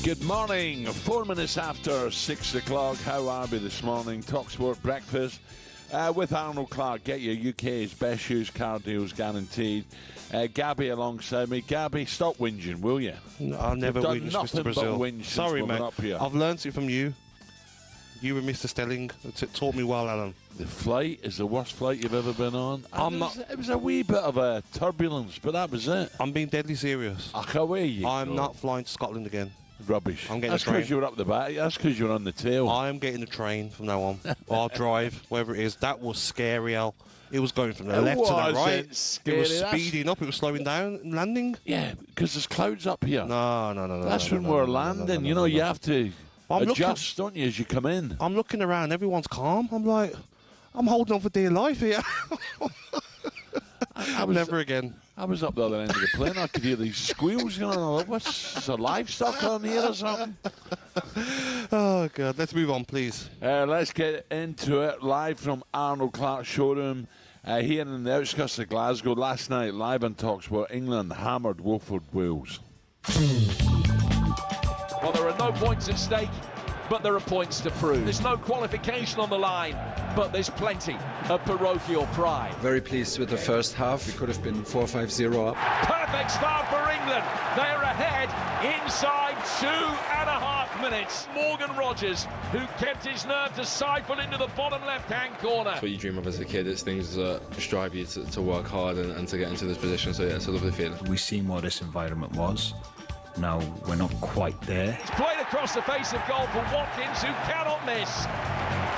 Good morning, 4 minutes after 6 o'clock. How are we this morning? talkSPORT breakfast with Arnold Clark. Get your UK's best shoes car deals guaranteed. Gabby alongside me. Gabby, stop whinging, will you? I'll never whinge, Mr. Brazil. Sorry, mate. I've learnt it from you. You and Mr. Stelling taught me well, Alan. The flight is the worst flight you've ever been on. It was a wee bit of a turbulence, but that was it. I'm being deadly serious. I'm not flying to Scotland again. Rubbish. I'm getting That's because you were up the back. That's because you were on the tail. I am getting the train from now on. Or drive, wherever it is. That was scary, Al. It was going from the left to the right. It was speeding up. It was slowing down and landing. Yeah, because there's clouds up here. No. That's when we're landing. You know, you have to adjust, don't you, as you come in? I'm looking around. Everyone's calm. I'm like, I'm holding on for dear life here. Never again. I was up the other end of the plane. I could hear these squeals. You know, what's the livestock on here or something? Oh, God. Let's move on, please. Let's get into it. Live from Arnold Clark showroom here in the outskirts of Glasgow. Last night, live on talkSPORT, England hammered Woolford Wales. Well, there are no points at stake, but there are points to prove. There's no qualification on the line, but there's plenty of parochial pride. Very pleased with the first half. We could have been 4-5-0 up. Perfect start for England. They're ahead inside 2.5 minutes. Morgan Rogers, who kept his nerve to siphon into the bottom left-hand corner. That's what you dream of as a kid. It's things that drive you to work hard and to get into this position. So yeah, it's a lovely feeling. We've seen what this environment was. Now we're not quite there. It's played across the face of goal for Watkins, who cannot miss.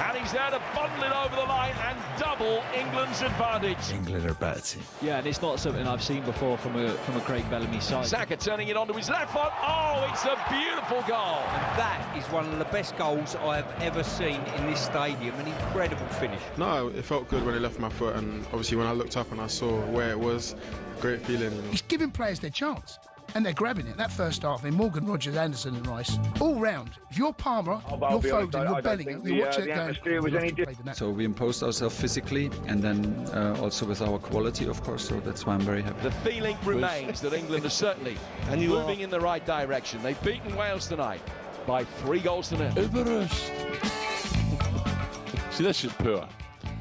And he's there to bundle it over the line and double England's advantage. England are better team. Yeah, and it's not something I've seen before from a Craig Bellamy side. Saka turning it onto his left foot. Oh, it's a beautiful goal. And that is one of the best goals I have ever seen in this stadium. An incredible finish. No, it felt good when it left my foot, and obviously when I looked up and I saw where it was, great feeling. He's giving players their chance. And they're grabbing it. That first half, Morgan, Rogers, Anderson and Rice, all round. If you're Palmer, you're Foden, you're Bellingham, you watch it go. So we imposed ourselves physically and then also with our quality, of course, so that's why I'm very happy. The feeling remains that England are certainly moving in the right direction. They've beaten Wales tonight by 3 goals to 0. Everest. See, this is poor.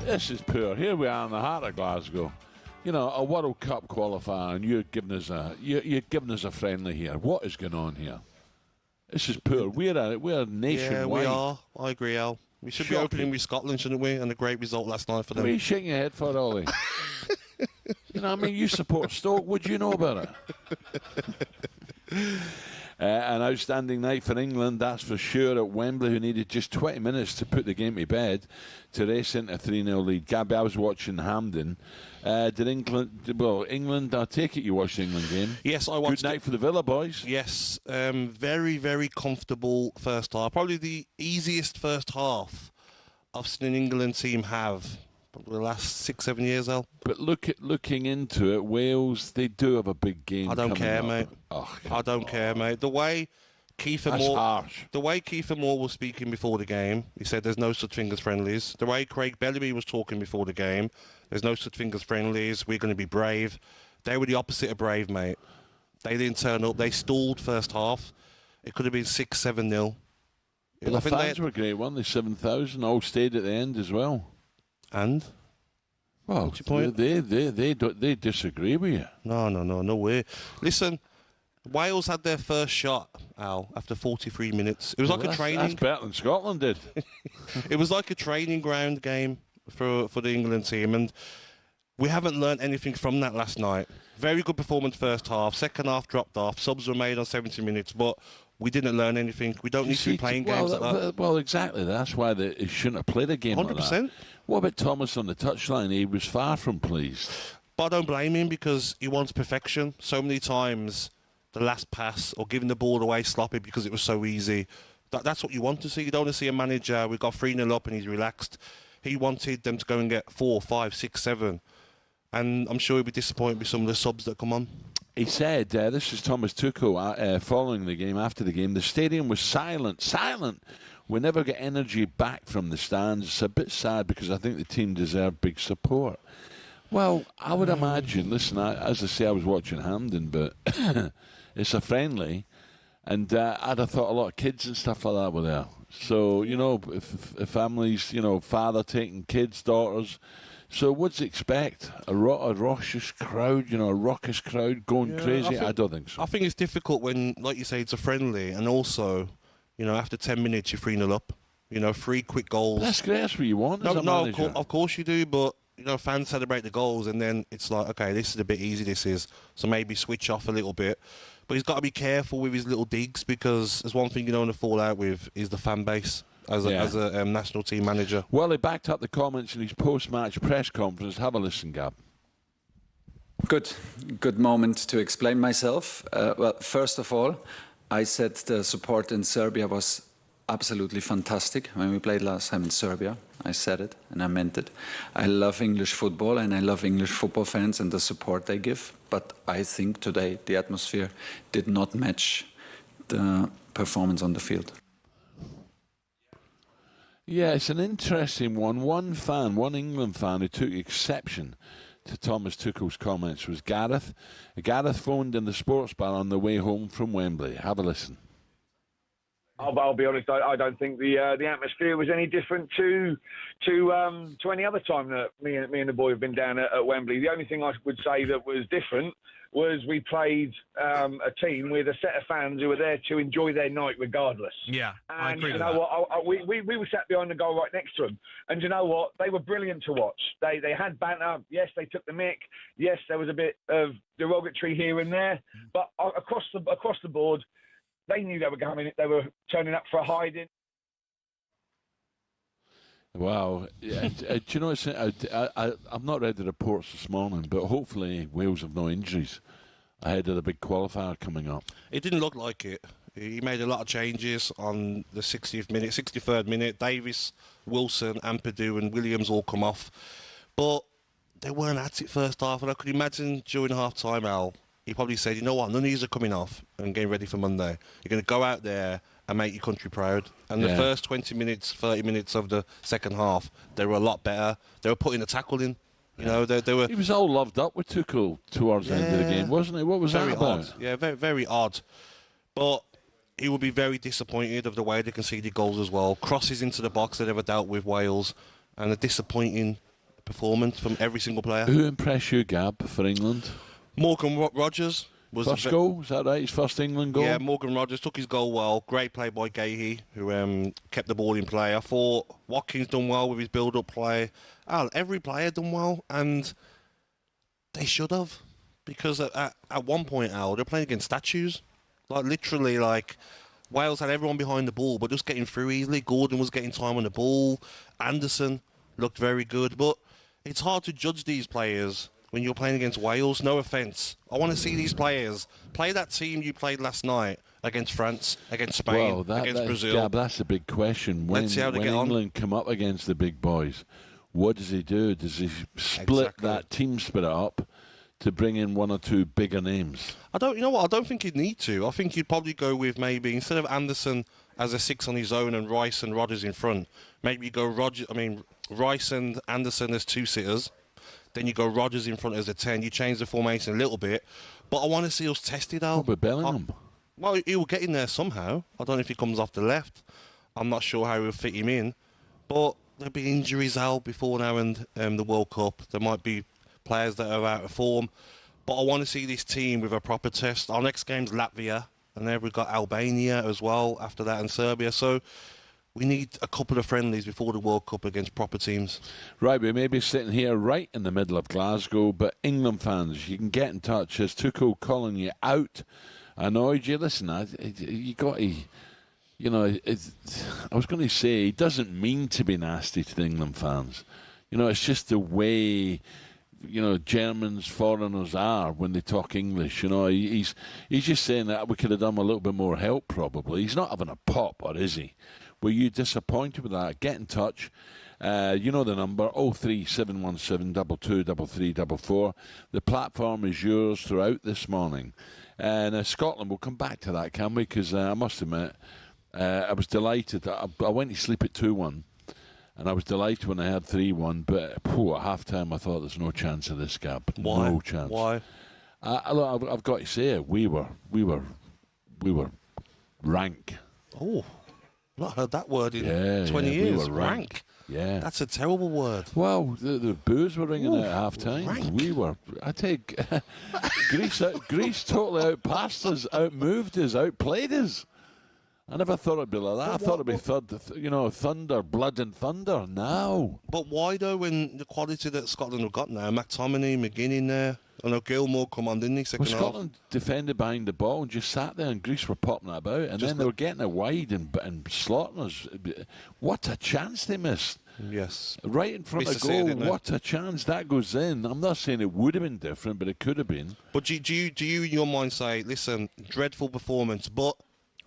This is poor. Here we are in the heart of Glasgow. You know, a World Cup qualifier, and you're giving us a friendly here. What is going on here? This is poor. We're nationwide. Yeah, we are. I agree, Al. We should be opening with Scotland, shouldn't we? And a great result last night for them. What are you shaking your head for, Ollie? You know, I mean, you support Stoke. Would you know about it? An outstanding night for England, that's for sure, at Wembley, who needed just 20 minutes to put the game to bed to race into a 3-0 lead. Gabby, I was watching Hampden. England, I take it you watched the England game? Yes, I watched Good night for the Villa boys. Yes, very, very comfortable first half. Probably the easiest first half I've seen an England team have probably the last 6-7 years, Al. But looking into it, Wales, they do have a big game. I don't care, mate. I don't care, mate. The way Kiefer Moore was speaking before the game, he said there's no such thing as friendlies. The way Craig Bellamy was talking before the game, there's no such thing as friendlies. We're going to be brave. They were the opposite of brave, mate. They didn't turn up. They stalled first half. It could have been 6-7-0. But the fans were great, weren't they? 7,000 all stayed at the end as well. And? Well, they disagree with you. No way. Listen, Wales had their first shot, Al, after 43 minutes. It was like a training. That's better than Scotland did. It was like a training ground game for the England team, and we haven't learned anything from that last night. Very good performance first half. Second half dropped off. Subs were made on 70 minutes, but we didn't learn anything. We don't need to be playing games like that. Well, exactly. That's why he shouldn't have played a game 100%. Like that. What about Thomas on the touchline? He was far from pleased. But I don't blame him because he wants perfection. So many times, the last pass or giving the ball away sloppy because it was so easy. That's what you want to see. You don't want to see a manager, we've got 3-0 up and he's relaxed. He wanted them to go and get 4, 5, 6, 7. And I'm sure he'll be disappointed with some of the subs that come on. He said, this is Thomas Tuchel following the game, after the game, the stadium was silent. We never get energy back from the stands. It's a bit sad because I think the team deserved big support. Well, I would imagine, listen, as I say, I was watching Hampden, but it's a friendly, and I'd have thought a lot of kids and stuff like that were there. So, you know, if families, you know, father taking kids, daughters. So what's you expect? A raucous crowd, you know, a raucous crowd going crazy? I don't think so. I think it's difficult when, like you say, it's a friendly, and also, you know, after 10 minutes, you're 3-0 up. You know, 3 quick goals. That's great. That's what you want as a manager. Of course you do, but, you know, fans celebrate the goals, and then it's like, okay, this is a bit easy, this is. So maybe switch off a little bit. But he's got to be careful with his little digs, because there's one thing you don't want to fall out with is the fan base. As a national team manager. Well, he backed up the comments in his post-match press conference. Have a listen, Gab. Good moment to explain myself. Well, first of all, I said the support in Serbia was absolutely fantastic. When we played last time in Serbia, I said it and I meant it. I love English football and I love English football fans and the support they give. But I think today the atmosphere did not match the performance on the field. Yeah, it's an interesting one. One England fan who took exception to Thomas Tuchel's comments was Gareth. Gareth phoned in the sports bar on the way home from Wembley. Have a listen. I'll be honest. I don't think the atmosphere was any different to any other time that me and the boy have been down at Wembley. The only thing I would say that was different was we played a team with a set of fans who were there to enjoy their night regardless. Yeah, I agree with that. What? We were sat behind the goal right next to them, and you know what? They were brilliant to watch. They had banter. Yes, they took the mick. Yes, there was a bit of derogatory here and there, but across the board, they knew they were coming. They were turning up for a hiding. Wow. Yeah, do you know, I've not read the reports this morning, but hopefully Wales have no injuries ahead of the big qualifier coming up. It didn't look like it. He made a lot of changes on the 63rd minute. Davis, Wilson, Ampadu and Williams all come off. But they weren't at it first half. And I could imagine during half-time, Al, he probably said, you know what, none of these are coming off and getting ready for Monday. You're going to go out there and make your country proud. And the first 20 minutes, 30 minutes of the second half, they were a lot better. They were putting a tackle in. You know, they were. He was all loved up with Tuchel towards the end of the game, wasn't he? What was that about? Odd. Yeah, very, very odd. But he will be very disappointed of the way they conceded goals as well. Crosses into the box they never dealt with Wales, and a disappointing performance from every single player. Who impressed you, Gab, for England? Morgan Rogers. Was first goal, is that right? His first England goal? Yeah, Morgan Rogers took his goal well. Great play by Gahey, who kept the ball in play. I thought Watkins done well with his build-up play. Every player done well, and they should have. Because at one point, they're playing against statues. Like, literally, Wales had everyone behind the ball, but just getting through easily. Gordon was getting time on the ball. Anderson looked very good. But it's hard to judge these players when you're playing against Wales. No offence. I want to see these players play that team you played last night against France, against Spain, against Brazil. Yeah, that's the big question. Let's see how they get on. England come up against the big boys, what does he do? Does he split that team spirit up to bring in one or two bigger names? You know what? I don't think he'd need to. I think he'd probably go with maybe, instead of Anderson as a 6 on his own and Rice and Rodgers in front, maybe you go Rice and Anderson as 2-sitters. Then you go Rodgers in front as a 10. You change the formation a little bit. But I want to see us tested out. What about Bellingham? Well, he'll get in there somehow. I don't know if he comes off the left. I'm not sure how he'll fit him in. But there'll be injuries out before now and the World Cup. There might be players that are out of form. But I want to see this team with a proper test. Our next game's Latvia, and then we've got Albania as well after that, and Serbia. So we need a couple of friendlies before the World Cup against proper teams. Right, we may be sitting here right in the middle of Glasgow, but England fans, you can get in touch. Has Tuchel calling you out annoyed you? Listen, you got to... You know, I was going to say, he doesn't mean to be nasty to the England fans. You know, it's just the way... You know, Germans, foreigners are when they talk English. You know, he's just saying that we could have done a little bit more help, probably. He's not having a pop, or is he? Were you disappointed with that? Get in touch. You know the number, 03717 223344. The platform is yours throughout this morning. And Scotland, we'll come back to that, can we? Because I must admit, I was delighted. I went to sleep at 2-1. And I was delighted when I had 3-1, but at half-time I thought there's no chance of this, Gab. Why? No chance. Why? I've got to say it. We were rank. Oh, I've not heard that word in 20 years. We were rank. Yeah. That's a terrible word. Well, the boos were ringing at half-time. Rank. We were... I take... Greece totally outpassed us, outmoved us, outplayed us. I never thought it'd be like that. I thought it'd be thunder, blood and thunder. No. But why though? When the quality that Scotland have got now, McTominay, McGinn in there. I know Gilmore come on, didn't he? Scotland defended behind the ball and just sat there, and Greece were popping it about, and then they were getting it wide and slaughtering us. What a chance they missed! Yes, right in front of goal. What a chance that goes in. I'm not saying it would have been different, but it could have been. But do you in your mind say, listen, dreadful performance, but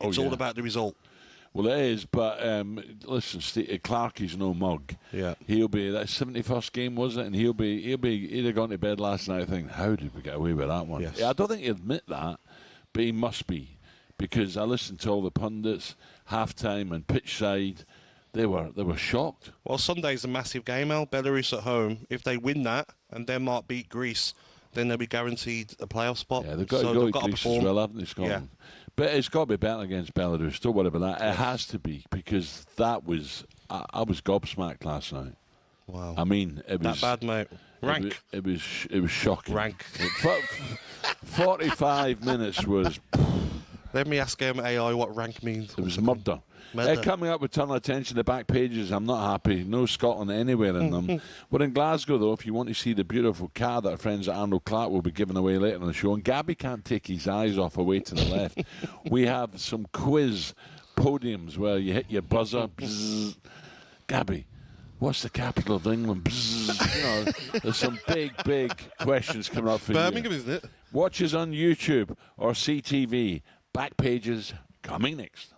it's all about the result? Well, it is, but listen, Clark is no mug. Yeah, he'll be that 71st game, was it? And he'd have gone to bed last night thinking, how did we get away with that one? Yes. Yeah, I don't think he'll admit that, but he must be, because I listened to all the pundits, halftime and pitch side. They were shocked. Well, Sunday's a massive game, Al. Belarus at home. If they win that and Denmark beat Greece, then they'll be guaranteed a playoff spot. Yeah, they've got to go to Greece as well, haven't they, Scotland? Yeah. But it's got to be better against Belarus. Don't worry about that. It has to be, because that was... I was gobsmacked last night. Wow. I mean, it was... That bad, mate. Rank. It was shocking. Rank. 45 minutes was... Let me ask AI what rank means. It was murder. Coming up with turn attention to the back pages, I'm not happy. No Scotland anywhere in them. We're in Glasgow, though, if you want to see the beautiful car that our friends at Arnold Clark will be giving away later in the show. And Gabby can't take his eyes off away to the left. We have some quiz podiums where you hit your buzzer. Bzz. Gabby, what's the capital of England? Bzz. You know, there's some big questions coming up for Birmingham, you. isn't it? Watch us on YouTube or CTV. Back pages coming next.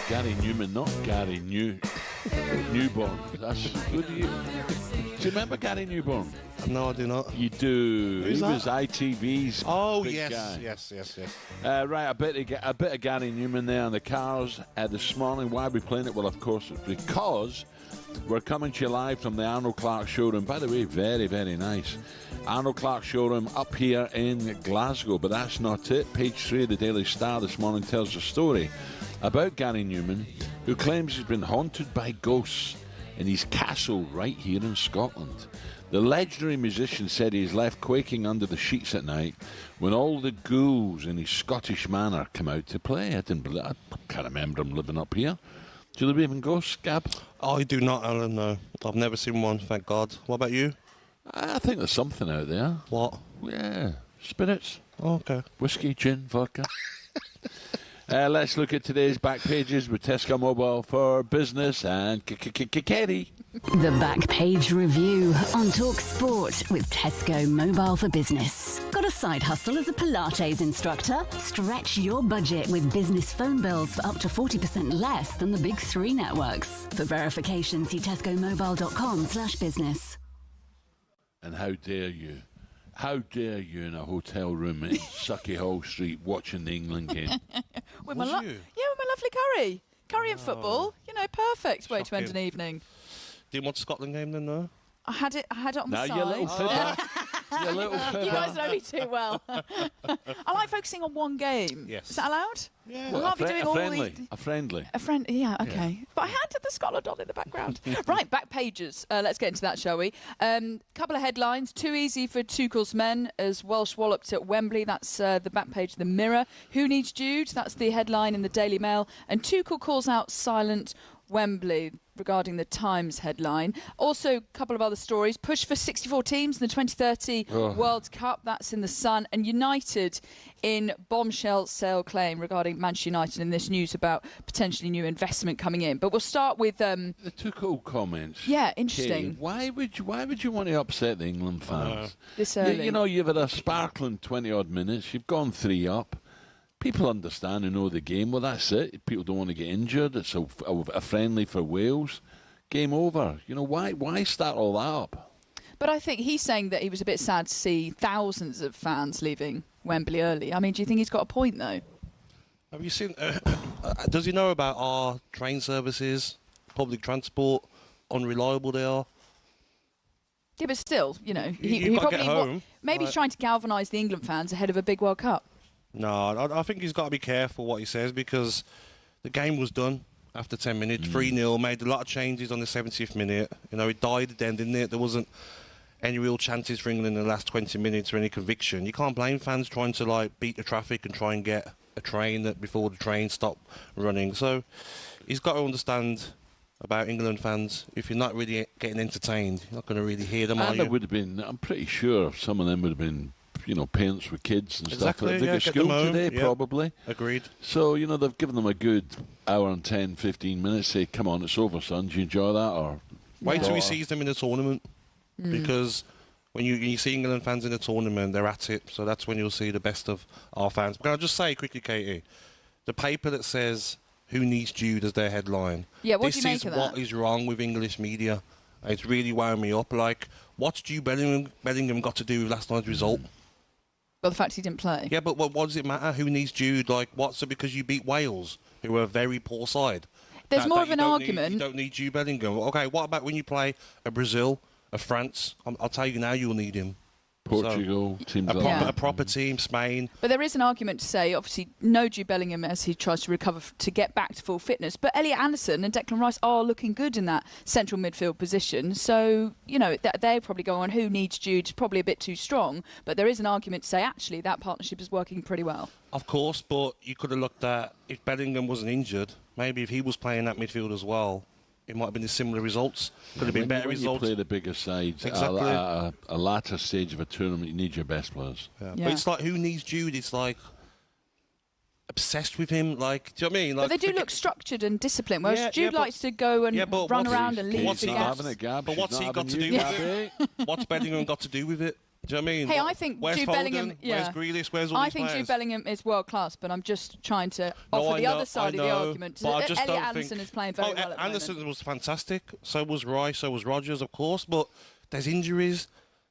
Gary Newman, not Gary Newborn. That's good. Do you remember Gary Newborn? No, I do not. You do. Who's he that? was ITV's. Oh, big yes, guy. yes. Right, a bit of Gary Newman there on the cars this morning. Why are we playing it? Well, of course, it's because we're coming to you live from the Arnold Clark showroom. By the way, very, very nice. Arnold Clark showroom up here in Glasgow. But that's not it. Page 3 of the Daily Star this morning tells a story about Gary Newman, who claims he's been haunted by ghosts in his castle right here in Scotland. The legendary musician said he's left quaking under the sheets at night when all the ghouls in his Scottish manor come out to play. I can't remember him living up here. Do you believe in ghosts, Gab? I do not, Alan, no. I've never seen one, thank God. What about you? I think there's something out there. What? Yeah, spirits. Oh, okay. Whiskey, gin, vodka. Let's look at today's back pages with Tesco Mobile for Business and Kerry. The Back Page Review on talkSPORT with Tesco Mobile for Business. Got a side hustle as a Pilates instructor? Stretch your budget with business phone bills for up to 40% less than the big three networks. For verification, see tescomobile.com/business. And how dare you? How dare you in a hotel room in Sucky Hall Street watching the England game? with my lovely curry. Curry and football. You know, perfect way to end an evening. Do you want the Scotland game then, no? I had it on the side. You little fibber. You little fibber. You guys know me too well. I like focusing on one game. Yes. Is that allowed? Yeah. Well, A friendly. Yeah, okay. Yeah. But I had the Scotland on in the background. Right, back pages. Let's get into that, shall we? Couple of headlines. Too easy for Tuchel's men as Welsh walloped at Wembley. That's the back page of the Mirror. Who needs Jude? That's the headline in the Daily Mail. And Tuchel calls out silent Wembley regarding the Times headline. Also, a couple of other stories. Push for 64 teams in the 2030 World Cup. That's in the Sun. And United in bombshell sale claim regarding Manchester United in this news about potentially new investment coming in. But we'll start with the Tuchel comments. Yeah, interesting. Kay, why would you want to upset the England fans this early? You know, you've had a sparkling 20-odd minutes. You've gone 3 up. People understand and know the game. Well, that's it. People don't want to get injured. It's a friendly for Wales. Game over. You know, why start all that up? But I think he's saying that he was a bit sad to see thousands of fans leaving Wembley early. I mean, do you think he's got a point, though? Have you seen... does he know about our train services, public transport, unreliable they are? Yeah, but still, you know... He probably get home. Maybe he's trying to galvanise the England fans ahead of a big World Cup. No, I think he's got to be careful what he says because the game was done after 10 minutes, 3-0, made a lot of changes on the 70th minute. You know, it died then, didn't it? There wasn't any real chances for England in the last 20 minutes or any conviction. You can't blame fans trying to, like, beat the traffic and try and get a train before the train stopped running. So he's got to understand about England fans. If you're not really getting entertained, you're not going to really hear them, are you? Would have been, I'm pretty sure some of them would have been... You know, parents with kids and exactly, stuff. They go to school today, probably. Agreed. So, you know, they've given them a good hour and 10, 15 minutes. Say, come on, it's over, son. Do you enjoy that? Or wait till he sees them in the tournament. Because when you see England fans in the tournament, they're at it. So that's when you'll see the best of our fans. But can I just say quickly, Katie, the paper that says, who needs Jude as their headline? Yeah, what do you make of that? This is what is wrong with English media. It's really wound me up. Like, what's Jude Bellingham got to do with last night's result? Well, the fact he didn't play. Yeah, but what does it matter? Who needs Jude? Like, what? So because you beat Wales, who are a very poor side. There's more of an argument. You don't need Jude Bellingham. Okay, what about when you play a Brazil, a France? I'll tell you now, you'll need him. Portugal, teams a proper team, Spain. But there is an argument to say, obviously, no Jude Bellingham as he tries to recover to get back to full fitness. But Elliot Anderson and Declan Rice are looking good in that central midfield position. So, you know, they probably go on who needs Jude, it's probably a bit too strong. But there is an argument to say, actually, that partnership is working pretty well. Of course, but you could have looked at, if Bellingham wasn't injured, maybe if he was playing that midfield as well, it might have been the similar results. Could have been better results. When you play the bigger sides, exactly. a latter stage of a tournament, you need your best players. Yeah. But it's like, who needs Jude? It's like, obsessed with him. Like, do you know what I mean? Like, but they do look structured and disciplined, whereas Jude likes to go and run around and leave the gaps. But what's he got to do with it? What's Bellingham got to do with it? Do you know what I mean? Hey, I think where's Jude Foden? Bellingham. Yeah. Where's Grealish? Where's all I these think players? Jude Bellingham is world class, but I'm just trying to offer the other side of the argument. But I just Elliot don't Anderson think... is playing very well at the Anderson moment. was fantastic. So was Rice. So was Rodgers, of course. But there's injuries.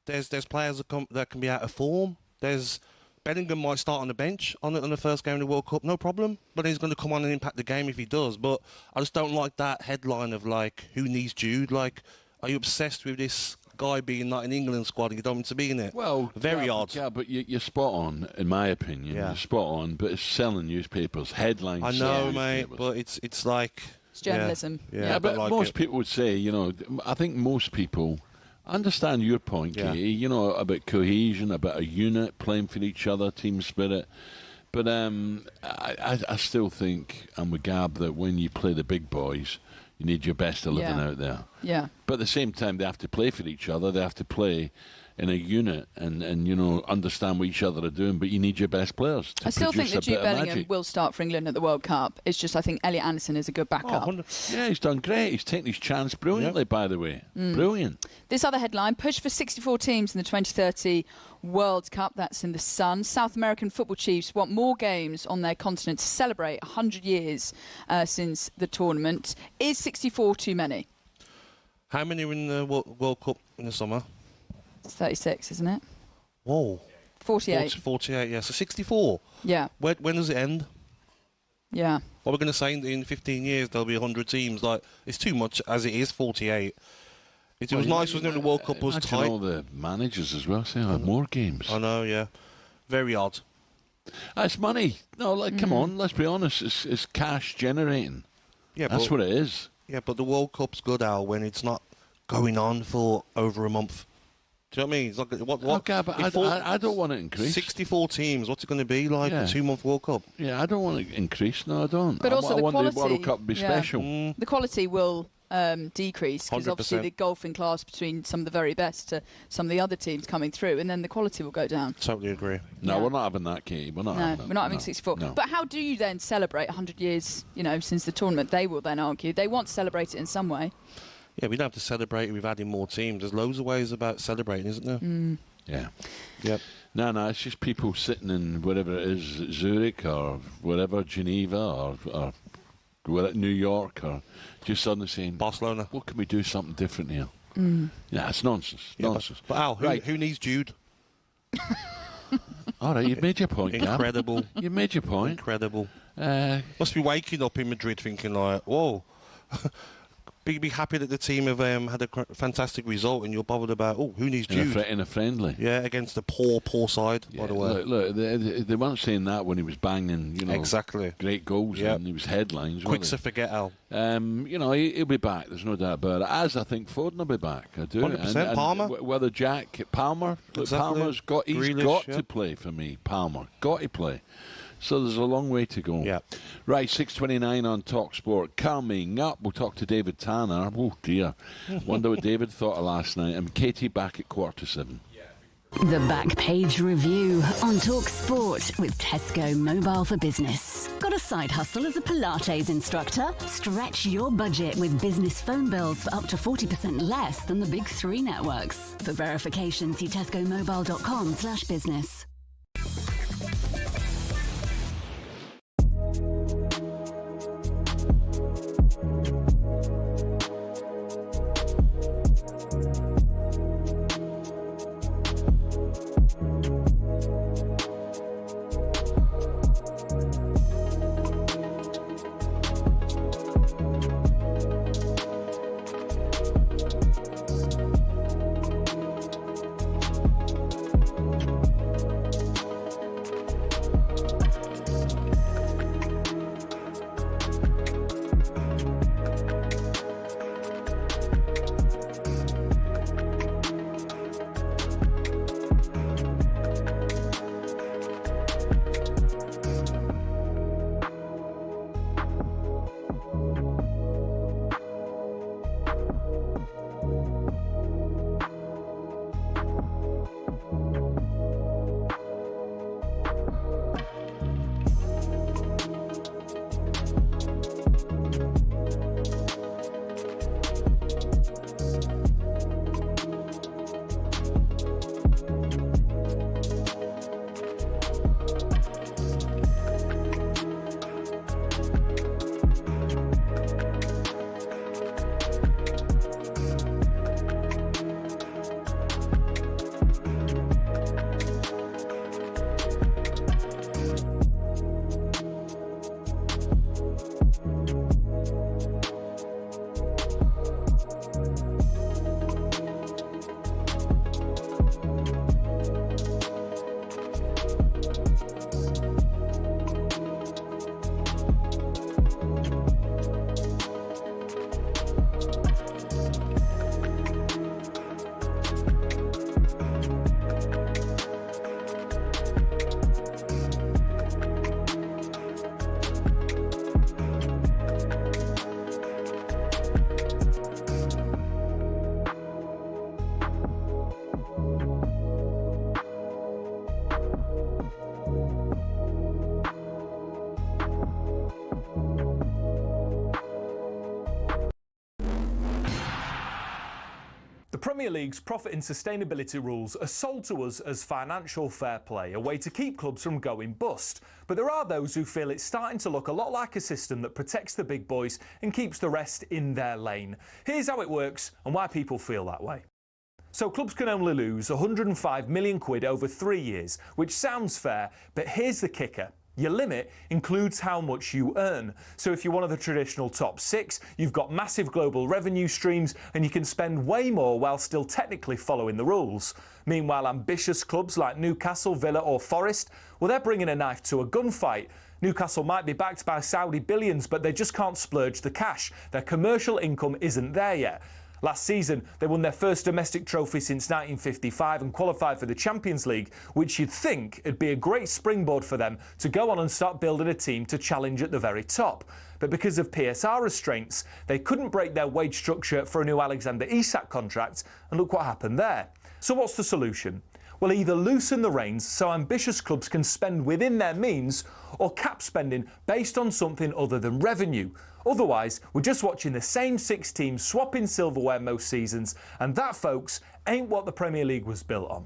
There's players that can be out of form. There's Bellingham might start on the bench on the first game of the World Cup, no problem. But he's going to come on and impact the game if he does. But I just don't like that headline of like, who needs Jude? Like, are you obsessed with this guy being not in England squad and you don't want him to be in it? Well, very odd. Yeah, but you're spot on, in my opinion. Yeah. You're spot on, but it's selling newspapers, headlines. I know, mate, but it's like... It's journalism. Yeah, but like most people would say, you know, I think most people... I understand your point, Katie, you know, about cohesion, about a unit, playing for each other, team spirit. But I still think, and with Gab, that when you play the big boys, you need your best 11 out there. Yeah. But at the same time, they have to play for each other. They have to play in a unit and you know, understand what each other are doing. But you need your best players to I still think that Jude Bellingham magic. will start for England at the World Cup. It's just I think Elliot Anderson is a good backup. Yeah, he's done great. He's taken his chance brilliantly, by the way. Brilliant. This other headline, push for 64 teams in the 2030 World Cup. That's in The Sun. South American football chiefs want more games on their continent to celebrate 100 years since the tournament. Is 64 too many? How many are in the World Cup in the summer? It's 36, isn't it? Whoa. 48. 48, yeah. So 64. Yeah. When does it end? Yeah. What we're going to say in 15 years, there'll be 100 teams. Like, it's too much as it is, 48. It was nice, wasn't it? The World Cup was tight. all the managers as well saying more games. I know, yeah. Very odd. That's money. No, like, come on, let's be honest. It's cash generating. Yeah, that's what it is. Yeah, but the World Cup's good, Al, when it's not going on for over a month. Do you know what I mean? It's like, what? Okay, but I don't want to increase. 64 teams. What's it going to be like? A 2-month World Cup? Yeah, I don't want to increase. No, I don't. But also I the want quality, the World Cup to be special. The quality will decrease because obviously the golfing class between some of the very best to some of the other teams coming through, and then the quality will go down. Totally agree. No, we're not having that, Katie. We're not having that. We're not having 64. No. But how do you then celebrate 100 years, you know, since the tournament? They will then argue. They want to celebrate it in some way. Yeah, we don't have to celebrate it with adding more teams. There's loads of ways about celebrating, isn't there? Yeah. Yep. No, it's just people sitting in wherever it is, Zurich or wherever, Geneva or New York, or just suddenly saying, Barcelona, what can we do something different here? Yeah, it's nonsense. Nonsense. But Al, who needs Jude? All right, you've made your point, Incredible. Gab. You've made your point. Incredible. Must be waking up in Madrid thinking like, whoa. Be happy that the team have had a fantastic result, and you're bothered about who needs Jude in a friendly, against the poor side. Yeah, by the way, look, they weren't saying that when he was banging, you know, exactly great goals and he was headlines. Quick to forget, Al. You know, he'll be back. There's no doubt about it. As I think Foden will be back. I do. 100%. And Palmer, whether Palmer, Palmer's got. He's Grealish, got to play for me. Palmer got to play. So there's a long way to go. Yeah. Right, 6:29 on talkSPORT. Coming up, we'll talk to David Tanner. Oh, dear. Wonder what David thought of last night. And Katie back at 6:45. The Back Page Review on talkSPORT with Tesco Mobile for Business. Got a side hustle as a Pilates instructor? Stretch your budget with business phone bills for up to 40% less than the big three networks. For verification, see tescomobile.com/business. The Premier League's profit and sustainability rules are sold to us as financial fair play, a way to keep clubs from going bust. But there are those who feel it's starting to look a lot like a system that protects the big boys and keeps the rest in their lane. Here's how it works and why people feel that way. So clubs can only lose 105 million quid over 3 years, which sounds fair, but here's the kicker. Your limit includes how much you earn. So if you're one of the traditional top 6, you've got massive global revenue streams and you can spend way more while still technically following the rules. Meanwhile, ambitious clubs like Newcastle, Villa or Forest, well, they're bringing a knife to a gunfight. Newcastle might be backed by Saudi billions, but they just can't splurge the cash. Their commercial income isn't there yet. Last season, they won their first domestic trophy since 1955 and qualified for the Champions League, which you'd think would be a great springboard for them to go on and start building a team to challenge at the very top. But because of PSR restraints, they couldn't break their wage structure for a new Alexander Isak contract, and look what happened there. So what's the solution? Well, either loosen the reins so ambitious clubs can spend within their means, or cap spending based on something other than revenue. Otherwise, we're just watching the same 6 teams swapping silverware most seasons, and that, folks, ain't what the Premier League was built on.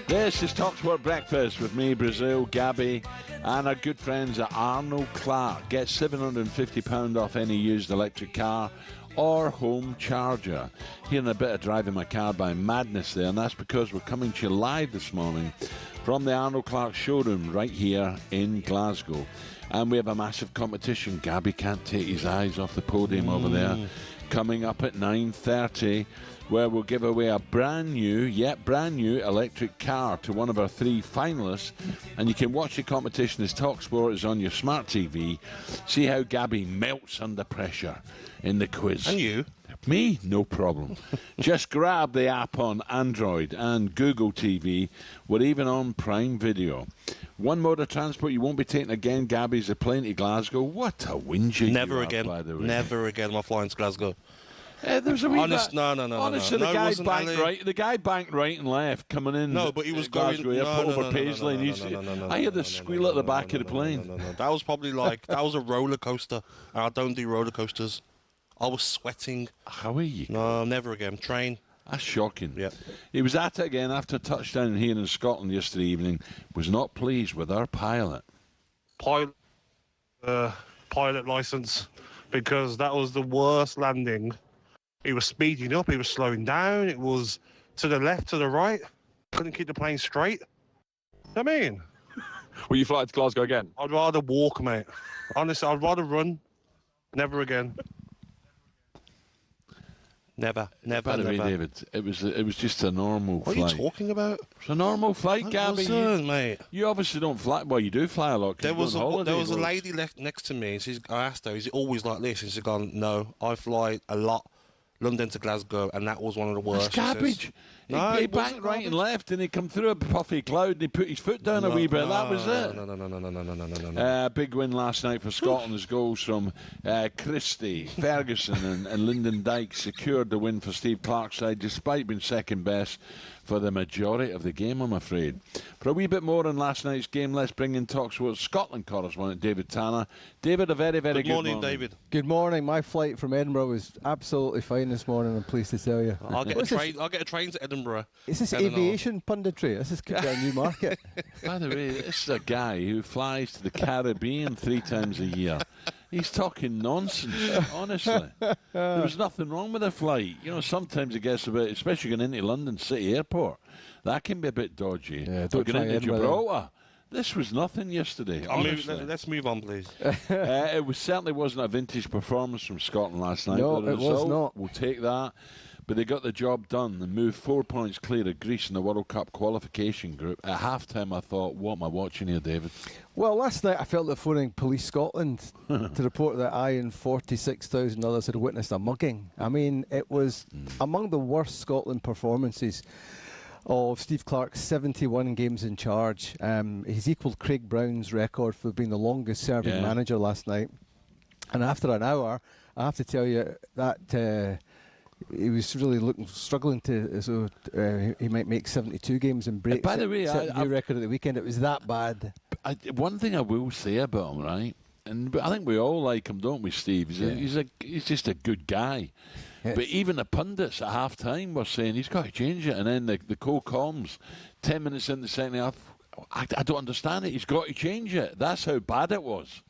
This is talkSPORT Breakfast with me, Brazil, Gabby, and our good friends at Arnold Clark. Get £750 off any used electric car or home charger. Hearing a bit of Driving My Car by Madness there, and that's because we're coming to you live this morning from the Arnold Clark showroom right here in Glasgow. And we have a massive competition. Gabby can't take his eyes off the podium over there. Coming up at 9:30, where we'll give away a brand new electric car to one of our 3 finalists. And you can watch the competition as talkSPORT is on your smart TV. See how Gabby melts under pressure in the quiz. And you? Me? No problem. Just grab the app on Android and Google TV. We're even on Prime Video. One mode of transport you won't be taking again, Gabby's a plane to Glasgow. What a whinge Never you again. Have, by the way. Never again am I flying to Glasgow. There's a wee Honest, bit. no. Honestly, No, the guy banked right. The guy banked right and left coming in. No, but he was Glasgow going over Paisley. I heard the squeal at the back of the plane. No. That was probably like that was a roller coaster. I don't do roller coasters. I was sweating. How are you? No, never again. Train. That's shocking. Yeah. He was at it again after touchdown here in Scotland yesterday evening. Was not pleased with our pilot. Pilot license, because that was the worst landing. He was speeding up, he was slowing down, it was to the left, to the right, couldn't keep the plane straight. I mean, will you fly to Glasgow again? I'd rather walk, mate. Honestly, I'd rather run. Never again. Never. By the way, David, it was just a normal flight. What are you talking about? It's a normal flight, Gabby. Mate. You obviously don't fly. Well, you do fly a lot. There was a lady next to me. I asked her, "Is it always like this?" And she's gone, "No, I fly a lot, London to Glasgow, and that was one of the worst." It's garbage. He backed right and left, and he come through a puffy cloud, and he put his foot down a wee bit. That was it. No. Big win last night for Scotland as goals from Christie, Ferguson, and Lyndon Dykes secured the win for Steve Clarke's side, despite being second best for the majority of the game, I'm afraid. For a wee bit more on last night's game, let's bring in talkSPORT Scotland correspondent David Tanner. David, a very, very good morning. David. Good morning. My flight from Edinburgh was absolutely fine this morning, I'm pleased to tell you. I'll get a train to Edinburgh. Is this aviation punditry? This could be a new market. By the way, this is a guy who flies to the Caribbean 3 times a year. He's talking nonsense, honestly. There was nothing wrong with the flight. You know, sometimes it gets a bit, especially going into London City Airport, that can be a bit dodgy. Yeah, but going into Gibraltar, this was nothing yesterday, honestly. Let's move on, please. It certainly wasn't a vintage performance from Scotland last night. No, it was not. We'll take that. But they got the job done and moved 4 points clear of Greece in the World Cup qualification group. At half-time, I thought, what am I watching here, David? Well, last night I felt like phoning Police Scotland to report that I and 46,000 others had witnessed a mugging. I mean, it was among the worst Scotland performances of Steve Clarke's 71 games in charge. He's equalled Craig Brown's record for being the longest-serving manager last night. And after an hour, I have to tell you that... he was really struggling to, he might make 72 games and break by the way, a new record at the weekend. It was that bad. One thing I will say about him, right, and I think we all like him, don't we, Steve? He's just a good guy. Yes. But even the pundits at half-time were saying he's got to change it. And then the co-coms, 10 minutes in the second half, I don't understand it. He's got to change it. That's how bad it was.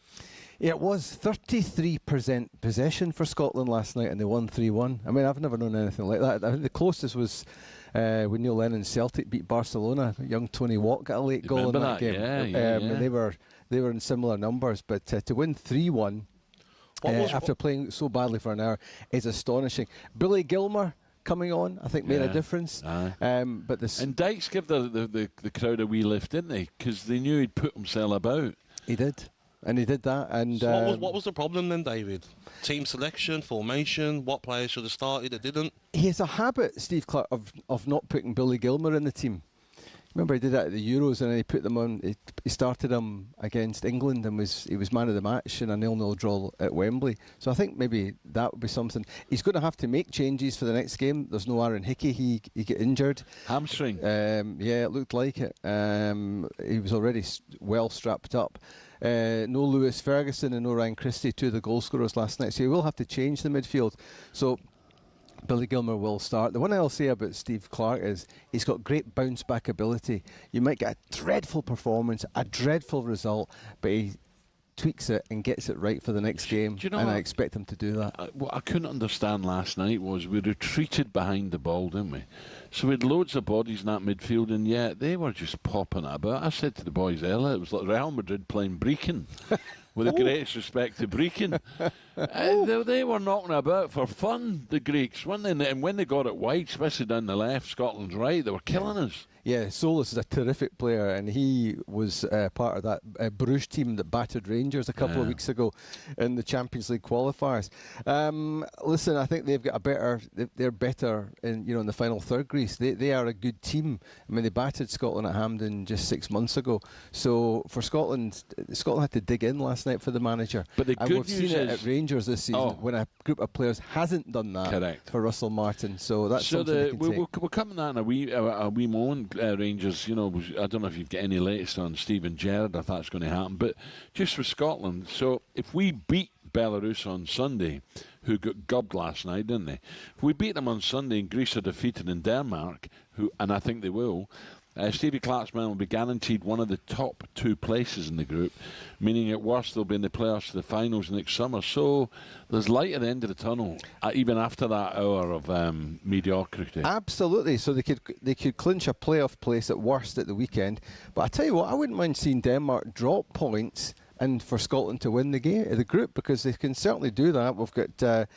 Yeah, it was 33% possession for Scotland last night, and they won 3-1. I mean, I've never known anything like that. I think the closest was when Neil Lennon's Celtic beat Barcelona. Young Tony Watt got a late goal in that game. Yeah. And they were in similar numbers, but to win 3-1 after playing so badly for an hour is astonishing. Billy Gilmer coming on, I think, made a difference. And Dykes gave the crowd a wee lift, didn't they? Because they knew he'd put himself about. He did. And he did that. And so what was the problem then, David? Team selection, formation, what players should have started that didn't? He has a habit, Steve Clarke, of not putting Billy Gilmer in the team. Remember, he did that at the Euros, and then he put them on. He started him against England, and he was man of the match in a 0-0 draw at Wembley. So I think maybe that would be something. He's going to have to make changes for the next game. There's no Aaron Hickey. He got injured. Hamstring. Yeah, it looked like it. He was already well strapped up. No Lewis Ferguson and no Ryan Christie, two of the goal scorers last night. So he will have to change the midfield. So Billy Gilmer will start. The one I'll say about Steve Clarke is he's got great bounce back ability. You might get a dreadful performance, a dreadful result, but he tweaks it and gets it right for the next game. And I expect him to do that. What I couldn't understand last night was we retreated behind the ball, didn't we? So we had loads of bodies in that midfield, and yet they were just popping about. I said to the boys earlier, it was like Real Madrid playing Brecon. With the greatest respect to Brecon. They were knocking about for fun, the Greeks, weren't they? And when they got it wide, especially down the left, Scotland's right, they were killing us. Yeah, Solis is a terrific player, and he was part of that Bruges team that battered Rangers a couple of weeks ago in the Champions League qualifiers. Listen, I think they've got they're better in the final third. Greece, they are a good team. I mean, they battered Scotland at Hampden just 6 months ago. So for Scotland had to dig in last night for the manager. But the good we've news seen it at Rangers this season when a group of players hasn't done that. Correct. For Russell Martin. So that's something they can take. We'll come on that in a wee moment. Rangers, I don't know if you've got any latest on Steven Gerrard, if that's going to happen, but just for Scotland, so if we beat Belarus on Sunday, who got gubbed last night, didn't they? If we beat them on Sunday and Greece are defeated in Denmark, and I think they will, Stevie Clarke's men will be guaranteed one of the top 2 places in the group, meaning at worst they'll be in the playoffs to the finals next summer. So there's light at the end of the tunnel, even after that hour of mediocrity. Absolutely. So they could clinch a playoff place at worst at the weekend. But I tell you what, I wouldn't mind seeing Denmark drop points and for Scotland to win the group, because they can certainly do that. We've got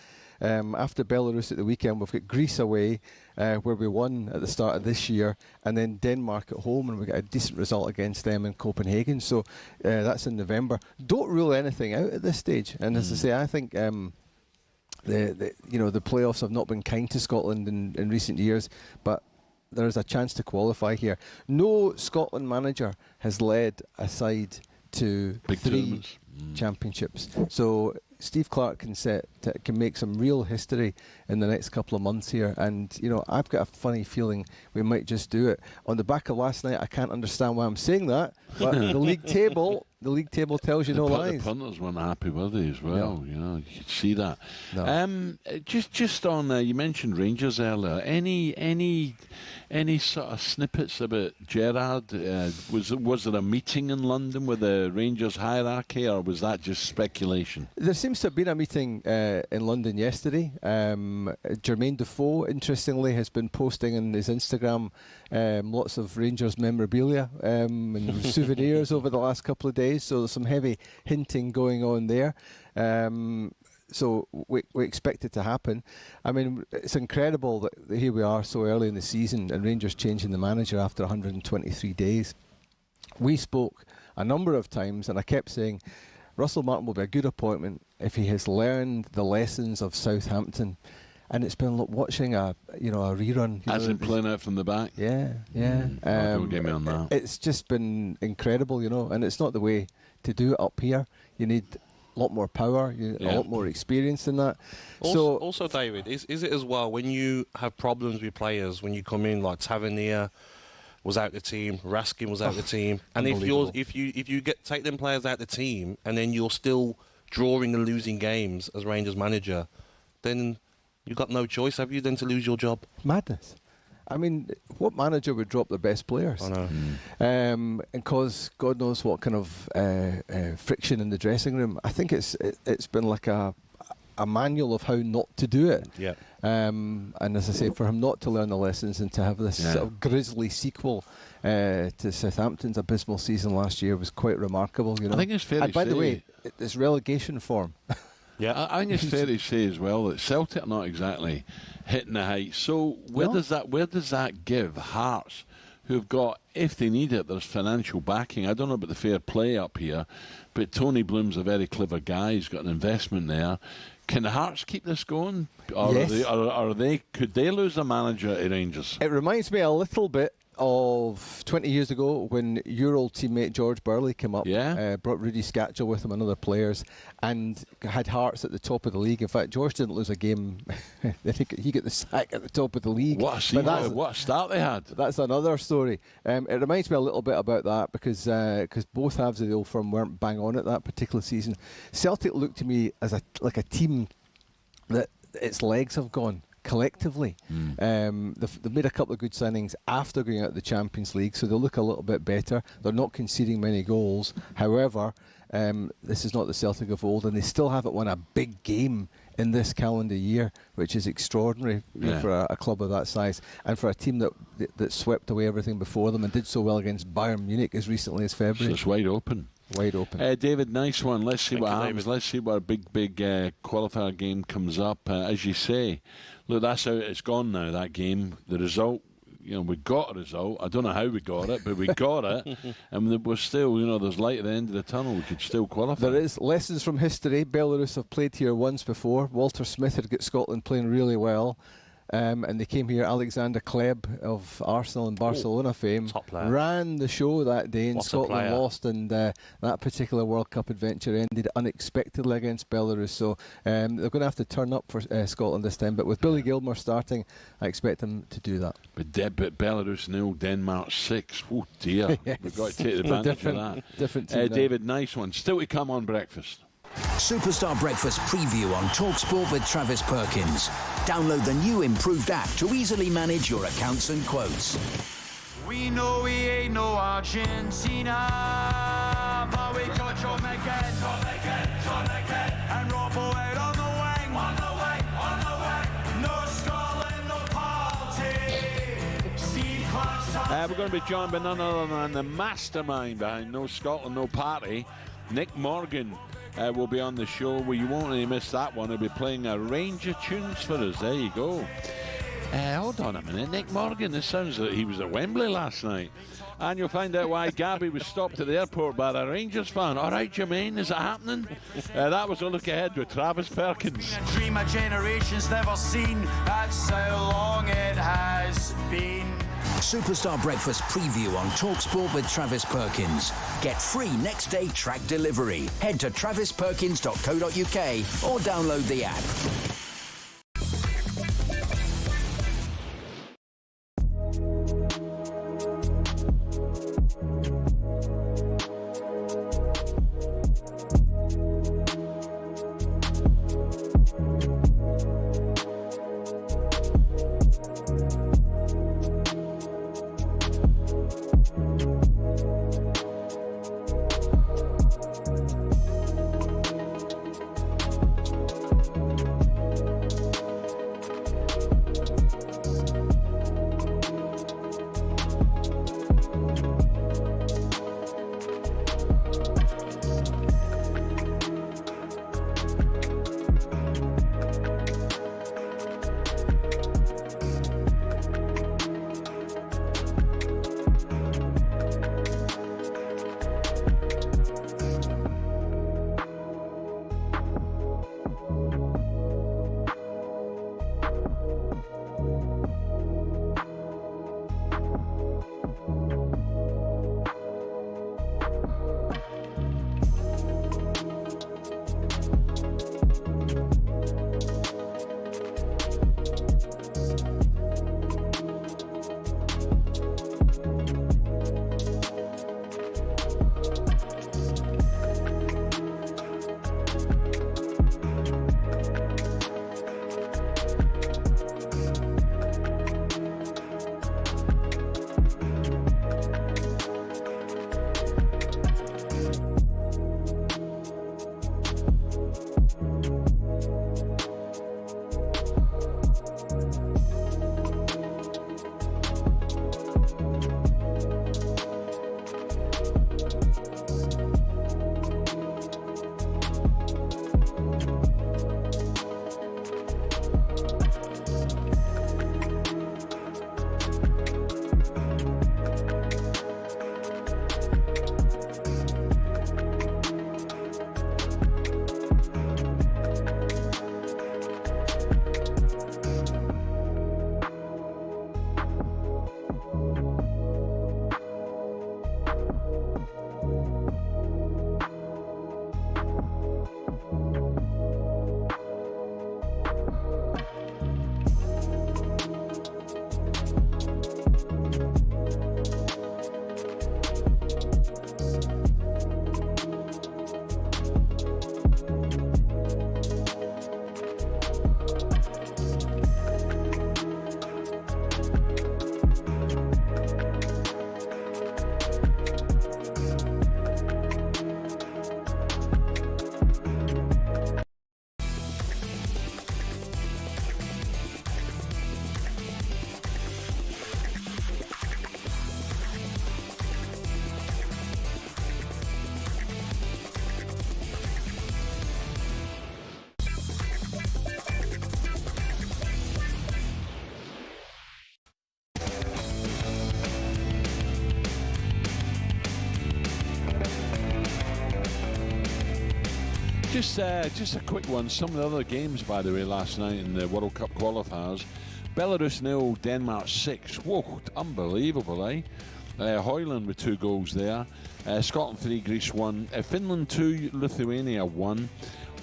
after Belarus at the weekend, we've got Greece away, where we won at the start of this year, and then Denmark at home, and we got a decent result against them in Copenhagen. So that's in November. Don't rule anything out at this stage. And as I say, I think the playoffs have not been kind to Scotland in recent years, but there is a chance to qualify here. No Scotland manager has led a side to three championships. So Steve Clarke can make some real history in the next couple of months here, and I've got a funny feeling we might just do it. On the back of last night, I can't understand why I'm saying that, but the league table tells you no lies. The punters weren't happy with it as well. No. You could see that. No. Just on, you mentioned Rangers earlier. Any sort of snippets about Gerrard? Was there a meeting in London with the Rangers hierarchy, or was that just speculation? There seems to have been a meeting in London yesterday. Jermaine Defoe, interestingly, has been posting on his Instagram lots of Rangers memorabilia and souvenirs over the last couple of days. So there's some heavy hinting going on there. So we expect it to happen. I mean, it's incredible that here we are so early in the season and Rangers changing the manager after 123 days. We spoke a number of times, and I kept saying Russell Martin will be a good appointment if he has learned the lessons of Southampton. And it's been watching a rerun. As in playing out from the back? Yeah. Don't get me on that. It's just been incredible, and it's not the way to do it up here. You need a lot more power, a lot more experience than that. Also, David, is it as well when you have problems with players when you come in, like Tavernier was out the team, Raskin was out the team, and if you take them players out the team and then you're still drawing and losing games as Rangers manager, then you've got no choice, have you, then to lose your job? Madness. I mean, what manager would drop their best players? I know. And cause God knows what kind of friction in the dressing room. I think it's been like a manual of how not to do it. Yeah. And as I say, for him not to learn the lessons and to have this sort of grisly sequel to Southampton's abysmal season last year was quite remarkable. I think it's fair to say. By the way, it's relegation form. Yeah, I think it's fair to say as well that Celtic are not exactly hitting the heights. So where does that give Hearts, who've got, if they need it, there's financial backing. I don't know about the fair play up here, but Tony Bloom's a very clever guy. He's got an investment there. Can the Hearts keep this going? Or yes. Could they lose a manager at Rangers? It reminds me a little bit of 20 years ago when your old teammate George Burley came up, brought Rudy Scatchell with him and other players, and had Hearts at the top of the league. In fact, George didn't lose a game. He got the sack at the top of the league. What a start they had. That's another story. It reminds me a little bit about that because both halves of the old firm weren't bang on at that particular season. Celtic looked to me as like a team that its legs have gone. Collectively, they've made a couple of good signings after going out of the Champions League, so they look a little bit better. They're not conceding many goals. However, this is not the Celtic of old, and they still haven't won a big game in this calendar year, which is extraordinary for a club of that size, and for a team that swept away everything before them and did so well against Bayern Munich as recently as February. So it's wide open. Wide open. David, nice one. Let's see what happens. David. Let's see what a big qualifier game comes up. As you say, look, that's how it's gone now, that game. The result, we got a result. I don't know how we got it, but we got it. And we're still, there's light at the end of the tunnel. We could still qualify. There is lessons from history. Belarus have played here once before. Walter Smith had got Scotland playing really well. And they came here. Alexander Kleb of Arsenal and Barcelona fame ran the show that day, and Scotland lost, and that particular World Cup adventure ended unexpectedly against Belarus. So they're going to have to turn up for Scotland this time. But with Billy Gilmour starting, I expect them to do that. But Belarus 0, Denmark 6. Oh dear, yes. We've got to take advantage of that. Different team David, nice one. Still to come on breakfast. Superstar Breakfast preview on talkSPORT with Travis Perkins. Download the new improved app to easily manage your accounts and quotes. We know we ain't no Argentina, but we got John again, and Rob Boyd on the wing, no Scotland, no party. Steve Clarkson. We're going to be joined by none other than the mastermind behind No Scotland, No Party, Nick Morgan. Will be on the show. Well, you won't really miss that one. He'll be playing a range of tunes for us. There you go. Hold on a minute. Nick Morgan, this sounds like he was at Wembley last night. And you'll find out why Gabby was stopped at the airport by a Rangers fan. All right, Jermaine, is it happening? That was a look ahead with Travis Perkins. A dream a generation's never seen. That's how long it has been. Superstar Breakfast preview on talkSPORT with Travis Perkins. Get free next day track delivery. Head to travisperkins.co.uk or download the app. Just a quick one. Some of the other games, by the way, last night in the World Cup qualifiers. Belarus 0, Denmark 6. Whoa, unbelievable, eh? Hoyland with 2 goals there. Scotland 3, Greece 1. Finland 2, Lithuania 1.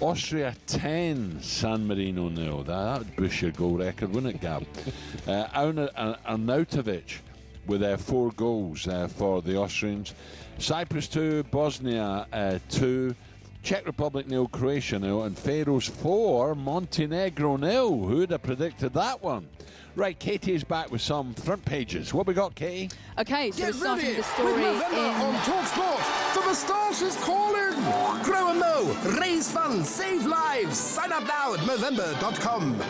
Austria 10, San Marino 0. That would boost your goal record, wouldn't it, Gab? Arnautovic with 4 goals for the Austrians. Cyprus 2, Bosnia 2. Czech Republic 0, Croatia 0, and Faroes 4, Montenegro 0. Who would have predicted that one? Right, Katie is back with some front pages. What we got, Katie? Okay, so we're starting the story in on talkSPORT. The Moustache is calling. Grow and mow, raise funds, save lives. Sign up now at Movember.com.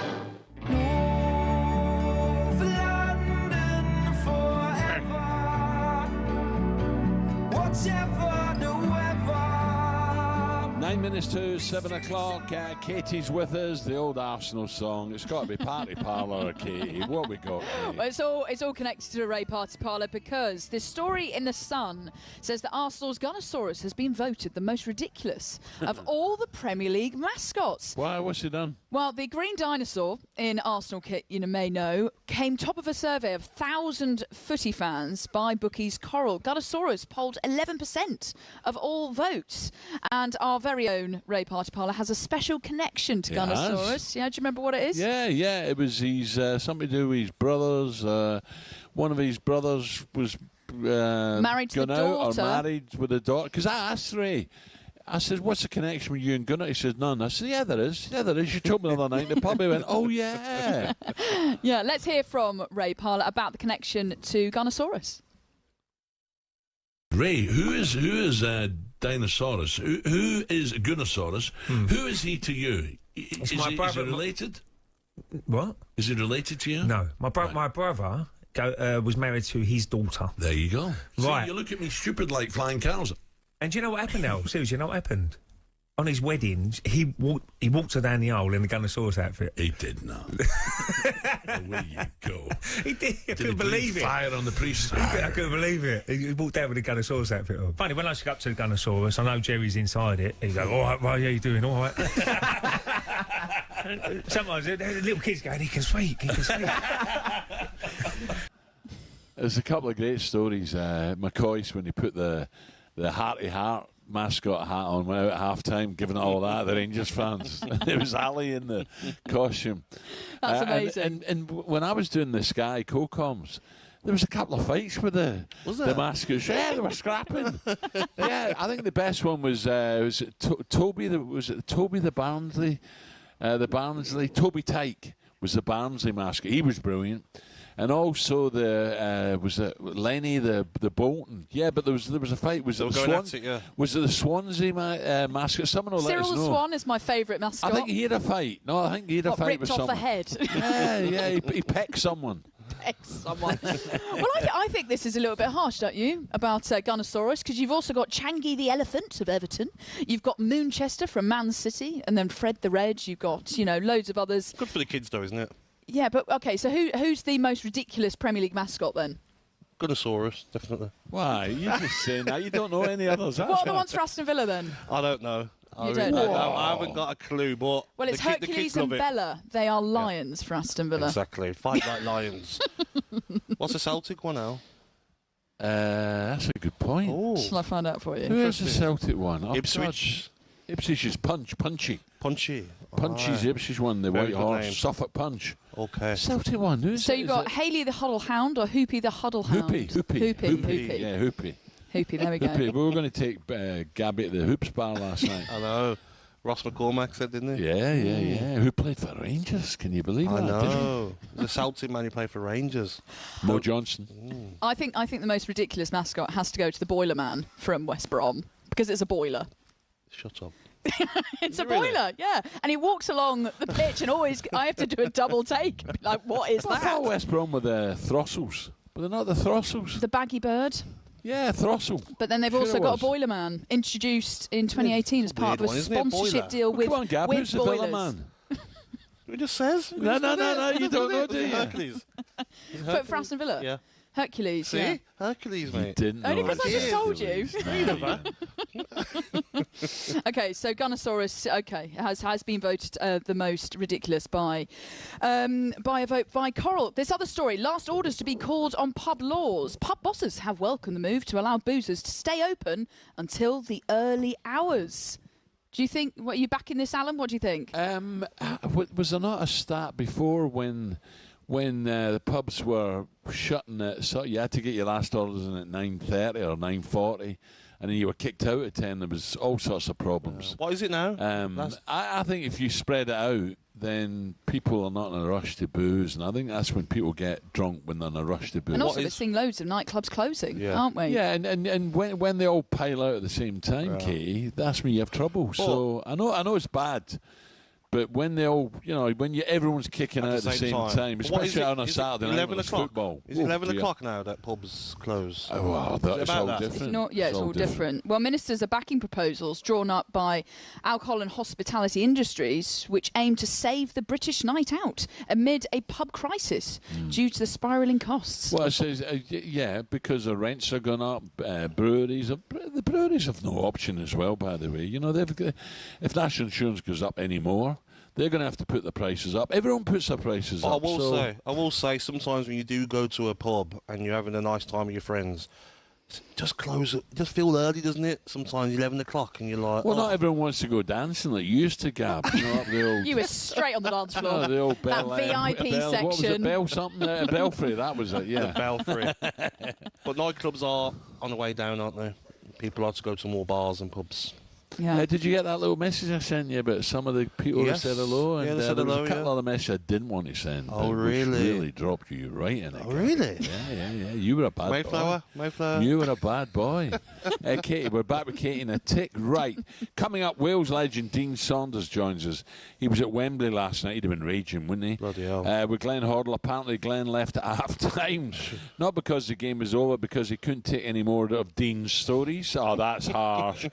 9 minutes to 7 o'clock. Katie's with us. The old Arsenal song. It's got to be Party Parlour, Katie. What we got, Katie? Well, it's all connected to the Ray Party Parlour because this story in The Sun says that Arsenal's Gunnosaurus has been voted the most ridiculous of all the Premier League mascots. Why? What's he done? Well, the green dinosaur in Arsenal kit, you may know, came top of a survey of 1,000 footy fans by bookies Coral. Gunnosaurus polled 11% of all votes. And our very own Ray Party Parlour has a special connection to Gunnosaurus. Yeah, do you remember what it is? Yeah. It was something to do with his brothers. One of his brothers was married to the daughter. Or married with a daughter. Because I asked Ray, I said, what's the connection with you and Gunnar? He said, none. I said, yeah, there is. You told me the other night in the pub. He went, oh, yeah. Yeah, let's hear from Ray Parlour about the connection to Gunnosaurus. Ray, who is Dinosaurus? Who is Gunnosaurus? Who is he to you? Is he related? What? Is he related to you? No. My brother was married to his daughter. There you go. Right. See, you look at me stupid like flying cows. And do you know what happened, Al? Seriously, you know what happened? On his wedding, he walked her down the aisle in the Gunnosaurus outfit. He did not. Away you go. He did. I Did couldn't believe it. Fire on the priest's I couldn't believe it. He walked down with the Gunnosaurus outfit on. Funny, when I go up to the Gunnosaurus, I know Jerry's inside it. He goes, all right, well, yeah, you doing all right? Sometimes the little kids going, he can speak. There's a couple of great stories. McCoy's, when he put the Hearty Heart mascot hat on, went out at half-time, giving all that the Rangers fans. It was Ali in the costume. That's amazing. And when I was doing the Sky co-coms, there was a couple of fights with the mascots. Yeah, they were scrapping. Yeah, I think the best one was Toby the Barnsley? Toby Tyke was the Barnsley mascot. He was brilliant. And also Lenny the Bolton. Yeah, but there was a fight. Was it the Swansea mascot? Someone will let us know. Cyril the Swan is my favourite mascot. I think he had a fight. No, I think he had a fight with someone. Ripped off the head. Yeah, he pecked someone. Well, I think this is a little bit harsh, don't you, about Gunnosaurus? Because you've also got Changi the Elephant of Everton. You've got Moonchester from Man City, and then Fred the Reg. You've got loads of others. Good for the kids, though, isn't it? Yeah, but okay. So who's the most ridiculous Premier League mascot then? Gunnosaurus, definitely. Why? You're just saying that. You don't know any others. What are the ones for Aston Villa then? I don't know. You don't know? I haven't got a clue, but well, it's Hercules and Bella. They are lions for Aston Villa. Exactly. Fight like lions. What's the Celtic one now? That's a good point. Oh. Shall I find out for you? Where's the Celtic one? Ipswich. Ipswich is Punchy. Punchy's the Ipswich one, the White Horse. Name. Suffolk Punch. Okay. Celtic one. Who's so you've got Haley the Huddle Hound or Hoopy the Huddle Hound? Hoopy. Yeah, Hoopy. Hoopy, there we go. Hoopy. We were going to take Gabby to the Hoops bar last night. I know. Ross McCormack said, didn't he? Yeah. Who played for Rangers? Can you believe that? I know. The Celtic man who played for Rangers. Mo Johnson. I think the most ridiculous mascot has to go to the Boiler Man from West Brom because it's a boiler. Shut up. It's a boiler, yeah. And he walks along the pitch and always I have to do a double take. Like, what is that? I thought West Brom were the Throssels. But they're not the Throssels. The Baggy Bird. Yeah, Throstle. But then they've also got a Boiler Man introduced in 2018 as part of a sponsorship deal with come on, Gab, with who's the Boilers. Villa Man? It just says. No, you don't know, do you? Hercules. For Aston Villa? Yeah. Hercules, See? yeah. Hercules, mate. You didn't know. Only because I just told you. Hercules. Okay, so Gunnosaurus, has been voted the most ridiculous by a vote by Coral. This other story, last orders to be called on pub laws. Pub bosses have welcomed the move to allow boozers to stay open until the early hours. Do you think, are you backing this, Alan? What do you think? Was there not a stat before when the pubs were shutting it, so you had to get your last orders in at 9:30 or 9:40, and then you were kicked out at 10. There was all sorts of problems. What is it now? I think if you spread it out, then people are not in a rush to booze, and I think that's when people get drunk, when they're in a rush to booze. And also we're seeing loads of nightclubs closing, aren't we? Yeah, and when they all pile out at the same time, Katie, that's when you have trouble. So I know it's bad But when they all, when everyone's kicking out at the same time, especially on a Saturday night, 11 o'clock. Football. Is it 11 o'clock now that pubs close? Oh, wow, that's all different. It's not, it's all different. Well, ministers are backing proposals drawn up by alcohol and hospitality industries which aim to save the British night out amid a pub crisis due to the spiralling costs. Well, it says, because the rents are going up, the breweries have no option as well, by the way. If national insurance goes up anymore, they're going to have to put the prices up. Everyone puts their prices up. I will say, sometimes when you do go to a pub and you're having a nice time with your friends, just close it. Just feel early, doesn't it? Sometimes 11 o'clock and you're like... Well, not everyone wants to go dancing like you used to, Gab. You were straight on the dance floor. The old that VIP section. What was it, Bell something? Belfry, that was it, yeah. Belfry. But nightclubs are on the way down, aren't they? People like to go to more bars and pubs. Yeah. Did you get that little message I sent you about some of the people who said hello? And they said there hello, was a couple of the messages I didn't want to send. Oh, really? Which really dropped you right in it. Oh, really? Yeah. You were a bad boy. Mayflower. You were a bad boy. Katie, we're back with Katie in a tick. Right. Coming up, Wales legend Dean Saunders joins us. He was at Wembley last night. He'd have been raging, wouldn't he? Bloody hell. With Glenn Hoddle. Apparently, Glenn left at half-time. Not because the game was over, because he couldn't take any more of Dean's stories. Oh, that's harsh.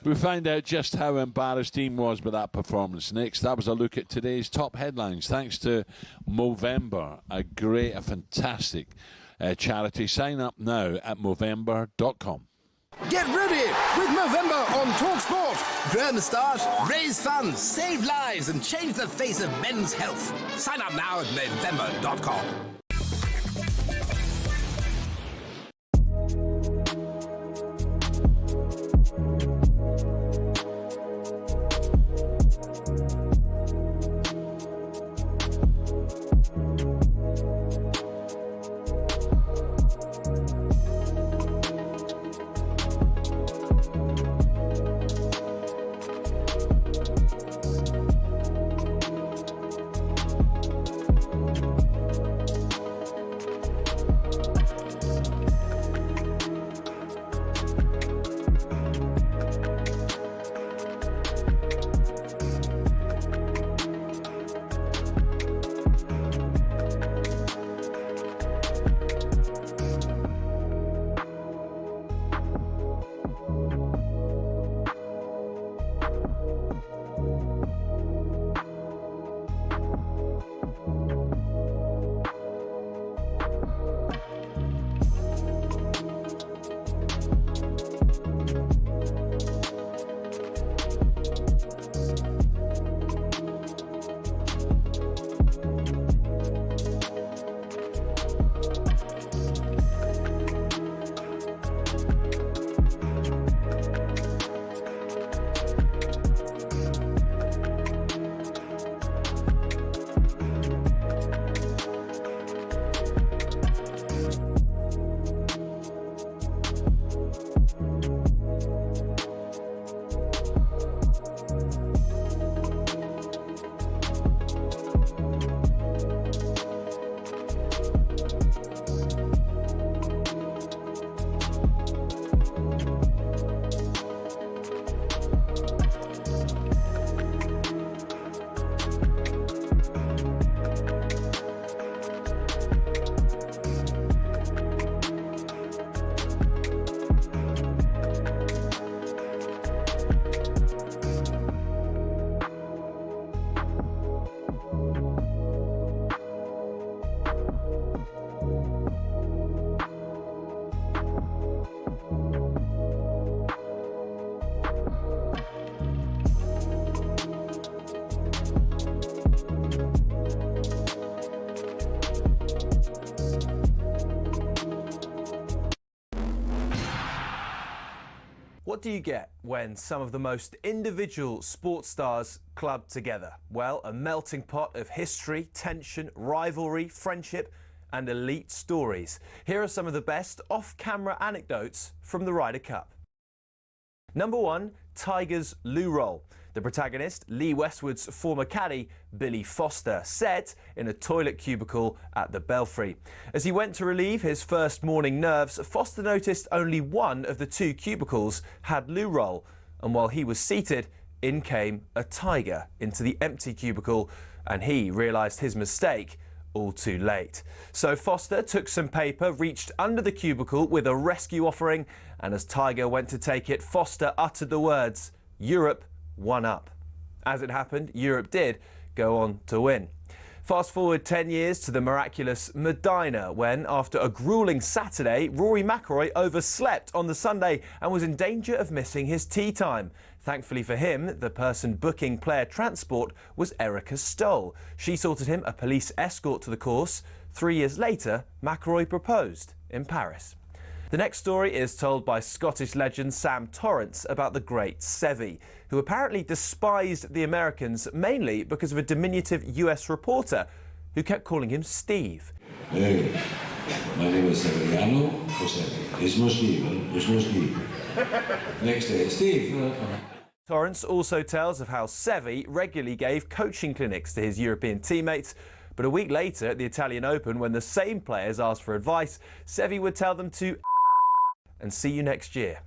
We find out just how embarrassed Dean was by that performance. Next, that was a look at today's top headlines. Thanks to Movember, a fantastic charity. Sign up now at Movember.com. Get ready with Movember on talkSPORT. Grow moustache, raise funds, save lives, and change the face of men's health. Sign up now at Movember.com. What do you get when some of the most individual sports stars club together? Well, a melting pot of history, tension, rivalry, friendship and elite stories. Here are some of the best off-camera anecdotes from the Ryder Cup. Number 1, Tiger's loo roll. The protagonist, Lee Westwood's former caddy, Billy Foster, said in a toilet cubicle at the Belfry. As he went to relieve his first morning nerves, Foster noticed only one of the 2 cubicles had loo roll, and while he was seated, in came a tiger into the empty cubicle, and he realised his mistake all too late. So Foster took some paper, reached under the cubicle with a rescue offering, and as Tiger went to take it, Foster uttered the words, "Europe, 1-up." As it happened, Europe did go on to win. Fast forward 10 years to the miraculous Medina, when, after a gruelling Saturday, Rory McIlroy overslept on the Sunday and was in danger of missing his tee time. Thankfully for him, the person booking player transport was Erica Stoll. She sorted him a police escort to the course. 3 years later, McIlroy proposed in Paris. The next story is told by Scottish legend Sam Torrance about the great Seve, who apparently despised the Americans mainly because of a diminutive US reporter who kept calling him Steve. Hey, my name is Severiano Jose. It's no Steve, it's no Steve. Next day, Steve. Torrance also tells of how Seve regularly gave coaching clinics to his European teammates, but a week later at the Italian Open, when the same players asked for advice, Seve would tell them to and see you next year.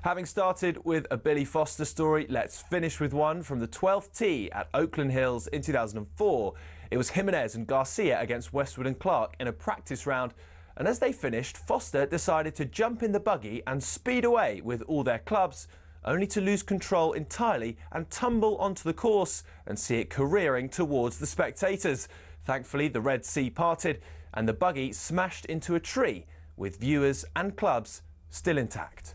Having started with a Billy Foster story, let's finish with one from the 12th tee at Oakland Hills in 2004. It was Jimenez and Garcia against Westwood and Clark in a practice round, and as they finished, Foster decided to jump in the buggy and speed away with all their clubs, only to lose control entirely and tumble onto the course and see it careering towards the spectators. Thankfully, the Red Sea parted and the buggy smashed into a tree, with viewers and clubs still intact.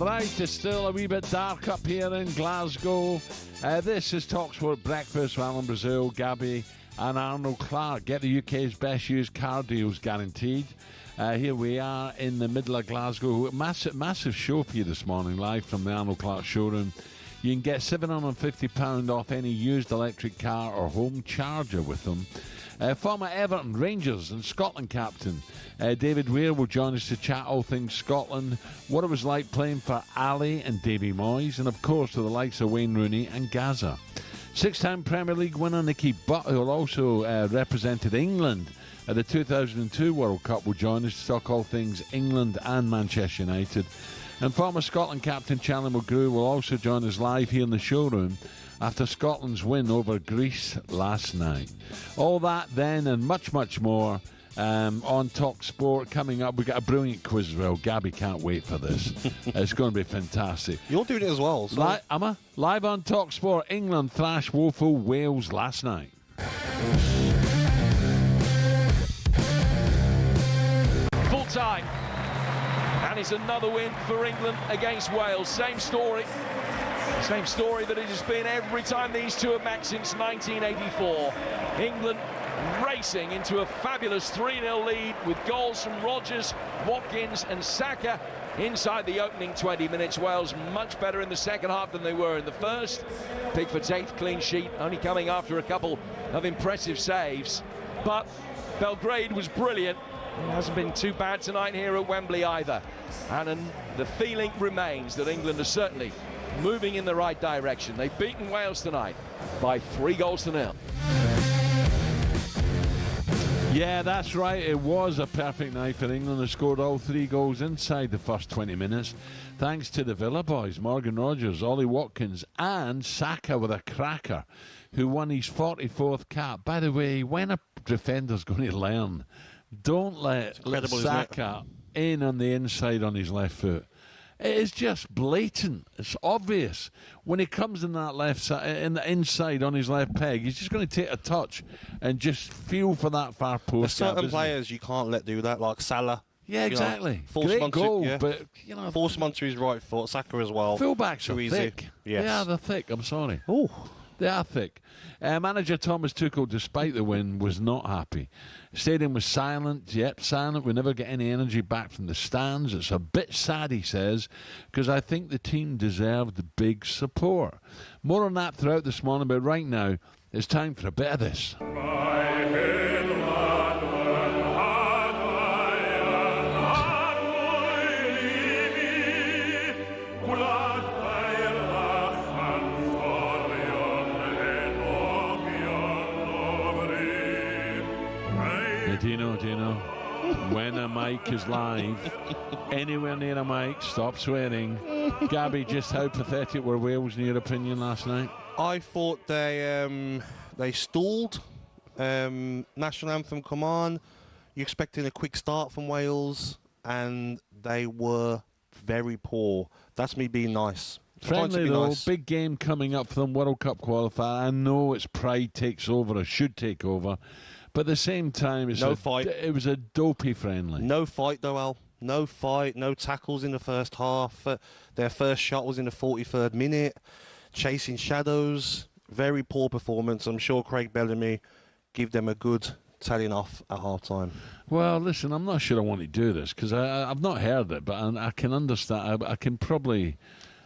Right, it's still a wee bit dark up here in Glasgow. This is talkSPORT Breakfast with Alan Brazil, Gabby and Arnold Clark. Get the UK's best used car deals guaranteed. Here we are in the middle of Glasgow. Massive show for you this morning, live from the Arnold Clark showroom. You can get £750 off any used electric car or home charger with them. Former Everton, Rangers and Scotland captain David Weir will join us to chat all things Scotland, what it was like playing for Ali and Davy Moyes, and of course to the likes of Wayne Rooney and Gaza. Six-time Premier League winner Nicky Butt, who also represented England at the 2002 World Cup, will join us to talk all things England and Manchester United. And former Scotland captain Alan Mulgrew will also join us live here in the showroom after Scotland's win over Greece last night. All that then and much, much more on talkSPORT coming up. We've got a brilliant quiz as well. Gabby can't wait for this. It's going to be fantastic. You're doing it as well. So. Live on talkSPORT. England thrashed woeful Wales last night. Full time. And it's another win for England against Wales. Same story that it has been every time these two have met since 1984. England racing into a fabulous 3-0 lead with goals from Rodgers, Watkins and Saka inside the opening 20 minutes. Wales much better in the second half than they were in the first. Pickford's 8th clean sheet, only coming after a couple of impressive saves. But Belgrade was brilliant. It hasn't been too bad tonight here at Wembley either. And the feeling remains that England are certainly moving in the right direction. They've beaten Wales tonight by 3-0. Yeah, that's right. It was a perfect night for England. They scored all 3 goals inside the first 20 minutes, thanks to the Villa boys, Morgan Rogers, Ollie Watkins, and Saka with a cracker, who won his 44th cap. By the way, when a defender's going to learn, don't let Saka in on the inside on his left foot. It is just blatant. It's obvious. When he comes in that left side, in the inside on his left peg, he's just going to take a touch and just feel for that far post. There's certain players you can't let do that, like Salah. Yeah, exactly. Great goal, but force him onto his right foot. Saka as well. Fullbacks Too are easy. thick. Yes. Yeah, they're thick. I'm sorry. Oh, they are thick. Manager Thomas Tuchel, despite the win, was not happy. Stadium was silent. Yep, silent. We never get any energy back from the stands. It's a bit sad, he says, because I think the team deserved big support. More on that throughout this morning, but right now, it's time for a bit of this. Dino, when a mic is live, anywhere near a mic, stop swearing. Gabby, just how pathetic were Wales in your opinion last night? I thought they stalled. National anthem, come on. You're expecting a quick start from Wales, and they were very poor. That's me being nice. Friendly though, big game coming up for them, World Cup qualifier. I know it's pride takes over, or should take over. But at the same time, it was a dopey friendly. No fight, though, Al. No fight, no tackles in the first half. Their first shot was in the 43rd minute. Chasing shadows. Very poor performance. I'm sure Craig Bellamy give them a good telling off at half-time. Well, listen, I'm not sure I want to do this, because I've not heard it, but I can understand. I can probably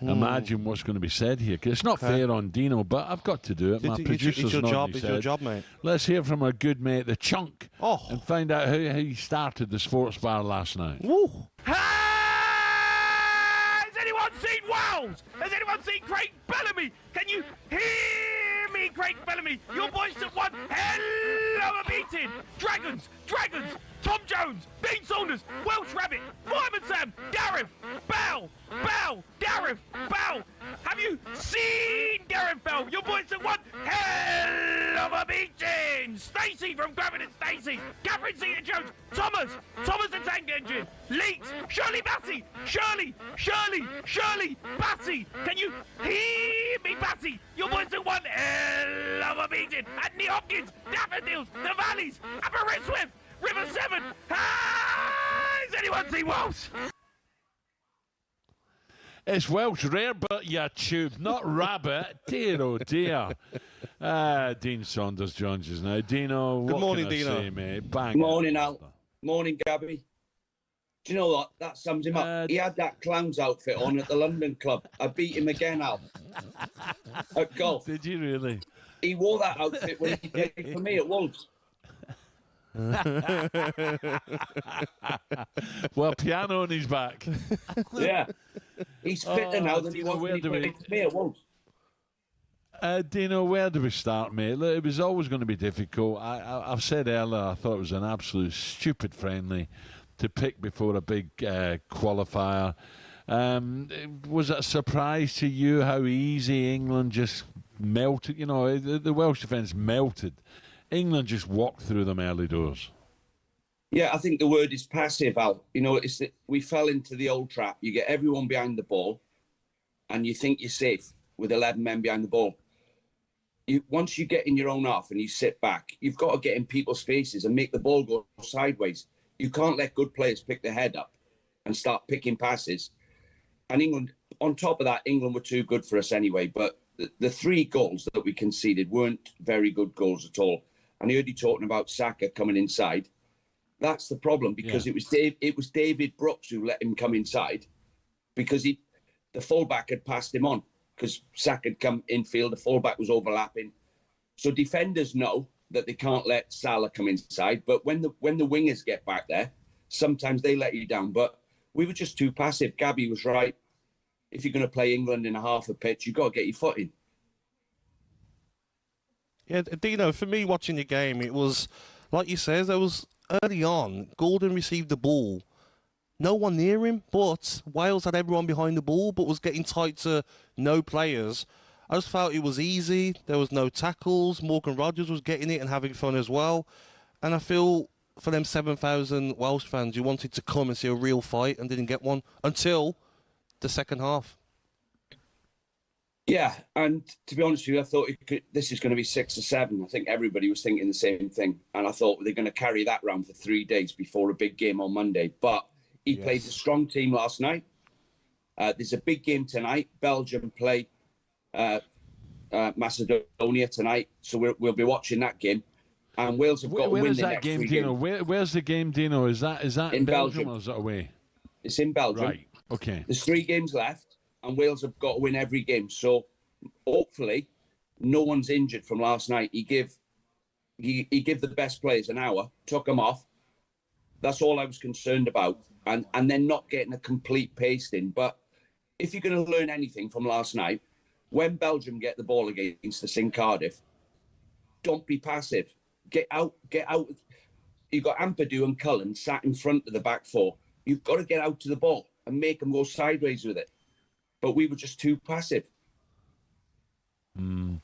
imagine what's going to be said here. Cause it's not fair on Dino, but I've got to do it. My producer's it's your job, mate. Let's hear from our good mate, the Chunk, and find out how he started the sports bar last night. Woo. Has anyone seen Wales? Has anyone seen Craig Bellamy? Can you hear me, Craig Bellamy? Your boys have won hell of a beating. Dragons, Tom Jones, Dean Saunders, Welsh Rabbit, Fireman Sam, Gareth, Bell, Gareth, Bell. Have you seen Gareth Bell? Your boys have won hell of a beating. Stacey from Gravin and Stacey, Catherine Seaton-Jones, Thomas the Tank Engine, Leeks, Shirley Bassey, Shirley Bassey. Can you hear me, Bassey? Your boys have won hell of a beating. Anthony Hopkins, Daffodils, The Valleys, Aberystwyth, River 7. Has anyone seen Welsh? It's Welsh rare, but you tube, not rabbit. Dear, oh dear. Dean Saunders joins us now. Dino, what morning, can I Dino. say, mate? Bang. Morning, Al. Morning, Gabby. Do you know what? That sums him up. He had that clown's outfit on at the London club. I beat him again, Al. At golf. Did you really? He wore that outfit when he played for me at Wolves. Well, piano on his back. Yeah. He's fitter now than he was when he played for me at Wolves. Dino, where do we start, mate? Look, it was always going to be difficult. I've said earlier, I thought it was an absolute stupid friendly to pick before a big qualifier. Was it a surprise to you how easy England just melted? You know, the Welsh defence melted. England just walked through them early doors. Yeah, I think the word is passive, Al. You know, it's that we fell into the old trap. You get everyone behind the ball and you think you're safe with 11 men behind the ball. Once you get in your own half and you sit back, you've got to get in people's faces and make the ball go sideways. You can't let good players pick their head up and start picking passes. And England, on top of that, England were too good for us anyway. But the 3 goals that we conceded weren't very good goals at all. And I heard you talking about Saka coming inside. That's the problem, because it was David Brooks who let him come inside, because the fullback had passed him on, because Saka had come infield, the fullback was overlapping. So defenders know that they can't let Salah come inside, but when the wingers get back there, sometimes they let you down. But we were just too passive. Gabby was right. If you're going to play England in a half a pitch, you've got to get your foot in. Yeah, Dino, for me watching the game, it was like you said, there was early on, Gordon received the ball. No one near him, but Wales had everyone behind the ball, but was getting tight to no players. I just felt it was easy. There was no tackles. Morgan Rogers was getting it and having fun as well. And I feel for them 7,000 Welsh fans who wanted to come and see a real fight and didn't get one until the second half. Yeah, and to be honest with you, I thought this is going to be 6 or 7. I think everybody was thinking the same thing. And I thought they're going to carry that round for 3 days before a big game on Monday. But he played a strong team last night. There's a big game tonight. Belgium play Macedonia tonight. So we'll be watching that game. And Wales have got to win the next 3 games. Where's the game, Dino? Is that in Belgium or is it away? It's in Belgium. Right, okay. There's 3 games left. And Wales have got to win every game. So hopefully no one's injured from last night. He give the best players an hour, took them off. That's all I was concerned about. And then not getting a complete pasting. But if you're going to learn anything from last night, when Belgium get the ball against us in Cardiff, don't be passive. Get out. You've got Ampadu and Cullen sat in front of the back four. You've got to get out to the ball and make them go sideways with it. But we were just too passive. Do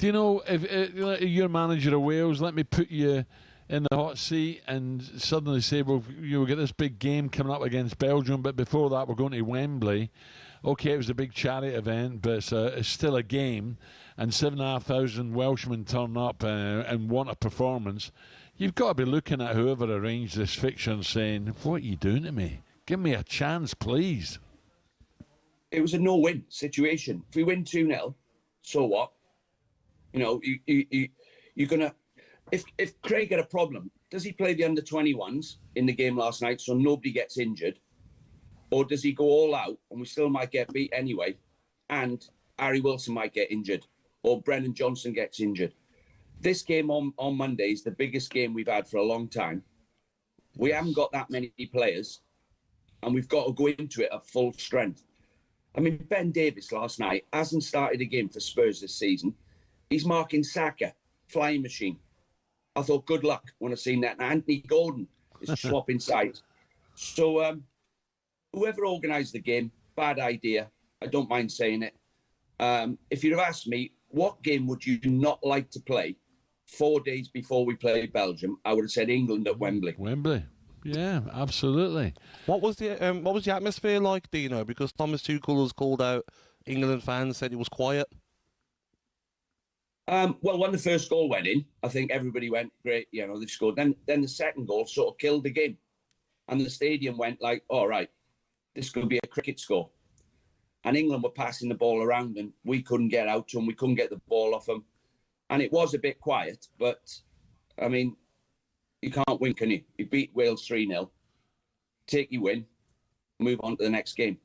you know, if you're manager of Wales, let me put you in the hot seat and suddenly say, well, you'll get this big game coming up against Belgium, but before that we're going to Wembley. Okay, it was a big charity event, but it's still a game, and 7,500 Welshmen turn up and want a performance. You've got to be looking at whoever arranged this fixture and saying, what are you doing to me? Give me a chance, please. It was a no-win situation. If we win 2-0, so what? You know, you're going to... If Craig had a problem, does he play the under-21s in the game last night so nobody gets injured? Or does he go all out and we still might get beat anyway and Harry Wilson might get injured or Brennan Johnson gets injured? This game on Monday is the biggest game we've had for a long time. We haven't got that many players and we've got to go into it at full strength. I mean, Ben Davies last night hasn't started a game for Spurs this season. He's marking Saka, flying machine. I thought, good luck when I seen that. And Anthony Gordon is swapping sides. So whoever organised the game, bad idea. I don't mind saying it. If you'd have asked me, what game would you not like to play 4 days before we play Belgium, I would have said England at Wembley. Wembley. Yeah, absolutely. What was the atmosphere like, Dino? Because Thomas Tuchel has called out England fans, said it was quiet. Well, when the first goal went in, I think everybody went, great, you know, they've scored. Then the second goal sort of killed the game. And the stadium went like, all right, this could be a cricket score. And England were passing the ball around and we couldn't get out to them. We couldn't get the ball off them. And it was a bit quiet, but, I mean, you can't win, can you? You beat Wales 3-0, take your win, move on to the next game.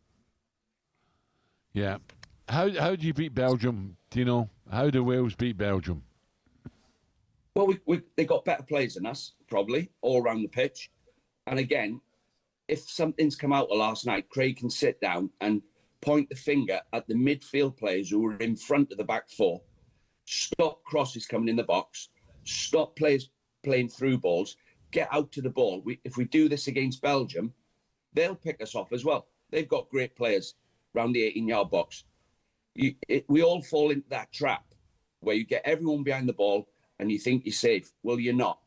Yeah. How do you beat Belgium? Do you know? How do Wales beat Belgium? Well, they got better players than us, probably, all around the pitch. And again, if something's come out of last night, Craig can sit down and point the finger at the midfield players who were in front of the back four, stop crosses coming in the box, stop players playing through balls, get out to the ball. If we do this against Belgium, they'll pick us off as well. They've got great players around the 18-yard box. We all fall into that trap where you get everyone behind the ball and you think you're safe. Well, you're not.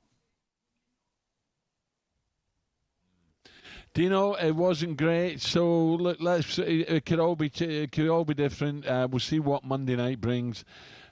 Do you know, it wasn't great. So look, it could all be different. We'll see what Monday night brings,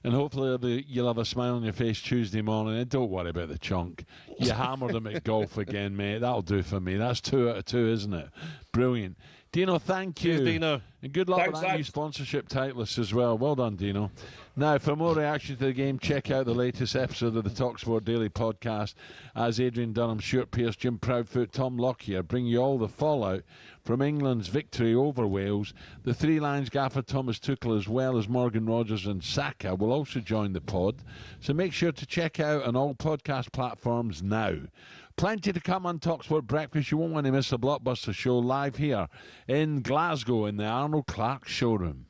and hopefully you'll have a smile on your face Tuesday morning. And don't worry about the chunk. You hammered them at golf again, mate. That'll do for me. That's 2 out of 2, isn't it? Brilliant. Dino, thank you. Cheers, Dino. And good luck with that new sponsorship Titleist as well. Well done, Dino. Now, for more reaction to the game, check out the latest episode of the talkSPORT Daily Podcast as Adrian Durham, Stuart Pearce, Jim Proudfoot, Tom Lockyer bring you all the fallout from England's victory over Wales. The Three Lions gaffer Thomas Tuchel, as well as Morgan Rogers and Saka, will also join the pod. So make sure to check out on all podcast platforms now. Plenty to come on talkSPORT Breakfast. You won't want to miss a blockbuster show live here in Glasgow in the Arnold Clark showroom.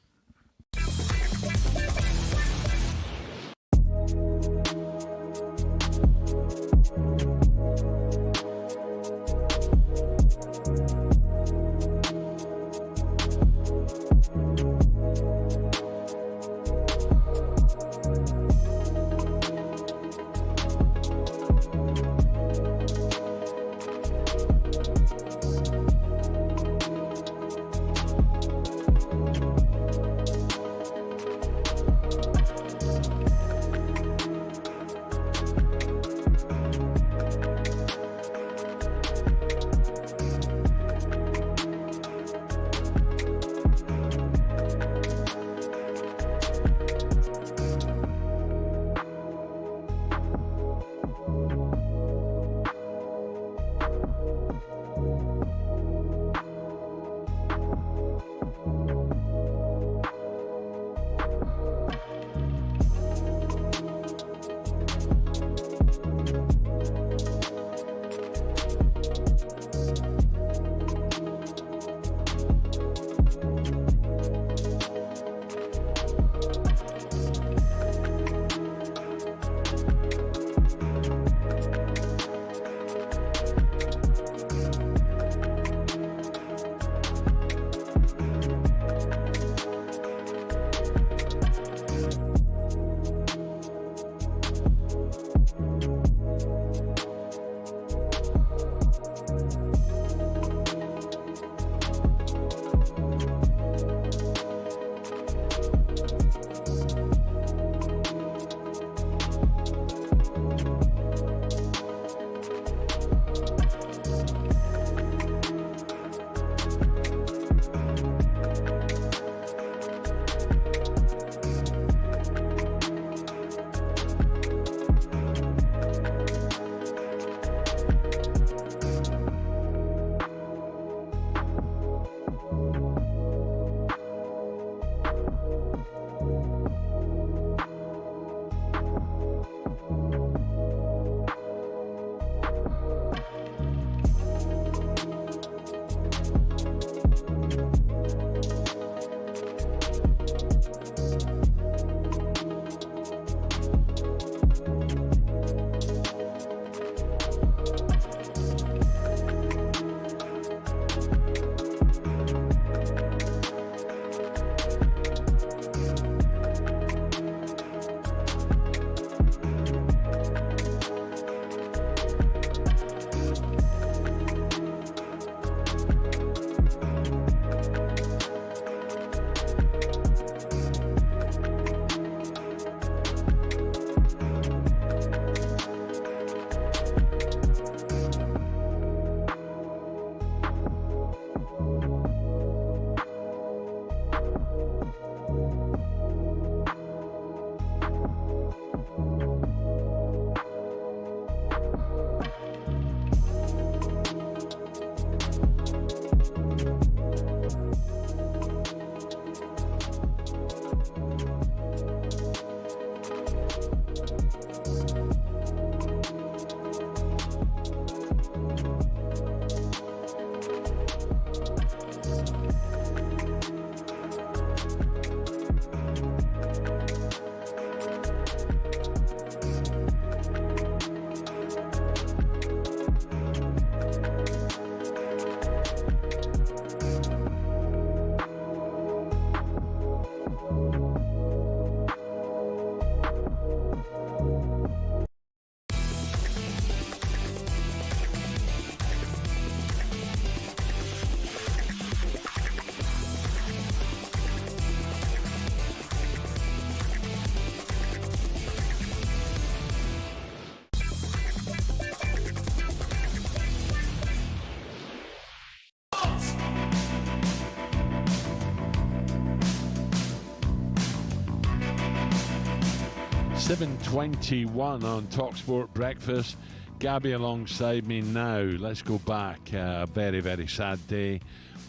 7:21 on talkSPORT Breakfast. Gabby alongside me now. Let's go back. A very, very sad day.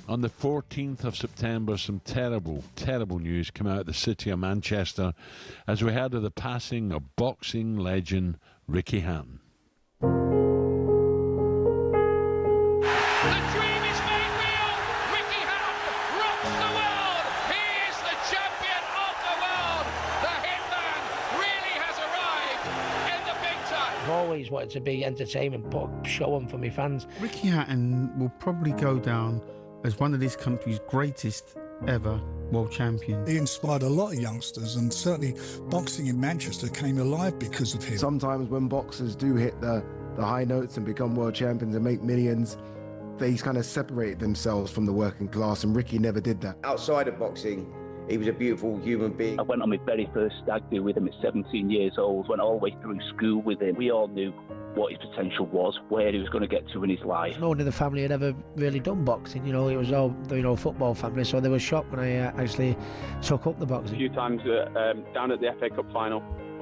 On the 14th of September, some terrible, terrible news came out of the city of Manchester as we heard of the passing of boxing legend Ricky Hatton. Always wanted to be entertainment, put a show on for my fans. Ricky Hatton will probably go down as one of this country's greatest ever world champions. He inspired a lot of youngsters, and certainly boxing in Manchester came alive because of him. Sometimes when boxers do hit the high notes and become world champions and make millions, they kind of separate themselves from the working class, and Ricky never did that. Outside of boxing, he was a beautiful human being. I went on my very first stag do with him at 17 years old, went all the way through school with him. We all knew what his potential was, where he was going to get to in his life. No one in the family had ever really done boxing, it was all, football family, so they were shocked when I actually took up the boxing. A few times down at the FA Cup final,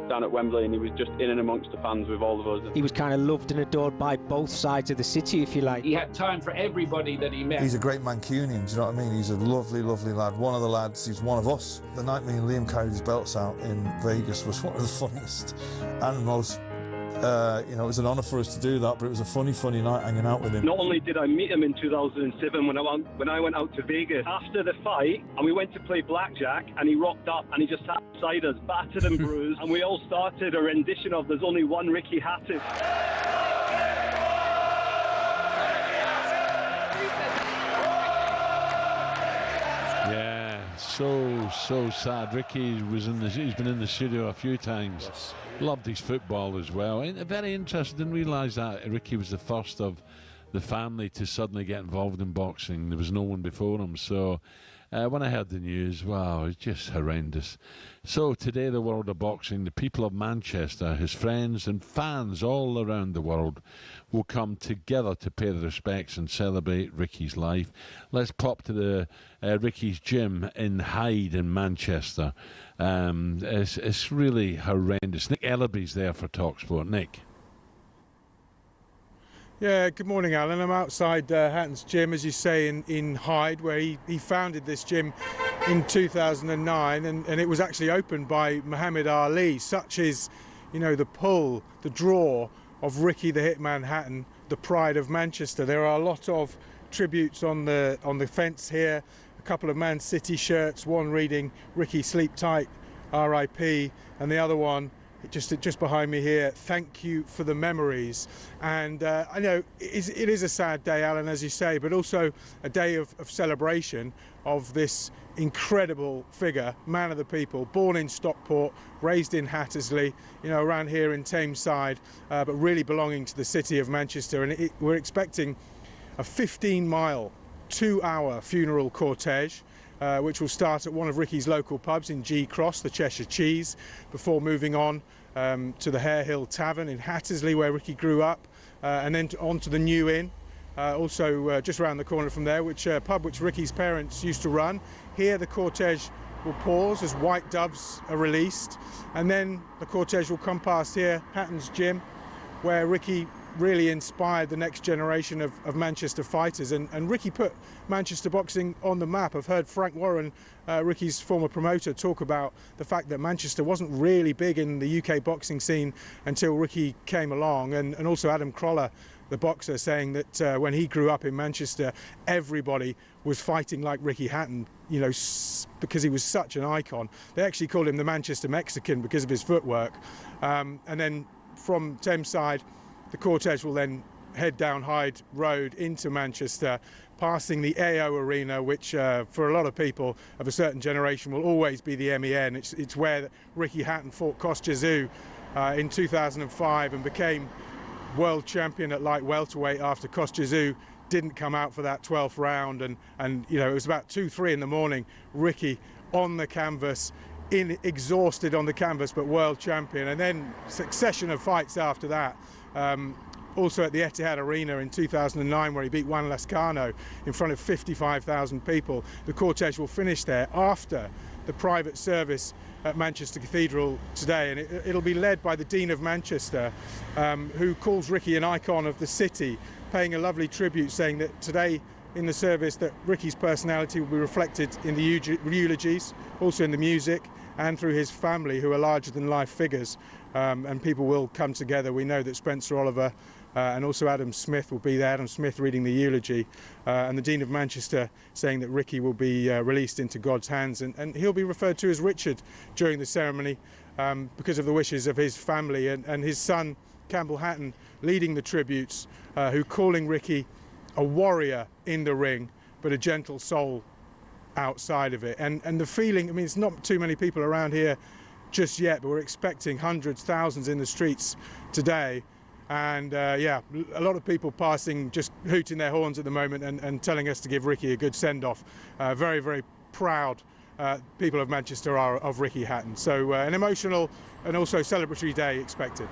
down at Wembley, and he was just in and amongst the fans with all of us. He was kind of loved and adored by both sides of the city, if you like. He had time for everybody that he met. He's a great Mancunian, do you know what I mean? He's a lovely, lovely lad. One of the lads, he's one of us. The night me and Liam carried his belts out in Vegas was one of the funniest and most, it was an honour for us to do that, but it was a funny night hanging out with him. Not only did I meet him in 2007 when I went out to Vegas after the fight, and we went to play blackjack, and he rocked up and he just sat beside us, battered and bruised, and we all started a rendition of "There's Only One Ricky Hatton." Yeah, so sad. Ricky he's been in the studio a few times. Yes. Loved his football as well. And very interested, didn't realise that Ricky was the first of the family to suddenly get involved in boxing. There was no one before him. So when I heard the news, wow, it's just horrendous. So today, the world of boxing, the people of Manchester, his friends and fans all around the world will come together to pay their respects and celebrate Ricky's life. Let's pop to the Ricky's gym in Hyde in Manchester. It's really horrendous. Nick Ellaby's there for talkSPORT. Nick. Yeah, good morning, Alan. I'm outside Hatton's gym, as you say, in Hyde, where he founded this gym in 2009, and it was actually opened by Muhammad Ali. Such is, the pull, the draw of Ricky the Hitman Hatton, the pride of Manchester. There are a lot of tributes on the fence here. A couple of Man City shirts, one reading "Ricky Sleep Tight, R.I.P." and the other one just behind me here, "Thank you for the memories." And I know it is a sad day, Alan, as you say, but also a day of celebration of this incredible figure, man of the people, born in Stockport, raised in Hattersley, around here in Tameside, but really belonging to the city of Manchester. And we're expecting a 15-mile, 2-hour funeral cortege, which will start at one of Ricky's local pubs in G Cross, the Cheshire Cheese, before moving on to the Hare Hill Tavern in Hattersley, where Ricky grew up, and then on to the New Inn, also just around the corner from there, which pub which Ricky's parents used to run. Here the cortege will pause as white doves are released, and then the cortege will come past here, Hatton's gym, where Ricky really inspired the next generation of Manchester fighters, and Ricky put Manchester boxing on the map. I've heard Frank Warren, Ricky's former promoter, talk about the fact that Manchester wasn't really big in the UK boxing scene until Ricky came along, and also Adam Croller, the boxer, saying that when he grew up in Manchester, everybody was fighting like Ricky Hatton, because he was such an icon. They actually called him the Manchester Mexican because of his footwork. And then from Tameside, the cortege will then head down Hyde Road into Manchester, passing the AO Arena, which for a lot of people of a certain generation will always be the MEN. It's where Ricky Hatton fought Kostya in 2005 and became world champion at light welterweight after Kostya didn't come out for that 12th round, and it was about 2-3 in the morning. Ricky on the canvas, exhausted on the canvas, but world champion, and then succession of fights after that. also at the Etihad Arena in 2009, where he beat Juan Lascano in front of 55,000 people. The cortege will finish there after the private service at Manchester Cathedral today, and it'll be led by the Dean of Manchester, who calls Ricky an icon of the city, paying a lovely tribute, saying that today in the service that Ricky's personality will be reflected in the eulogies, also in the music, and through his family, who are larger-than-life figures, and people will come together. We know that Spencer Oliver and also Adam Smith will be there, Adam Smith reading the eulogy, and the Dean of Manchester saying that Ricky will be released into God's hands, and he'll be referred to as Richard during the ceremony because of the wishes of his family, and his son Campbell Hatton leading the tributes, who calling Ricky a warrior in the ring but a gentle soul outside of it. And the feeling, I mean, it's not too many people around here just yet, but we're expecting hundreds, thousands in the streets today. And yeah, a lot of people passing, just hooting their horns at the moment and telling us to give Ricky a good send-off. Very, very proud people of Manchester are of Ricky Hatton. So an emotional and also celebratory day expected.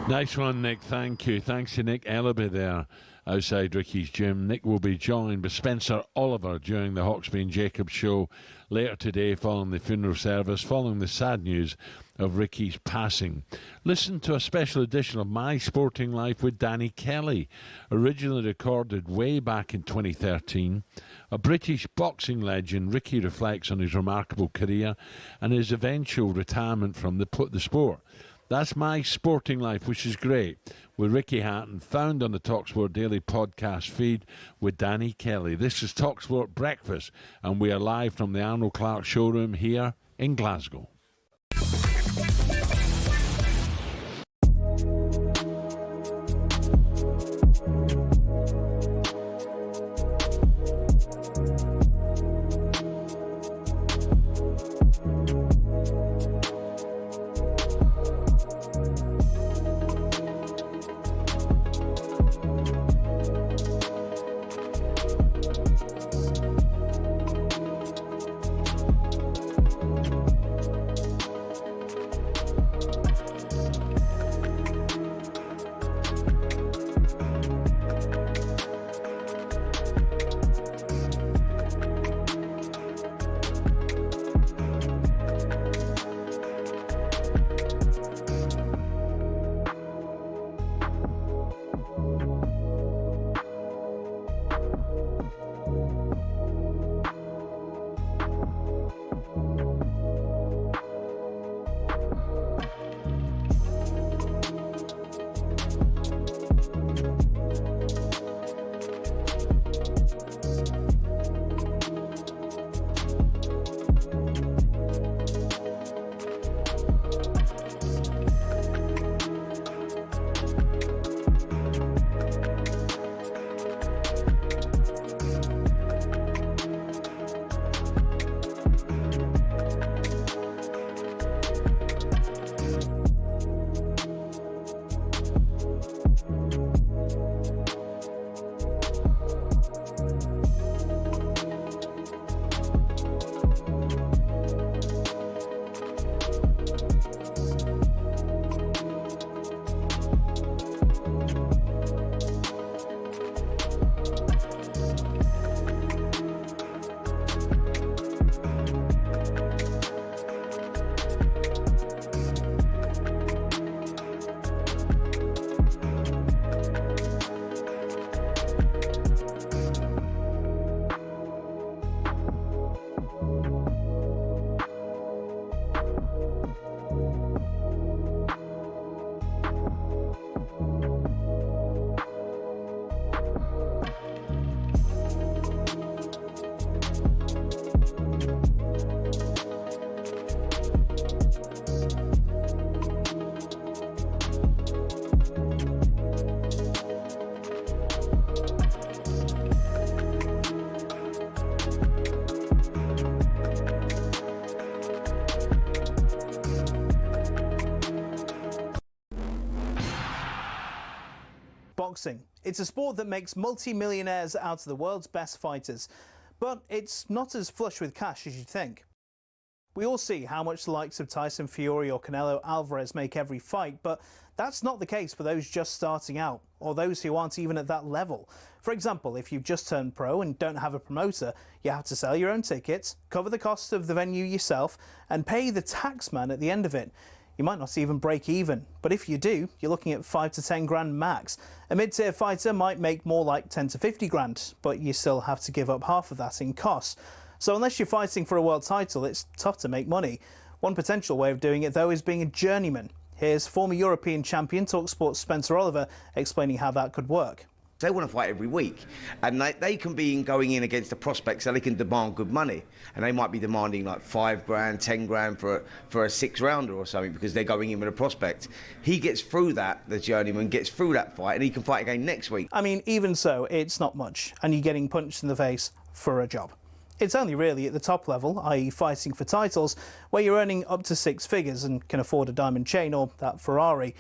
Nice one, Nick. Thank you. Thanks to Nick Ellaby there outside Ricky's gym. Nick will be joined by Spencer Oliver during the Hawksbee and Jacobs show later today, following the funeral service, following the sad news of Ricky's passing. Listen to a special edition of My Sporting Life with Danny Kelly, originally recorded way back in 2013. A British boxing legend, Ricky reflects on his remarkable career and his eventual retirement from the sport. That's My Sporting Life, which is great, with Ricky Hatton, found on the talkSPORT Daily podcast feed with Danny Kelly. This is talkSPORT Breakfast, and we are live from the Arnold Clark showroom here in Glasgow. Boxing. It's a sport that makes multi-millionaires out of the world's best fighters, but it's not as flush with cash as you'd think. We all see how much the likes of Tyson Fury or Canelo Alvarez make every fight, but that's not the case for those just starting out, or those who aren't even at that level. For example, if you've just turned pro and don't have a promoter, you have to sell your own tickets, cover the cost of the venue yourself, and pay the tax man at the end of it. You might not even break even, but if you do, you're looking at 5 to 10 grand max. A mid-tier fighter might make more like 10 to 50 grand, but you still have to give up half of that in costs. So unless you're fighting for a world title, it's tough to make money. One potential way of doing it, though, is being a journeyman. Here's former European champion talkSPORT's Spencer Oliver explaining how that could work. They want to fight every week, and they can be going in against the prospect, so they can demand good money, and they might be demanding like 5 grand, 10 grand for a 6-rounder or something, because they're going in with a prospect. He gets through that, the journeyman gets through that fight, and he can fight again next week. I mean, even so, it's not much, and you're getting punched in the face for a job. It's only really at the top level, i.e. fighting for titles, where you're earning up to 6 figures and can afford a diamond chain or that Ferrari.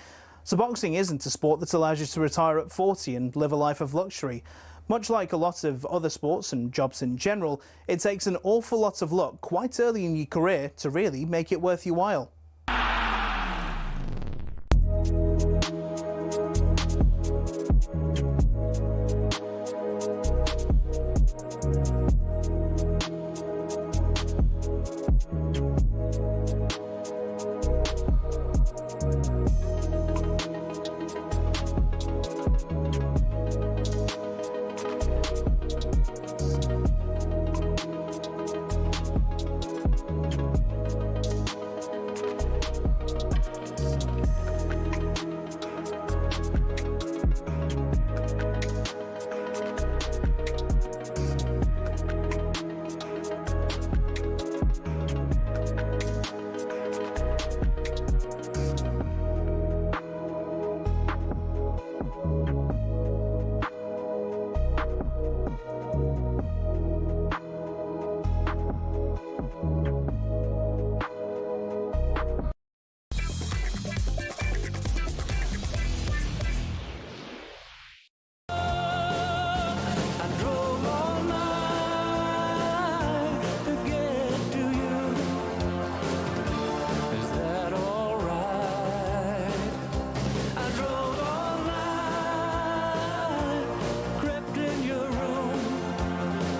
So boxing isn't a sport that allows you to retire at 40 and live a life of luxury. Much like a lot of other sports and jobs in general, it takes an awful lot of luck quite early in your career to really make it worth your while.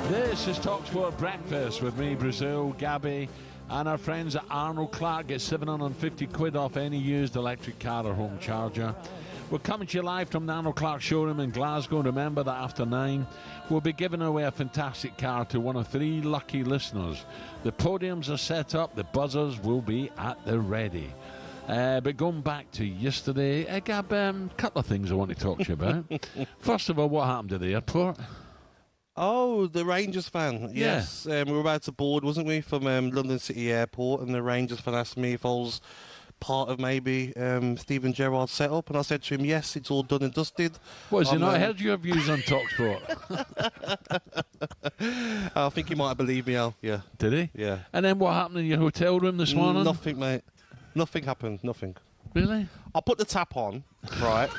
This is talkSPORT Breakfast with me, Brazil, Gabby, and our friends at Arnold Clark. Get 750 quid off any used electric car or home charger. We're coming to you live from the Arnold Clark showroom in Glasgow. Remember that after 9, we'll be giving away a fantastic car to one of 3 lucky listeners. The podiums are set up, the buzzers will be at the ready. But going back to yesterday, Gab, a couple of things I want to talk to you about. First of all, what happened at the airport? Oh, the Rangers fan. Yes. We were about to board, wasn't we, from London City Airport, and the Rangers fan asked me if I was part of maybe Steven Gerrard's setup, and I said to him, yes, it's all done and dusted. What, has he not heard your views on talkSPORT? I think he might have believed me, Al. Yeah. Did he? Yeah. And then what happened in your hotel room this morning? Nothing, mate. Nothing happened, nothing. Really? I put the tap on, right?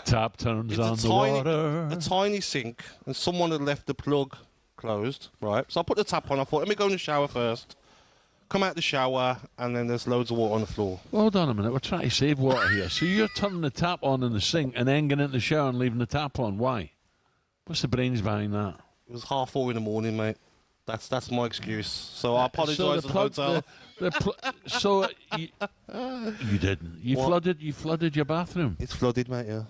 Tap turns on the water. A tiny sink, and someone had left the plug closed, right? So I put the tap on. I thought, let me go in the shower first. Come out the shower, and then there's loads of water on the floor. Well, hold on a minute. We're trying to save water here. So you're turning the tap on in the sink and then getting into the shower and leaving the tap on. Why? What's the brains behind that? It was 4:30 in the morning, mate. That's my excuse. So I apologise to the hotel. So you didn't. You flooded your bathroom. It's flooded, mate. Yeah.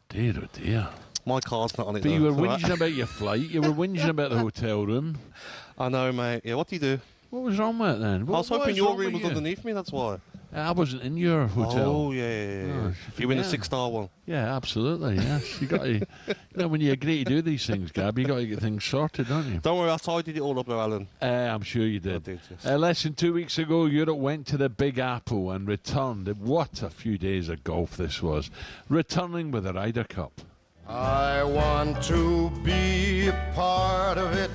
Dear, oh dear. My car's not on it. But though, you were whinging about your flight. You were whinging about the hotel room. I know, mate. Yeah. What do you do? What was wrong with it then? I was hoping your room was underneath me. That's why. I wasn't in your hotel. Oh yeah. You in a 6-star one? Yeah, absolutely. Yes, you got to. When you agree to do these things, Gab, you got to get things sorted, don't you? Don't worry, I tidied it all up, though, Alan. I'm sure you did. I did, yes. Less than 2 weeks ago, Europe went to the Big Apple and returned. What a few days of golf this was! Returning with the Ryder Cup. I want to be a part of it.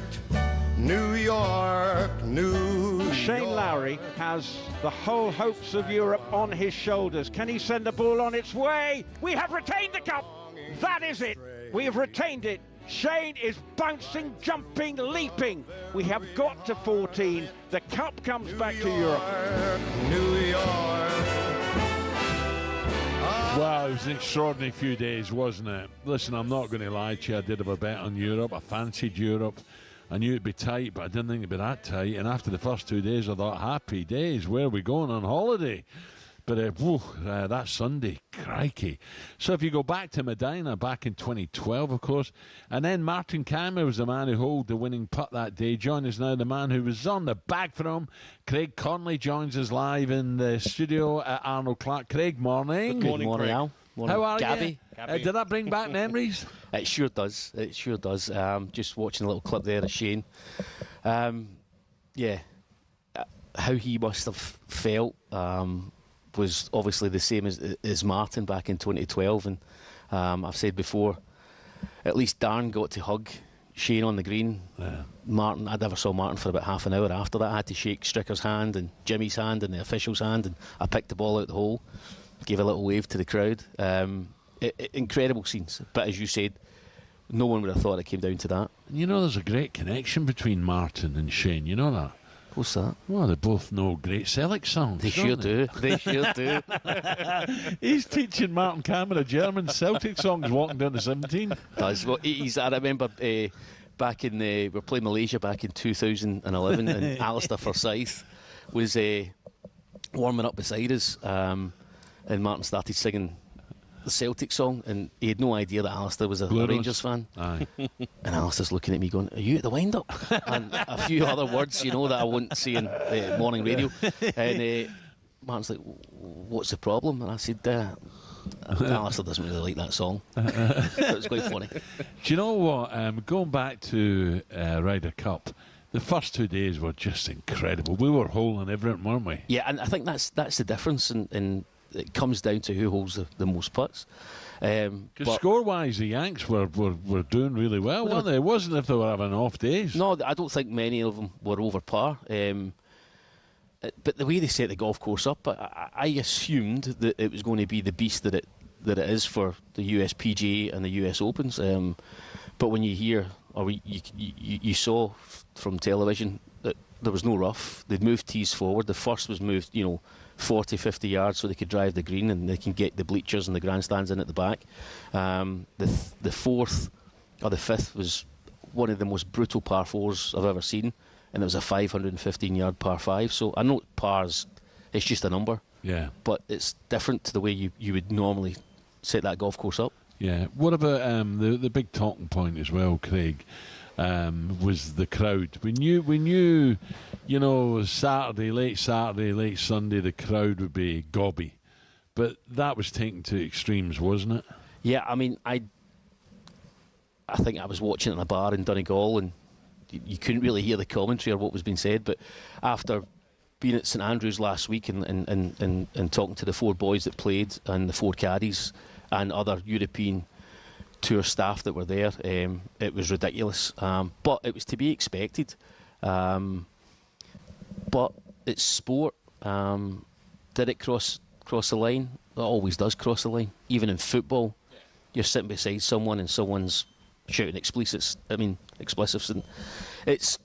New York, New York. Shane Lowry has the whole hopes of Europe on his shoulders. Can he send the ball on its way? We have retained the cup. That is it. We have retained it. Shane is bouncing, jumping, leaping. We have got to 14. The cup comes back to Europe. New York. Well, it was an extraordinary few days, wasn't it? Listen, I'm not going to lie to you. I did have a bet on Europe. I fancied Europe. I knew it'd be tight, but I didn't think it'd be that tight. And after the first 2 days, I thought, happy days. Where are we going on holiday? But that Sunday, crikey. So if you go back to Medina, back in 2012, of course, and then Martin Keimer was the man who held the winning putt that day. Join us now, the man who was on the back for him. Craig Connelly joins us live in the studio at Arnold Clark. Craig, morning. Good morning, Al. Morning, How are Gabby? you? Did that bring back memories? It sure does. It sure does. Just watching a little clip there of Shane. Yeah, how he must have felt was obviously the same as Martin back in 2012. And I've said before, at least Darren got to hug Shane on the green. Yeah. Martin, I never saw Martin for about half an hour after that. I had to shake Stricker's hand and Jimmy's hand and the official's hand, and I picked the ball out the hole. Gave a little wave to the crowd. Incredible scenes. But as you said, no one would have thought it came down to that. You know, there's a great connection between Martin and Shane. You know that? What's that? Well, they both know great Celtic songs. They sure do. They sure do. He's teaching Martin Cameron German Celtic songs walking down the 17. Does. Well, I remember back in we were playing Malaysia back in 2011, and Alistair Forsyth was warming up beside us. And Martin started singing the Celtic song, and he had no idea that Alistair was a Rangers fan. Aye. And Alistair's looking at me going, "Are you at the wind-up?" And a few other words, you know, that I wouldn't say in morning radio. And Martin's like, "What's the problem?" And I said, Alistair doesn't really like that song. It was quite funny. Do you know what? Going back to Ryder Cup, the first 2 days were just incredible. We were holding everything, weren't we? Yeah, and I think that's the difference in it comes down to who holds the most putts. Because score-wise, the Yanks were doing really well, weren't they? It wasn't if they were having off days. No, I don't think many of them were over par. But the way they set the golf course up, I assumed that it was going to be the beast that it is for the US PGA and the US Opens. But when you hear, or you saw from television that there was no rough, they'd moved tees forward. The first was moved, 40, 50 yards so they could drive the green and they can get the bleachers and the grandstands in at the back. The fourth or the fifth was one of the most brutal par fours I've ever seen, and it was a 515-yard par five. So I know pars, it's just a number. Yeah. But it's different to the way you would normally set that golf course up. Yeah. What about the big talking point as well, Craig? Was the crowd. We knew, Saturday, late Sunday, the crowd would be gobby. But that was taken to extremes, wasn't it? Yeah, I mean, I think I was watching it in a bar in Donegal, and you couldn't really hear the commentary or what was being said. But after being at St Andrews last week and talking to the four boys that played and the four caddies and other European tour staff that were there, it was ridiculous, but it was to be expected. But it's sport. Did it cross the line? It always does cross the line. Even in football, you're sitting beside someone and someone's shouting expletives, and it's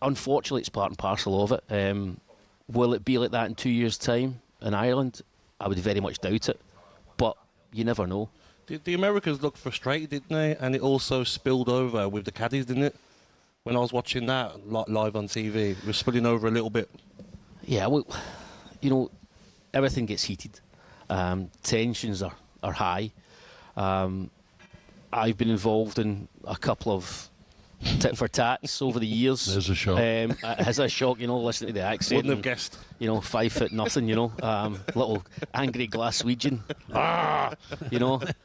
unfortunately it's part and parcel of it. Will it be like that in 2 years' time in Ireland? I would very much doubt it, but you never know. The Americans looked frustrated, didn't they? And it also spilled over with the caddies, didn't it? When I was watching that live on TV, it was spilling over a little bit. Yeah, well, everything gets heated. Tensions are high. I've been involved in a couple of tit for tats over the years. There's a shock. Has a shock, listening to the accent. Wouldn't have guessed. 5 foot nothing, little angry Glaswegian.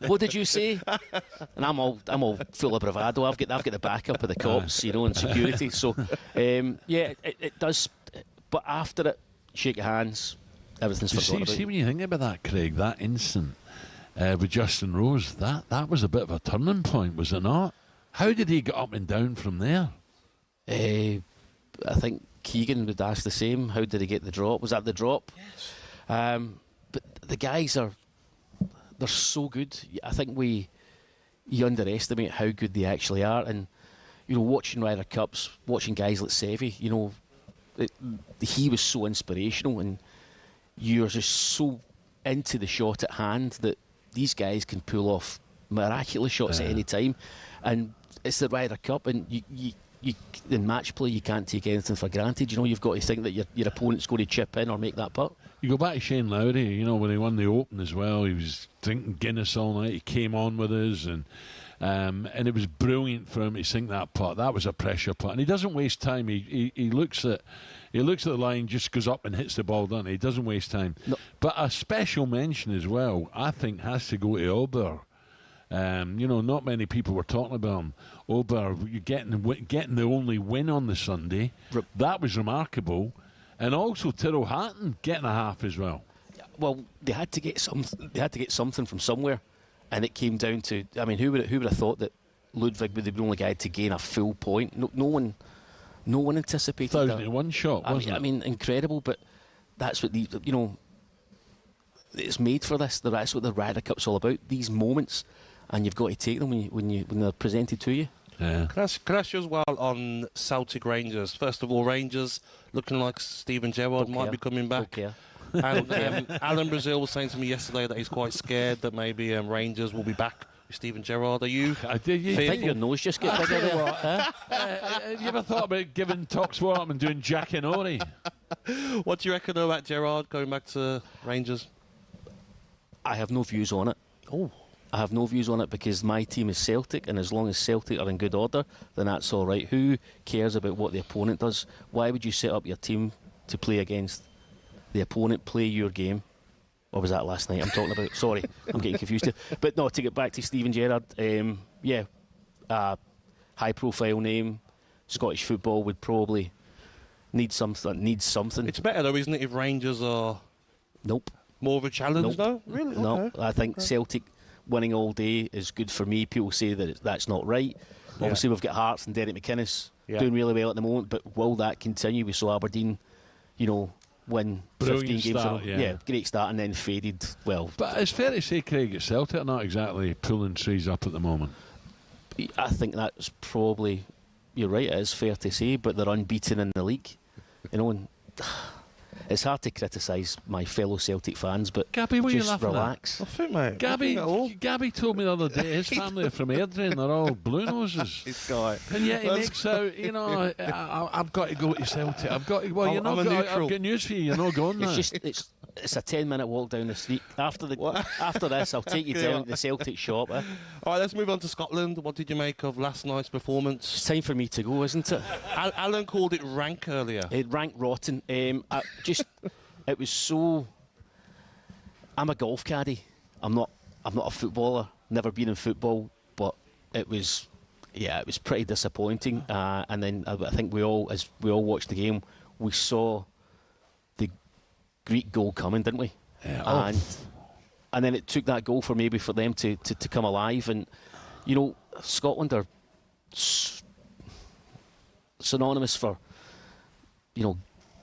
What did you say? And I'm all full of bravado. I've got the backup of the cops, and security. So, it does. But after it, shake your hands, everything's forgotten about. See, when you think about that, Craig, that instant with Justin Rose, that was a bit of a turning point, was it not? How did he get up and down from there? I think Keegan would ask the same. How did he get the drop? Was that the drop? Yes. But the guys they're so good. I think you underestimate how good they actually are. And watching Ryder Cups, watching guys like Seve, he was so inspirational, and you're just so into the shot at hand that these guys can pull off miraculous shots at any time. And it's the Ryder Cup, and you in match play you can't take anything for granted. You've got to think that your opponent's going to chip in or make that putt. You go back to Shane Lowry, when he won the Open as well, he was drinking Guinness all night. He came on with us, and it was brilliant for him to sink that putt. That was a pressure putt, and he doesn't waste time. He looks at the line, just goes up and hits the ball, doesn't he? He doesn't waste time. No. But a special mention as well, I think, has to go to Ober. Not many people were talking about him. Ober, you're getting the only win on the Sunday. That was remarkable. And also Tyrrell Hatton getting a half as well. Well, they had to get something from somewhere, and it came down to, who would have thought that Ludwig would be the only guy to gain a full point? No one anticipated 1,001 shot, wasn't it? Incredible, but that's what it's made for this. That's what the Ryder Cup's all about. These moments, and you've got to take them when they're presented to you. Yeah. Can I ask you as well on Celtic Rangers? First of all, Rangers looking like Steven Gerrard might be coming back. And Alan Brazil was saying to me yesterday that he's quite scared that maybe Rangers will be back with Steven Gerrard. Are you? I think your nose just get bigger there. Have you ever thought about giving talkSPORT and doing Jack and Ori? What do you reckon about Gerrard going back to Rangers? I have no views on it. I have no views on it because my team is Celtic, and as long as Celtic are in good order, then that's all right. Who cares about what the opponent does? Why would you set up your team to play against the opponent? Play your game. Or was that last night I'm talking about? Sorry, I'm getting confused here. But no, to get back to Steven Gerrard, high-profile name. Scottish football would probably need something. It's better though, isn't it, if Rangers are... Nope. More of a challenge though? Really? No, okay. I think Celtic winning all day is good for me. People say that that's not right. Obviously, we've got Hearts and Derek McInnes doing really well at the moment, but will that continue? We saw Aberdeen, win 15 games in a row. Great start, and then faded. Well, but it's fair to say, Craig, at Celtic are not exactly pulling trees up at the moment. I think that's probably, you're right, it is fair to say, but they're unbeaten in the league. And it's hard to criticise my fellow Celtic fans, but Gabby, what just are you laughing relax. At? I think, mate. Gabby told me the other day his family are from Adrian, they're all blue noses. This guy. And yet he makes out, I've got to go to Celtic. I've got to, well, you're not going. I've got news for you. You're not going now. It's a 10-minute walk down the street. After this, I'll take you down to the Celtic shop. All right, let's move on to Scotland. What did you make of last night's performance? It's time for me to go, isn't it? Alan called it rank earlier. It ranked rotten. It was so... I'm a golf caddy. I'm not a footballer. Never been in football, but it was pretty disappointing. And then I think as we all watched the game, we saw the Greek goal coming, didn't we? Yeah. And then it took that goal for them to come alive. And Scotland are synonymous for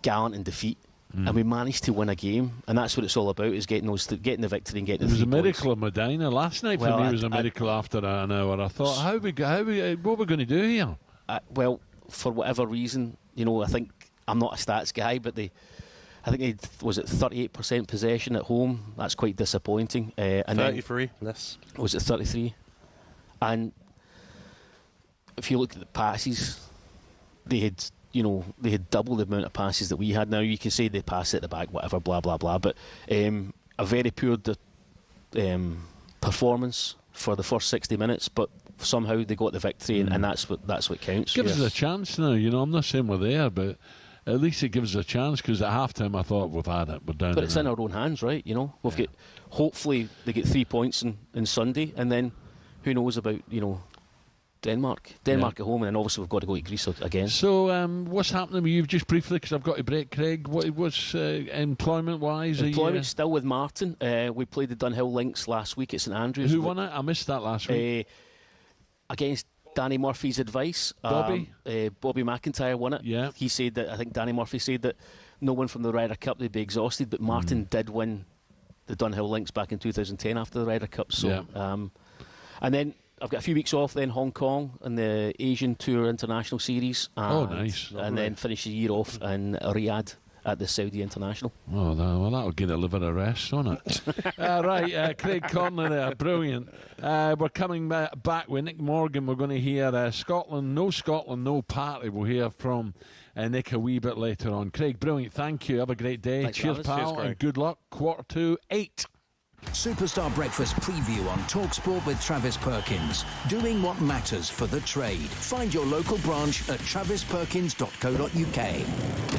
gallant in defeat. And we managed to win a game, and that's what it's all about: is getting the victory and getting the 3 points. It was a miracle of Medina last night. For me, it was a miracle. After an hour, I thought, what are we going to do here? Well, for whatever reason, I think I'm not a stats guy, but I think was it 38% possession at home. That's quite disappointing. And 33 less. Was it 33? And if you look at the passes, they had double the amount of passes that we had. Now you can say they pass at the back, whatever, blah blah blah. But a very poor performance for the first 60 minutes. But somehow they got the victory, and that's what counts. Gives us a chance now. I'm not saying we're there, but at least it gives us a chance, because at half time I thought we've had it. We're down. But it's in our own hands, right? We've got. Hopefully they get 3 points in Sunday, and then who knows about Denmark at home, and then obviously we've got to go to Greece again. So what's happening with you just briefly, because I've got to break, Craig? What's employment-wise? Employment still with Martin. We played the Dunhill Lynx last week at St Andrews. Who won it? I missed that last week. Against Danny Murphy's advice. Bobby McIntyre won it. Yeah. He said that, I think Danny Murphy said that no one from the Ryder Cup, they'd be exhausted, but Martin did win the Dunhill Lynx back in 2010 after the Ryder Cup. So, and then I've got a few weeks off, then Hong Kong and the Asian Tour International Series. And, nice. And then finish the year off in Riyadh at the Saudi International. Oh, that'll give the liver a rest, won't it? Right, Craig Conley there, brilliant. We're coming back with Nick Morgan. We're going to hear Scotland, no party. We'll hear from Nick a wee bit later on. Craig, brilliant, thank you. Have a great day. Thanks, cheers, pal, cheers, and good luck. 7:45. Superstar Breakfast preview on talkSPORT with Travis Perkins. Doing what matters for the trade. Find your local branch at travisperkins.co.uk.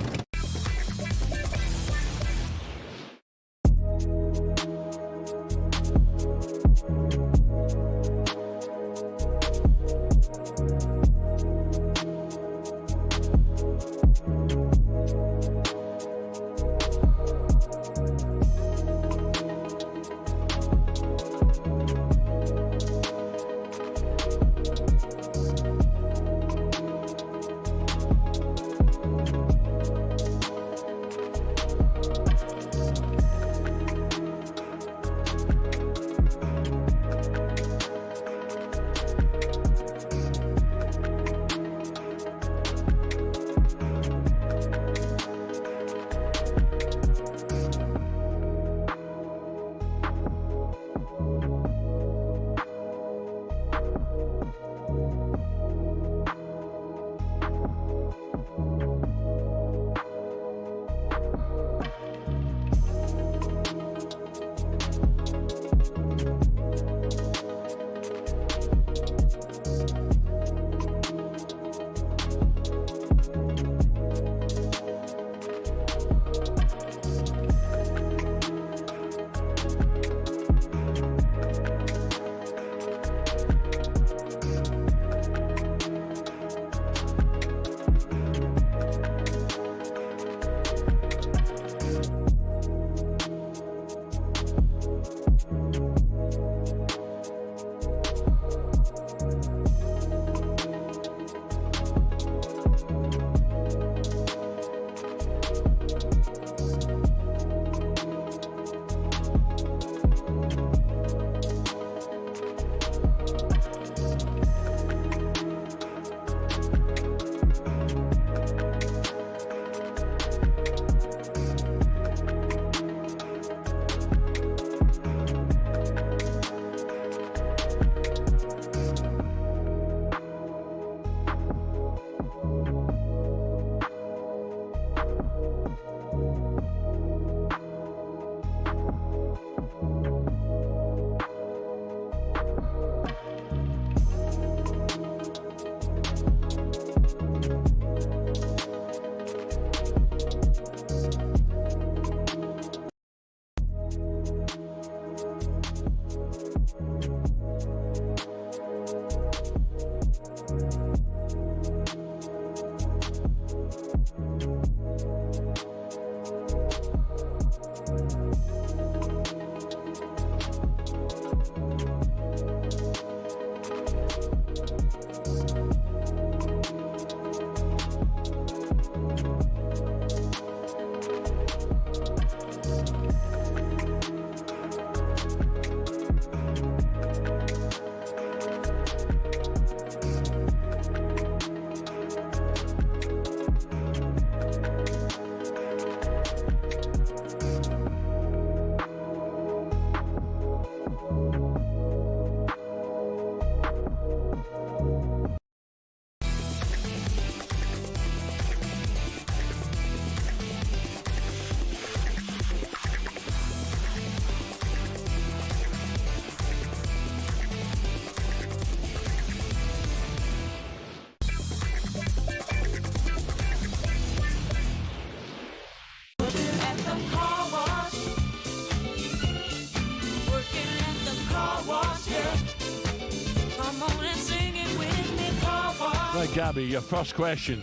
Right, Gabby, your first question.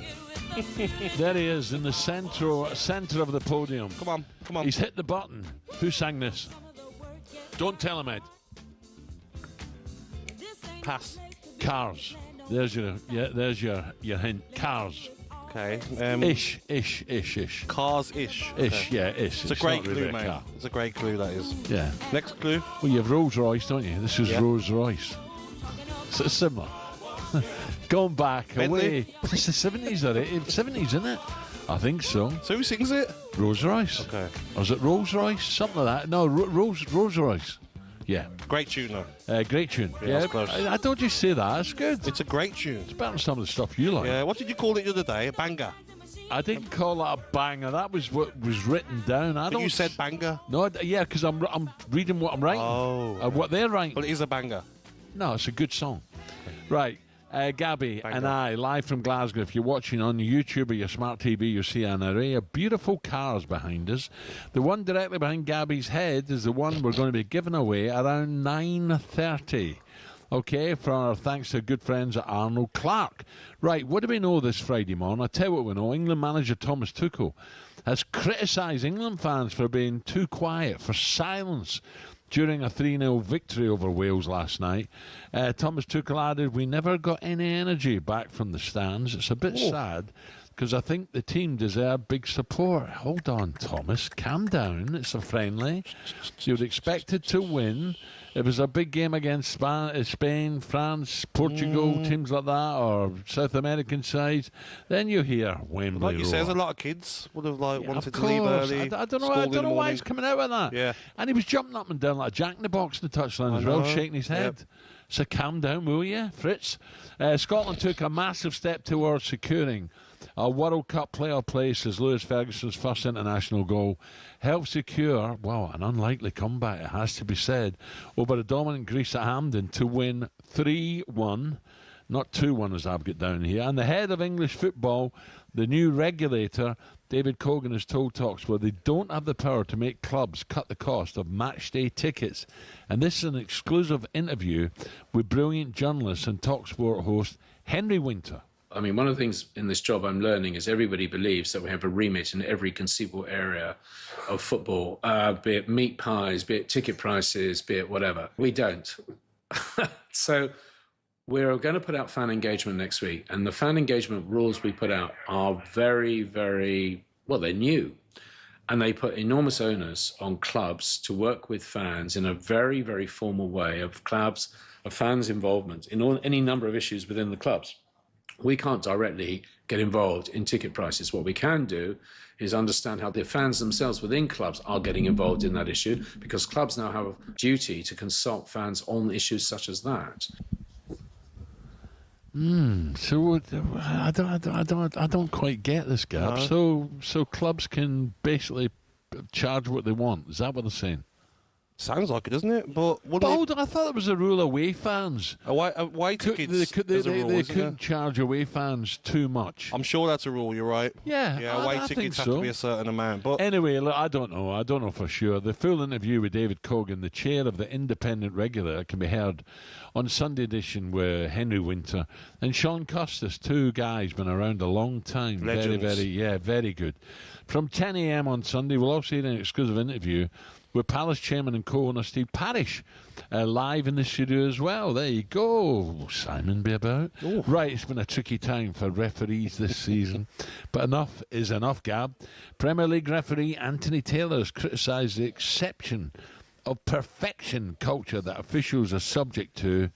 There he is in the centre of the podium. Come on, come on. He's hit the button. Who sang this? Don't tell him, Ed. Pass. Cars. There's your hint. Cars. Okay. Ish. Cars-ish. Ish, okay. Yeah, ish. It's a great clue, mate. It's a great clue, that is. Yeah. Next clue. Well, you have Rolls Royce, don't you? This is Rolls Royce. So it's similar. Going back Bentley? away. It's the 70s or 70s, isn't it? I think so. So who sings it? Rolls Royce. Okay. Or is it Rolls Royce? Something like that. No, Rolls Royce. Yeah. Great tune, though. Great tune. Yeah, that's close. I don't just say that. It's good. It's a great tune. It's better than some of the stuff you like. Yeah. What did you call it the other day? A banger. I didn't call that a banger. That was what was written down. But you said banger. No, yeah, because I'm reading what I'm writing. Oh. What they're writing. But it is a banger. No, it's a good song. Right. Gabby and I, live from Glasgow. If you're watching on YouTube or your smart TV, you'll see an array of beautiful cars behind us. The one directly behind Gabby's head is the one we're going to be giving away around 9:30. Okay, for our thanks to good friends at Arnold Clark. Right, what do we know this Friday morning? I'll tell you what we know. England manager Thomas Tuchel has criticised England fans for being too quiet, for silence during a 3-0 victory over Wales last night. Thomas Tuchel added, "We never got any energy back from the stands. It's a bit sad because I think the team deserve big support." Hold on, Thomas. Calm down. It's a friendly. You'd expect it to win. If it was a big game against Spain, France, Portugal, teams like that, or South American sides, then you hear Wembley Like you roar. say, there's a lot of kids would have wanted Of to leave course. early. I don't know why he's coming out with that. Yeah. And he was jumping up and down like a jack in the box in the touchline as well, shaking his head. Yep. So calm down, will you, Fritz? Scotland took a massive step towards securing a World Cup playoff place as Lewis Ferguson's first international goal helped secure, an unlikely comeback, it has to be said, over a dominant Greece at Hampden to win 3-1. Not 2-1 as I've got down here. And the head of English football, the new regulator, David Cogan, has told talkSPORT they don't have the power to make clubs cut the cost of matchday tickets. And this is an exclusive interview with brilliant journalist and talkSPORT host Henry Winter. I mean, one of the things in this job I'm learning is everybody believes that we have a remit in every conceivable area of football, be it meat pies, be it ticket prices, be it whatever. We don't. So we're going to put out fan engagement next week, and the fan engagement rules we put out are very, very, they're new. And they put enormous onus on clubs to work with fans in a very, very formal way of fans' involvement in any number of issues within the clubs. We can't directly get involved in ticket prices. What we can do is understand how the fans themselves within clubs are getting involved in that issue, because clubs now have a duty to consult fans on issues such as that. So I don't quite get this, Gab. No. So clubs can basically charge what they want. Is that what they're saying? Sounds like it, doesn't it? But hold on, I thought it was a rule away fans. Away tickets. They couldn't charge away fans too much. I'm sure that's a rule. You're right. Yeah, away I tickets think have to be a certain amount. But anyway, look, I don't know for sure. The full interview with David Cogan, the chair of the independent regulator, can be heard on Sunday edition with Henry Winter and Sean Custis, two guys been around a long time. Legends. Very good. From 10 a.m. on Sunday, we'll also hear an exclusive interview with Palace Chairman and co-owner Steve Parish live in the studio as well. There you go. Will Simon be about? Ooh. Right, it's been a tricky time for referees this season, but enough is enough, Gab. Premier League referee Anthony Taylor has criticised the exception of perfection culture that officials are subject to,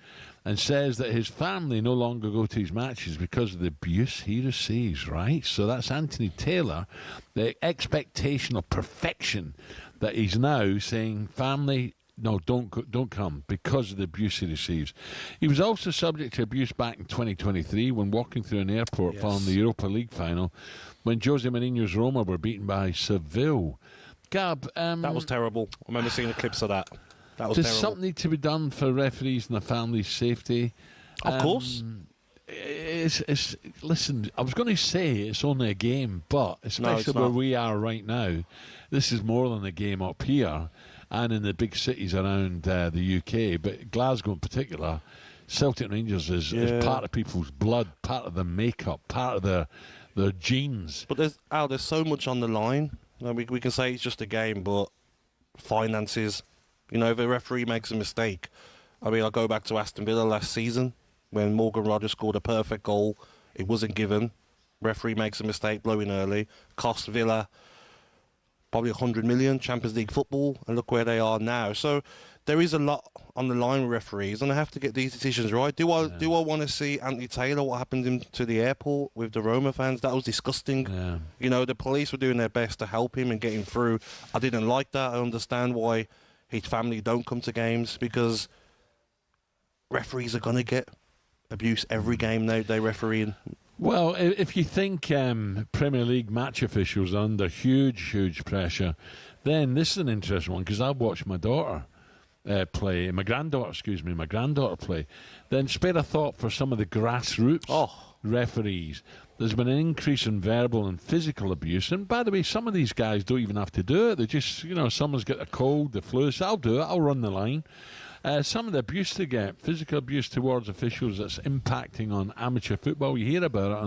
and says that his family no longer go to his matches because of the abuse he receives, right? So that's Anthony Taylor, the expectation of perfection that he's now saying family, no, don't come because of the abuse he receives. He was also subject to abuse back in 2023 when walking through an airport following the Europa League final when Jose Mourinho's Roma were beaten by Seville. Gab, that was terrible. I remember seeing the clips of that. That was does terrible. something need to be done for referees and the family's safety? Of course. Listen, I was going to say it's only a game, but especially where we are right now, this is more than a game up here and in the big cities around the UK. But Glasgow in particular, Celtic and Rangers is part of people's blood, part of their makeup, part of their genes. But there's so much on the line. We can say it's just a game, but finances. If a referee makes a mistake, I'll go back to Aston Villa last season when Morgan Rogers scored a perfect goal. It wasn't given. Referee makes a mistake, blowing early. Cost Villa probably 100 million, Champions League football, and look where they are now. So there is a lot on the line with referees, and I have to get these decisions right. Do I want to see Anthony Taylor, what happened to the airport with the Roma fans? That was disgusting. Yeah. You know, the police were doing their best to help him and get him through. I didn't like that. I understand why his family don't come to games, because referees are going to get abuse every game now they're refereeing. Well, if you think Premier League match officials are under huge pressure, then this is an interesting one, because I've watched my granddaughter play. Then spare a thought for some of the grassroots referees. There's been an increase in verbal and physical abuse. And by the way, some of these guys don't even have to do it. They just, someone's got a cold, the flu, so I'll do it. I'll run the line. Some of the abuse they get, physical abuse towards officials, that's impacting on amateur football. You hear about it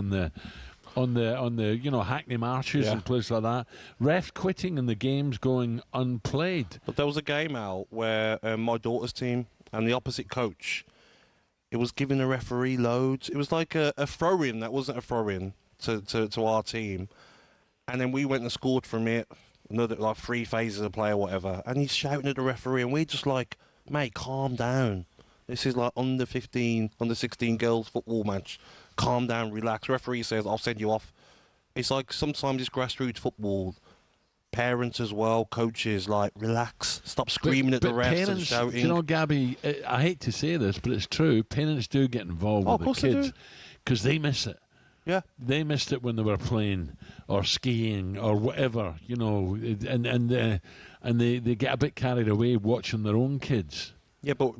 on the Hackney Marshes and places like that. Refs quitting and the games going unplayed. But there was a game out where my daughter's team and the opposite coach, it was giving a referee loads. It was like a throw-in that wasn't a throw-in to our team. And then we went and scored from it, another like 3 phases of play or whatever. And he's shouting at the referee, and we're just like, mate, calm down. This is like under 15, under 16 girls football match. Calm down, relax. Referee says, I'll send you off. It's like sometimes it's grassroots football. Parents as well, coaches, like, relax. Stop screaming at the refs parents, and shouting. You know, Gabby, I hate to say this, but it's true. Parents do get involved with the kids because they miss it. Yeah. They missed it when they were playing or skiing or whatever, and they get a bit carried away watching their own kids. Yeah, but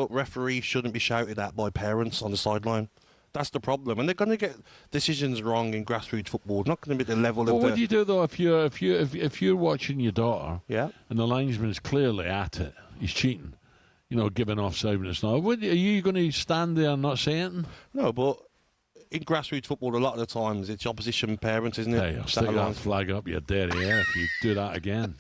referees shouldn't be shouted at by parents on the sideline. That's the problem, and they're going to get decisions wrong in grassroots football. It's not going to be the level of. What do you do though if you're watching your daughter, and the linesman is clearly at it, he's cheating, giving offside when it's not? Are you going to stand there and not say anything? No, but in grassroots football, a lot of the times it's opposition parents, isn't it? Hey, I'll stick that flag up your dirty air if you do that again.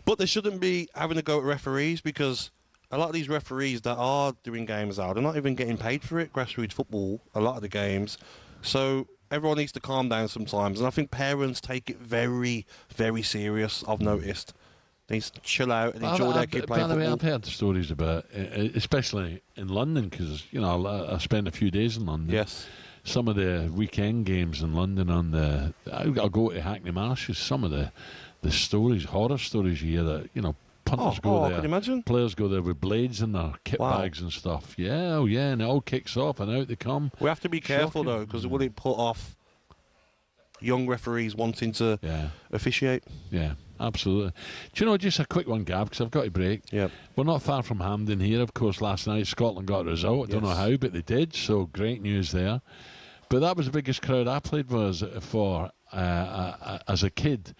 But they shouldn't be having to go at referees, because a lot of these referees that are doing games out, they're not even getting paid for it. Grassroots football, a lot of the games. So everyone needs to calm down sometimes. And I think parents take it very, very serious, I've noticed. They need to chill out and enjoy their kid playing football. I've heard stories about, especially in London, because, I spend a few days in London. Yes. Some of the weekend games in London I'll go to Hackney Marshes, some of the stories, horror stories you hear that, punters go there. Can you imagine? Players go there with blades in their kit bags and stuff. Yeah, and it all kicks off and out they come. We have to be careful though, because will it put off young referees wanting to officiate? Yeah, absolutely. Do you know, just a quick one, Gab, because I've got to break. Yeah. We're not far from Hampden here. Of course, last night Scotland got a result. I don't know how, but they did, so great news there. But that was the biggest crowd I played for as a kid.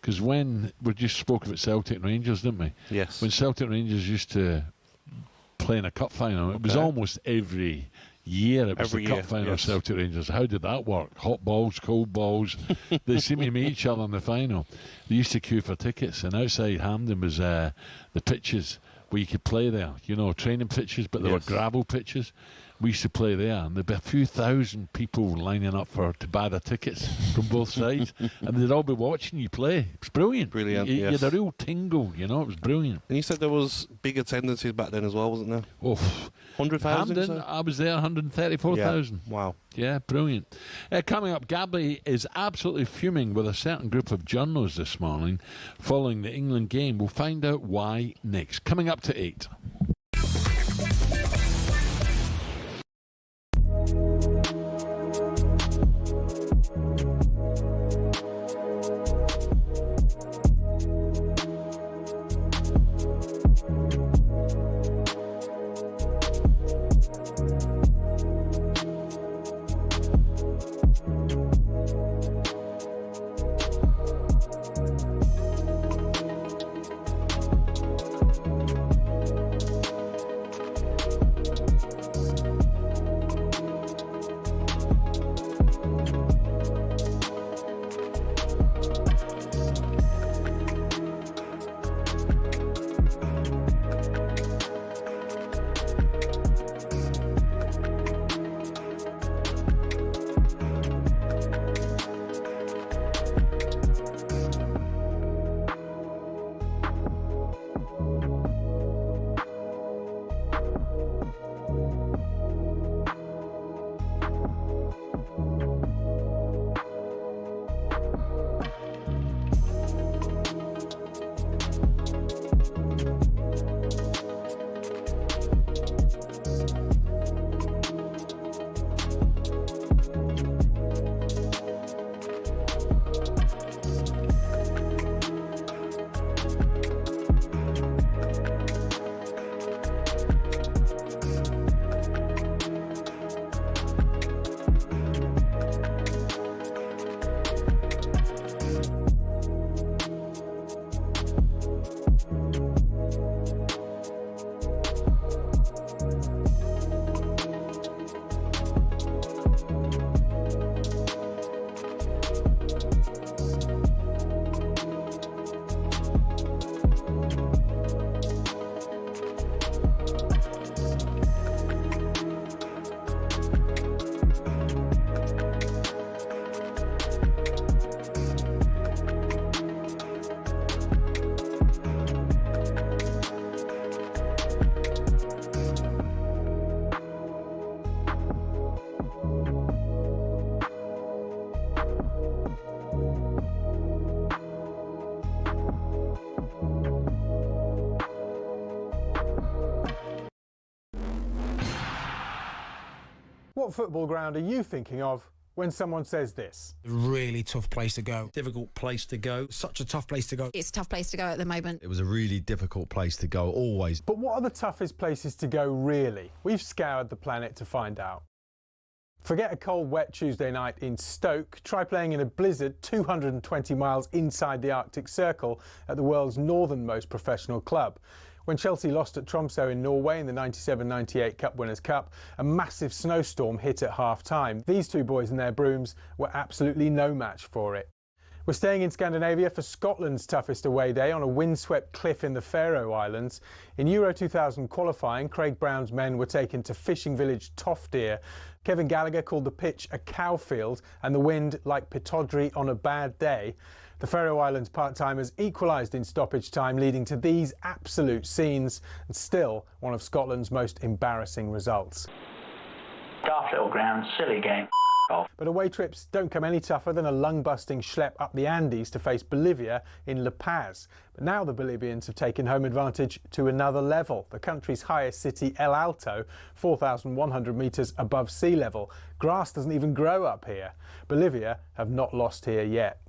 Because when we just spoke about Celtic and Rangers, didn't we? Yes. When Celtic and Rangers used to play in a cup final, it was almost every year it was the cup final of Celtic Rangers. How did that work? Hot balls, cold balls. They seemed to meet each other in the final. They used to queue for tickets, and outside Hampden was the pitches where you could play there. Training pitches, but they were gravel pitches. We used to play there, and there'd be a few thousand people lining up to buy the tickets from both sides, and they'd all be watching you play. It was brilliant. Brilliant, You had a real tingle, it was brilliant. And you said there was big attendances back then as well, wasn't there? Oh, 100,000? Hampden, I was there, 134,000. Yeah. Wow. Yeah, brilliant. Coming up, Gabby is absolutely fuming with a certain group of journos this morning following the England game. We'll find out why next. Coming up to 8. What football ground are you thinking of when someone says this? Really tough place to go. Difficult place to go. Such a tough place to go. It's a tough place to go at the moment. It was a really difficult place to go, always. But what are the toughest places to go, really? We've scoured the planet to find out. Forget a cold, wet Tuesday night in Stoke. Try playing in a blizzard 220 miles inside the Arctic Circle at the world's northernmost professional club. When Chelsea lost at Tromsø in Norway in the 97-98 Cup Winners' Cup, a massive snowstorm hit at half-time. These two boys and their brooms were absolutely no match for it. We're staying in Scandinavia for Scotland's toughest away day on a windswept cliff in the Faroe Islands. In Euro 2000 qualifying, Craig Brown's men were taken to fishing village Toftir. Kevin Gallagher called the pitch a cowfield and the wind like Pittodrie on a bad day. The Faroe Islands part-timers equalised in stoppage time, leading to these absolute scenes, and still one of Scotland's most embarrassing results. Daft little ground, silly game. But away trips don't come any tougher than a lung-busting schlep up the Andes to face Bolivia in La Paz. But now the Bolivians have taken home advantage to another level. The country's highest city, El Alto, 4,100 metres above sea level. Grass doesn't even grow up here. Bolivia have not lost here yet.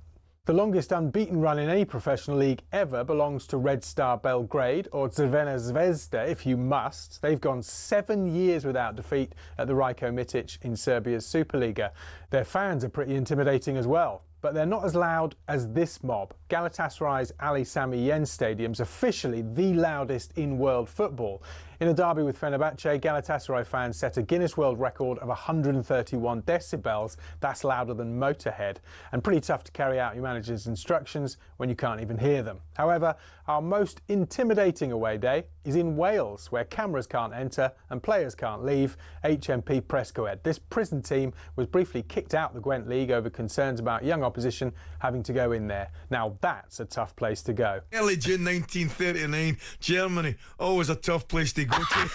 The longest unbeaten run in any professional league ever belongs to Red Star Belgrade, or Crvena Zvezda if you must. They've gone 7 years without defeat at the Rajko Mitic in Serbia's Superliga. Their fans are pretty intimidating as well, but they're not as loud as this mob. Galatasaray's Ali Sami Yen Stadium's officially the loudest in world football. In a derby with Fenerbahce, Galatasaray fans set a Guinness World Record of 131 decibels. That's louder than Motorhead, and pretty tough to carry out your manager's instructions when you can't even hear them. However, our most intimidating away day is in Wales, where cameras can't enter and players can't leave. HMP Prescoed. This prison team was briefly kicked out the Gwent League over concerns about young opposition having to go in there. Now that's a tough place to go. Early June 1939, Germany, always a tough place to go to.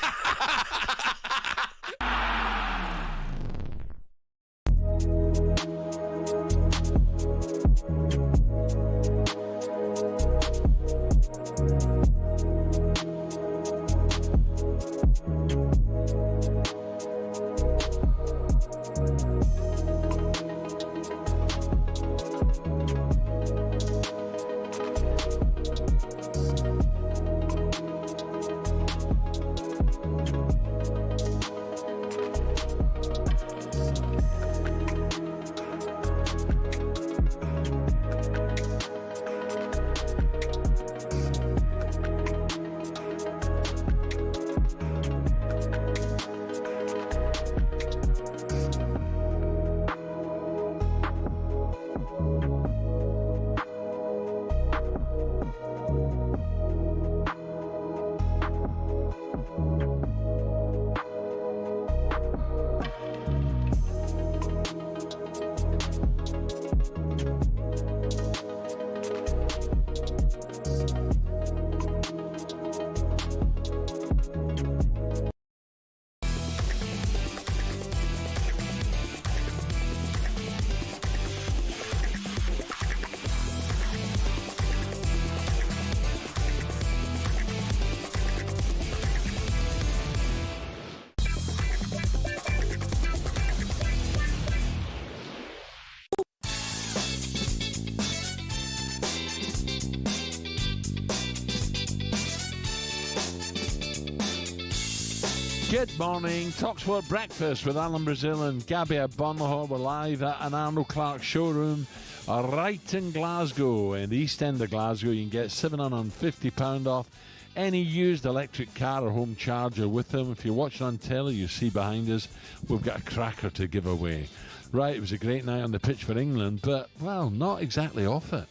Good morning. talkSPORT Breakfast with Alan Brazil and Gabby Agbonlahor. We're live at an Arnold Clark showroom right in Glasgow, in the East End of Glasgow. You can get £750 off any used electric car or home charger with them. If you're watching on telly, you see behind us, we've got a cracker to give away. Right, it was a great night on the pitch for England, but, well, not exactly off it.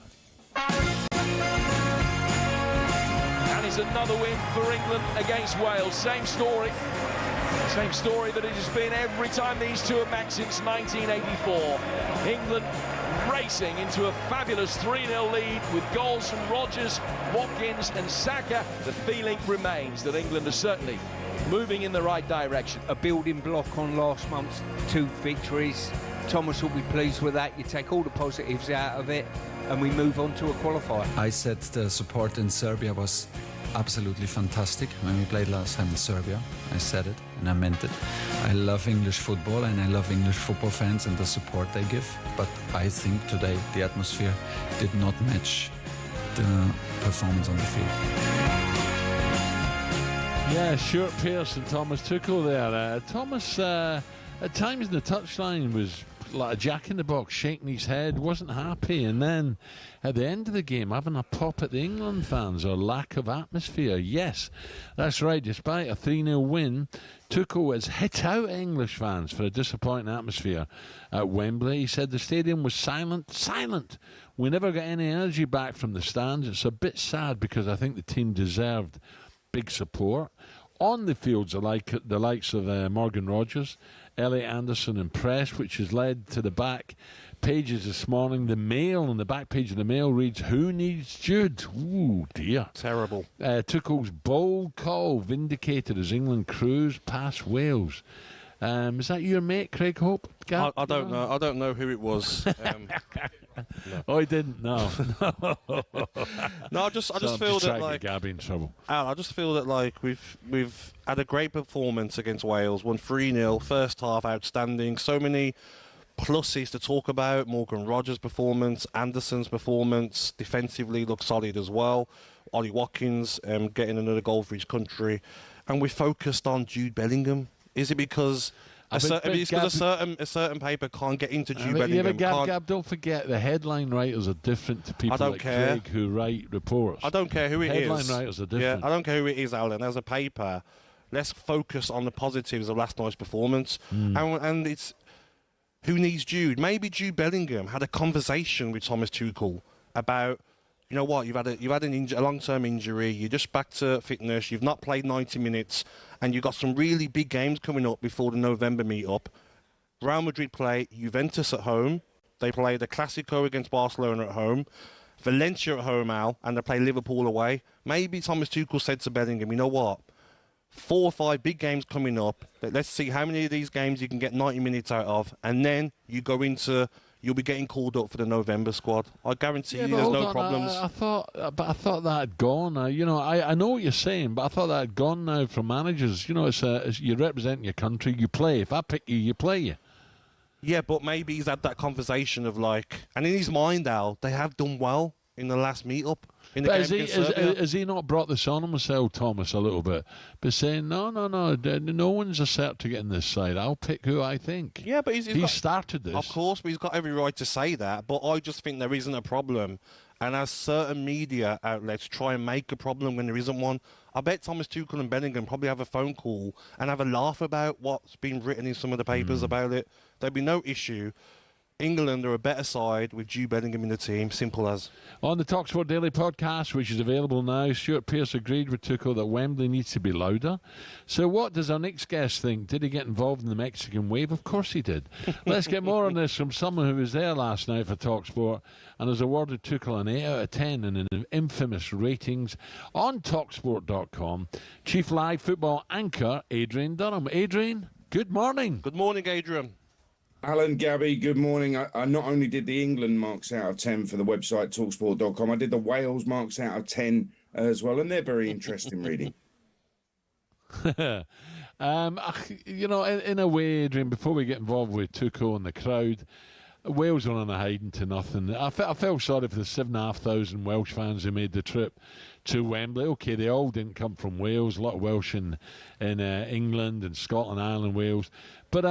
And it's another win for England against Wales. Same story that it has been every time these two have met since 1984. England racing into a fabulous 3-0 lead with goals from Rodgers, Watkins and Saka. The feeling remains that England are certainly moving in the right direction. A building block on last month's 2 victories. Thomas will be pleased with that. You take all the positives out of it and we move on to a qualifier. I said the support in Serbia was absolutely fantastic. When we played last time in Serbia, I said it and I meant it. I love English football and I love English football fans and the support they give. But I think today the atmosphere did not match the performance on the field. Yeah, Stuart Pearce and Thomas Tuchel there. Thomas, at times in the touchline, was like a jack-in-the-box, shaking his head, wasn't happy, and then at the end of the game having a pop at the England fans or lack of atmosphere. Yes, that's right. Despite a 3-0 win, Tuchel has hit out English fans for a disappointing atmosphere at Wembley. He said the stadium was silent. We never got any energy back from the stands. It's a bit sad because I think the team deserved big support. On the fields, the likes of Morgan Rogers, Elliot Anderson and Press, which has led to the back pages this morning. The Mail, on the back page of the Mail, reads, "Who needs Jude?" Ooh, dear. Terrible. Tuchel's bold call vindicated as England cruise past Wales. Is that your mate, Craig Hope? I don't know. I don't know who it was. No. Oh, I didn't. No. No, I just feel that like Gabby in trouble. Al, I just feel that like we've had a great performance against Wales. Won 3-0. First half outstanding. So many pluses to talk about. Morgan Rogers' performance, Anderson's performance, defensively looked solid as well. Ollie Watkins getting another goal for his country, and we focused on Jude Bellingham. Is it because a certain paper can't get into Jude Bellingham? Yeah, but Gab, don't forget the headline writers are different to people like Craig who write reports. I don't care who it is. Headline writers are different. Yeah, I don't care who it is, Alan. As a paper, let's focus on the positives of last night's performance. And it's who needs Jude? Maybe Jude Bellingham had a conversation with Thomas Tuchel about, you know what, you've had a long-term injury, you're just back to fitness, you've not played 90 minutes, and you've got some really big games coming up before the November meet-up. Real Madrid play Juventus at home, they play the Clásico against Barcelona at home, Valencia at home, Al, and they play Liverpool away. Maybe Thomas Tuchel said to Bellingham, you know what, 4 or 5 big games coming up, let's see how many of these games you can get 90 minutes out of, and then you'll be getting called up for the November squad. I guarantee you there's no problems. I thought that had gone. I know what you're saying, but I thought that had gone now from managers. You know, it's you represent your country, you play. If I pick you, you play you. Yeah, but maybe he's had that conversation of like, and in his mind, Al, they have done well in the last meet-up. But has he not brought this on himself, Thomas, a little bit? But saying, no one's a cert to get in this side. I'll pick who I think. Yeah, but he started this. Of course, but he's got every right to say that. But I just think there isn't a problem. And as certain media outlets try and make a problem when there isn't one, I bet Thomas Tuchel and Bellingham probably have a phone call and have a laugh about what's been written in some of the papers about it. There'd be no issue. England are a better side with Jude Bellingham in the team, simple as. On the talkSPORT Daily podcast, which is available now, Stuart Pearce agreed with Tuchel that Wembley needs to be louder. So what does our next guest think? Did he get involved in the Mexican wave? Of course he did. Let's get more on this from someone who was there last night for talkSPORT and has awarded Tuchel an 8 out of 10 in an infamous ratings on talksport.com. Chief live football anchor, Adrian Durham. Adrian, good morning. Good morning, Adrian. Alan, Gabby, good morning. I not only did the England marks out of 10 for the website talksport.com, I did the Wales marks out of 10 as well, and they're very interesting reading. In a way, Adrian, before we get involved with Tuchel and the crowd, Wales were on a hiding to nothing. I felt sorry for the 7,500 Welsh fans who made the trip to Wembley. Okay, they all didn't come from Wales. A lot of Welsh in England and Scotland, Ireland, Wales. But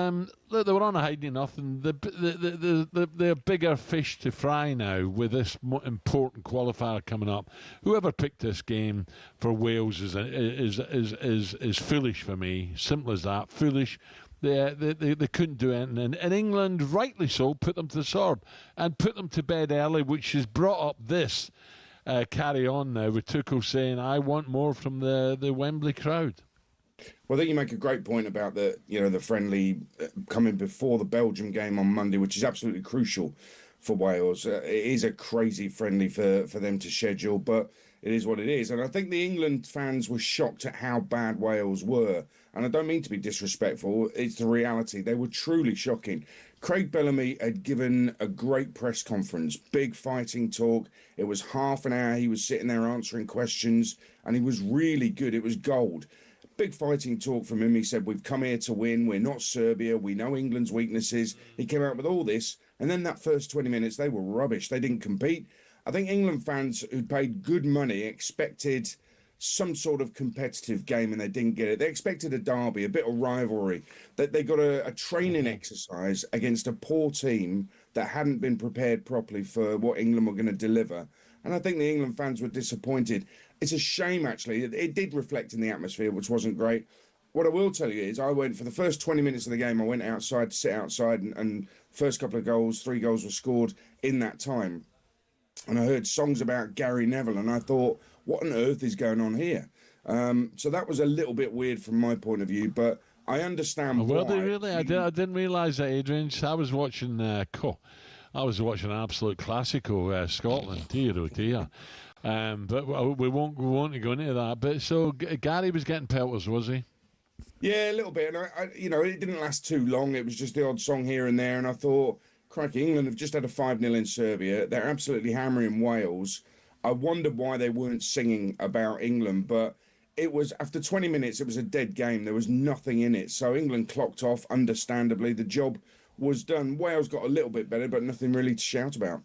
look, they were on a hiding to nothing. They're bigger fish to fry now with this important qualifier coming up. Whoever picked this game for Wales is foolish for me. Simple as that. Foolish. They couldn't do anything. And England, rightly so, put them to the sword and put them to bed early, which has brought up this carry on now with Tuchel saying, I want more from the Wembley crowd. Well, I think you make a great point about the friendly coming before the Belgium game on Monday, which is absolutely crucial for Wales. It is a crazy friendly for them to schedule, but it is what it is. And I think the England fans were shocked at how bad Wales were. And I don't mean to be disrespectful, it's the reality. They were truly shocking. Craig Bellamy had given a great press conference, big fighting talk. It was half an hour. He was sitting there answering questions, and he was really good. It was gold. Big fighting talk from him. He said, we've come here to win. We're not Serbia. We know England's weaknesses. He came out with all this. And then that first 20 minutes, they were rubbish. They didn't compete. I think England fans who paid good money expected some sort of competitive game, and they didn't get it. They expected a derby, a bit of rivalry. That they got a training exercise against a poor team that hadn't been prepared properly for what England were going to deliver. And I think the England fans were disappointed. It's a shame, actually. It did reflect in the atmosphere, which wasn't great. What I will tell you is I went for the first 20 minutes of the game, I went outside to sit outside, and first couple of goals, 3 goals were scored in that time. And I heard songs about Gary Neville, and I thought, what on earth is going on here? So that was a little bit weird from my point of view, but I understand why. Were they really? I didn't realise that, Adrian. I was watching an absolute classico, Scotland, dear oh dear. But we won't go into that. But so Gary was getting pelters, was he? Yeah, a little bit. And I it didn't last too long. It was just the odd song here and there. And I thought, crikey, England have just had a 5-0 in Serbia. They're absolutely hammering Wales. I wondered why they weren't singing about England, but it was, after 20 minutes, it was a dead game. There was nothing in it. So England clocked off, understandably. The job was done. Wales got a little bit better, but nothing really to shout about.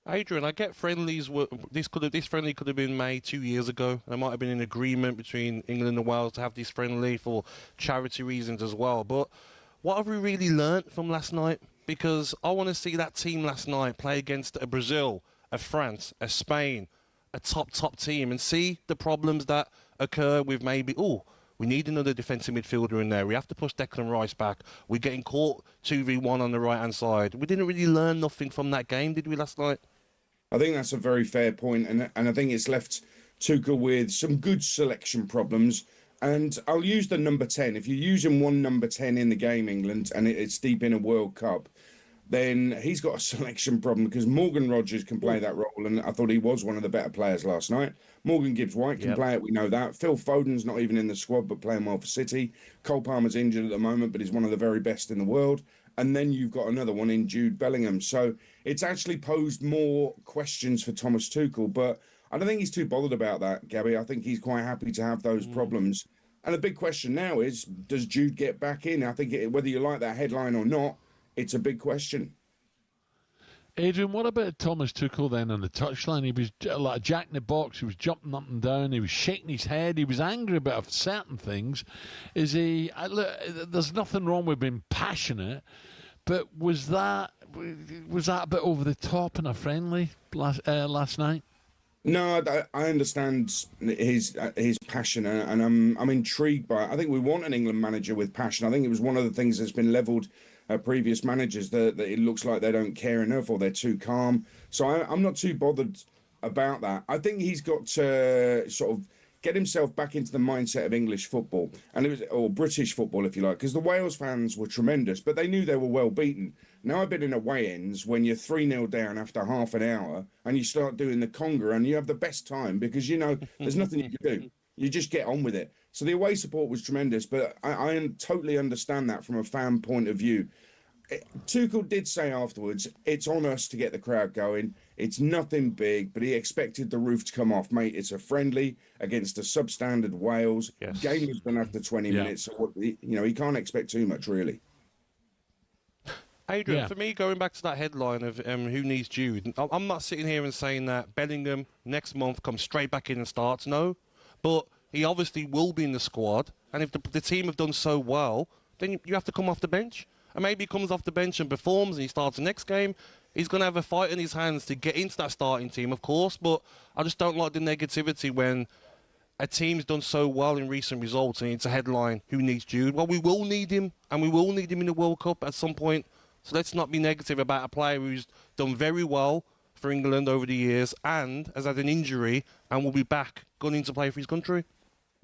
Adrian, I get friendlies. This friendly could have been made 2 years ago. There might have been an agreement between England and Wales to have this friendly for charity reasons as well. But what have we really learnt from last night? Because I want to see that team last night play against a Brazil, a France, a Spain, a top team, and see the problems that occur with maybe, we need another defensive midfielder in there. We have to push Declan Rice back. We're getting caught 2v1 on the right-hand side. We didn't really learn nothing from that game, did we, last night? I think that's a very fair point, and I think it's left Tuchel with some good selection problems. And I'll use the number 10. If you're using one number 10 in the game, England, and it's deep in a World Cup, then he's got a selection problem, because Morgan Rogers can play that role, and I thought he was one of the better players last night. Morgan Gibbs-White can play it, we know that. Phil Foden's not even in the squad, but playing well for City. Cole Palmer's injured at the moment, but he's one of the very best in the world. And then you've got another one in Jude Bellingham. So it's actually posed more questions for Thomas Tuchel, but I don't think he's too bothered about that, Gabby. I think he's quite happy to have those problems. And the big question now is, does Jude get back in? I think whether you like that headline or not, it's a big question. Adrian, what about Thomas Tuchel then on the touchline? He was like a jack in the box. He was jumping up and down. He was shaking his head. He was angry about certain things. There's nothing wrong with being passionate, but was that a bit over the top in a friendly last night? No, I understand his passion, and I'm intrigued by it. I think we want an England manager with passion. I think it was one of the things that's been levelled at previous managers, that it looks like they don't care enough or they're too calm. So I'm not too bothered about that. I think he's got to sort of get himself back into the mindset of English football, or British football, if you like, because the Wales fans were tremendous, but they knew they were well beaten. Now I've been in away ends when you're 3-0 down after half an hour and you start doing the conga, and you have the best time because, there's nothing you can do. You just get on with it. So the away support was tremendous, but I totally understand that from a fan point of view. Tuchel did say afterwards, it's on us to get the crowd going. It's nothing big, but he expected the roof to come off. Mate, it's a friendly against a substandard Wales. Yes. Game was done after 20 minutes. So, he can't expect too much, really. Adrian, for me, going back to that headline of who needs Jude, I'm not sitting here and saying that Bellingham next month comes straight back in and starts, no. But he obviously will be in the squad. And if the team have done so well, then you have to come off the bench. And maybe he comes off the bench and performs and he starts the next game. He's going to have a fight in his hands to get into that starting team, of course. But I just don't like the negativity when a team's done so well in recent results and it's a headline, who needs Jude? Well, we will need him, and we will need him in the World Cup at some point. So let's not be negative about a player who's done very well for England over the years and has had an injury and will be back gunning to play for his country.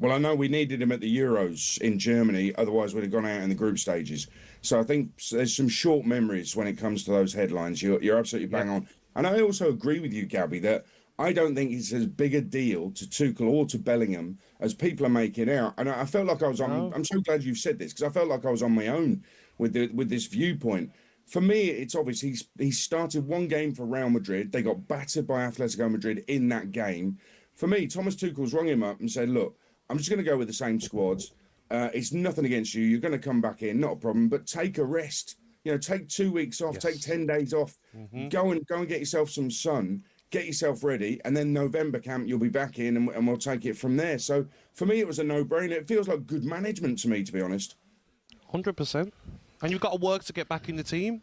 Well, I know we needed him at the Euros in Germany, otherwise we'd have gone out in the group stages. So I think there's some short memories when it comes to those headlines. You're absolutely bang on. And I also agree with you, Gabby, that I don't think it's as big a deal to Tuchel or to Bellingham as people are making out. And I felt like I was on. No. I'm so glad you've said this, because I felt like I was on my own with this viewpoint. For me, it's obvious he started one game for Real Madrid. They got battered by Atletico Madrid in that game. For me, Thomas Tuchel's rung him up and said, look, I'm just going to go with the same squads. It's nothing against you. You're going to come back in, not a problem, but take a rest. You know, take 2 weeks off, take 10 days off. Go and get yourself some sun. Get yourself ready, and then November camp, you'll be back in, and we'll take it from there. So for me, it was a no-brainer. It feels like good management to me, to be honest. 100%. And you've got to work to get back in the team.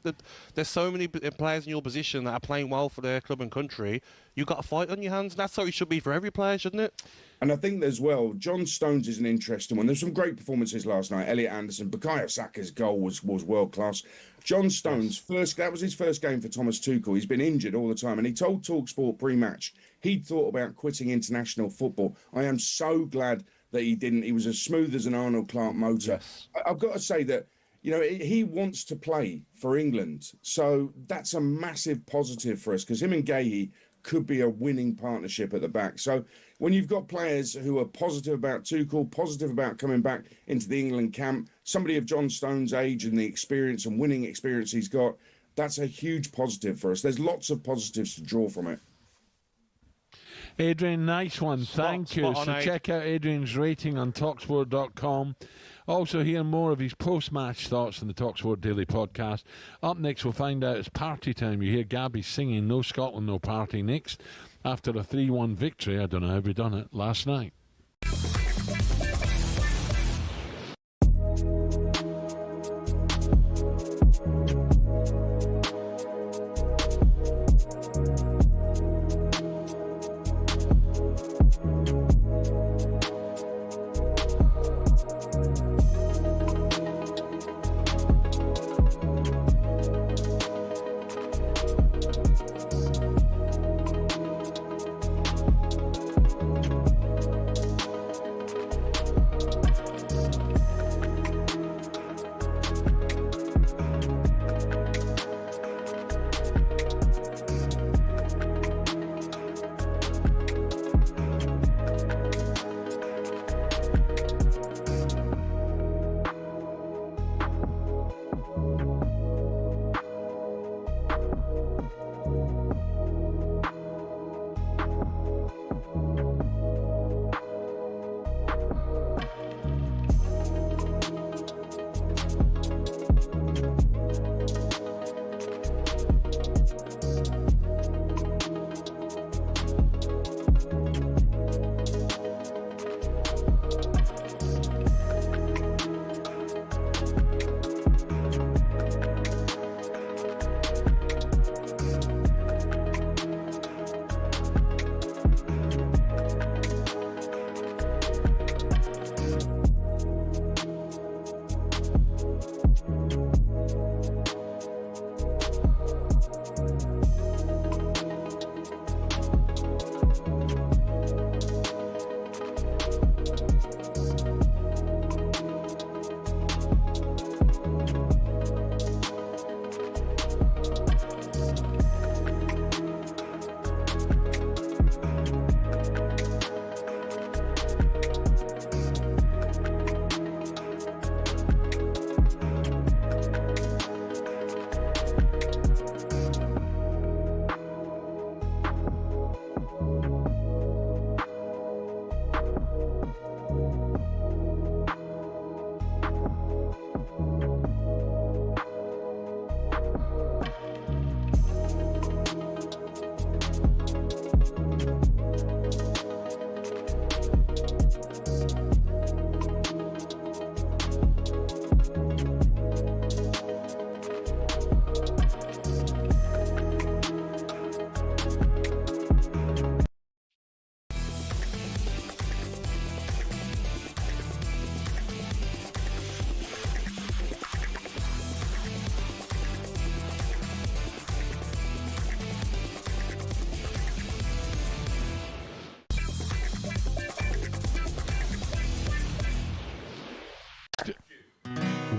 There's so many players in your position that are playing well for their club and country. You've got a fight on your hands. That's how it should be for every player, shouldn't it? And I think as well, John Stones is an interesting one. There's some great performances last night. Elliot Anderson, Bukayo Saka's goal was world-class. John Stones, that was his first game for Thomas Tuchel. He's been injured all the time, and he told talkSPORT pre-match he'd thought about quitting international football. I am so glad that he didn't. He was as smooth as an Arnold Clark motor. Yes. I've got to say that, you know, he wants to play for England. So that's a massive positive for us, because him and Gahey could be a winning partnership at the back. So when you've got players who are positive about Tuchel, positive about coming back into the England camp, somebody of John Stone's age and the experience and winning experience he's got, that's a huge positive for us. There's lots of positives to draw from it. Adrian, nice one. Thank you. So check out Adrian's rating on talksport.com. Also hear more of his post-match thoughts on the talkSPORT Daily Podcast. Up next, we'll find out it's party time. You hear Gabby singing No Scotland, No Party next after a 3-1 victory, I don't know how we done it, last night.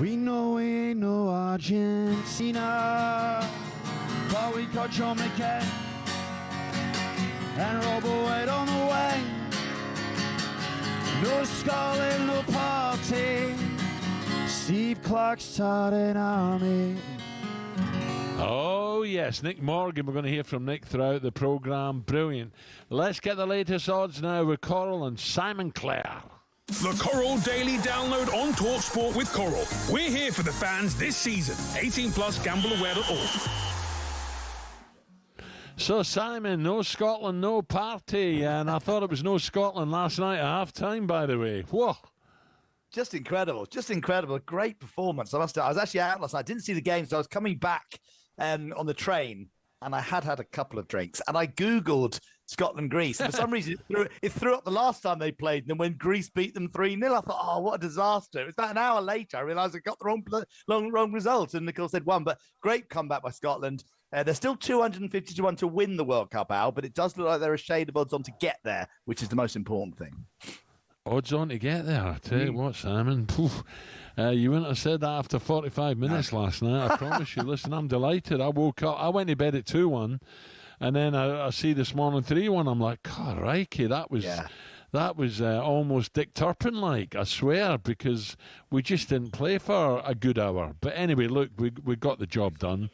We know we ain't no Argentina, but we got John McCain. and rob away on the way. No sculling, no party. Steve Clark's starting army. Oh, yes, Nick Morgan. We're going to hear from Nick throughout the programme. Brilliant. Let's get the latest odds now with Coral and Simon Clare. The Coral Daily Download on talkSPORT with Coral. We're here for the fans this season. 18 plus, gambleaware.org. So, Simon, no Scotland, no party. And I thought it was no Scotland last night at half-time, by the way. Whoa. Just incredible. Great performance. I was actually out last night. I didn't see the game, so I was coming back on the train, and I had a couple of drinks, and I Googled Scotland-Greece. For some reason, it threw up the last time they played, and then when Greece beat them 3-0, I thought, oh, what a disaster. It was about an hour later, I realised I got the wrong result, and of course they'd won. But great comeback by Scotland. They're still 250 to 1 to win the World Cup, Al, but it does look like they're a shade of odds on to get there, which is the most important thing. Odds on to get there. I tell you what, Simon. You wouldn't have said that after 45 minutes last night. I promise you. Listen, I'm delighted. I woke up. I went to bed at 2-1, and then I see this morning 3-1. I'm like, crikey, that was almost Dick Turpin-like, I swear, because we just didn't play for a good hour. But anyway, look, we got the job done.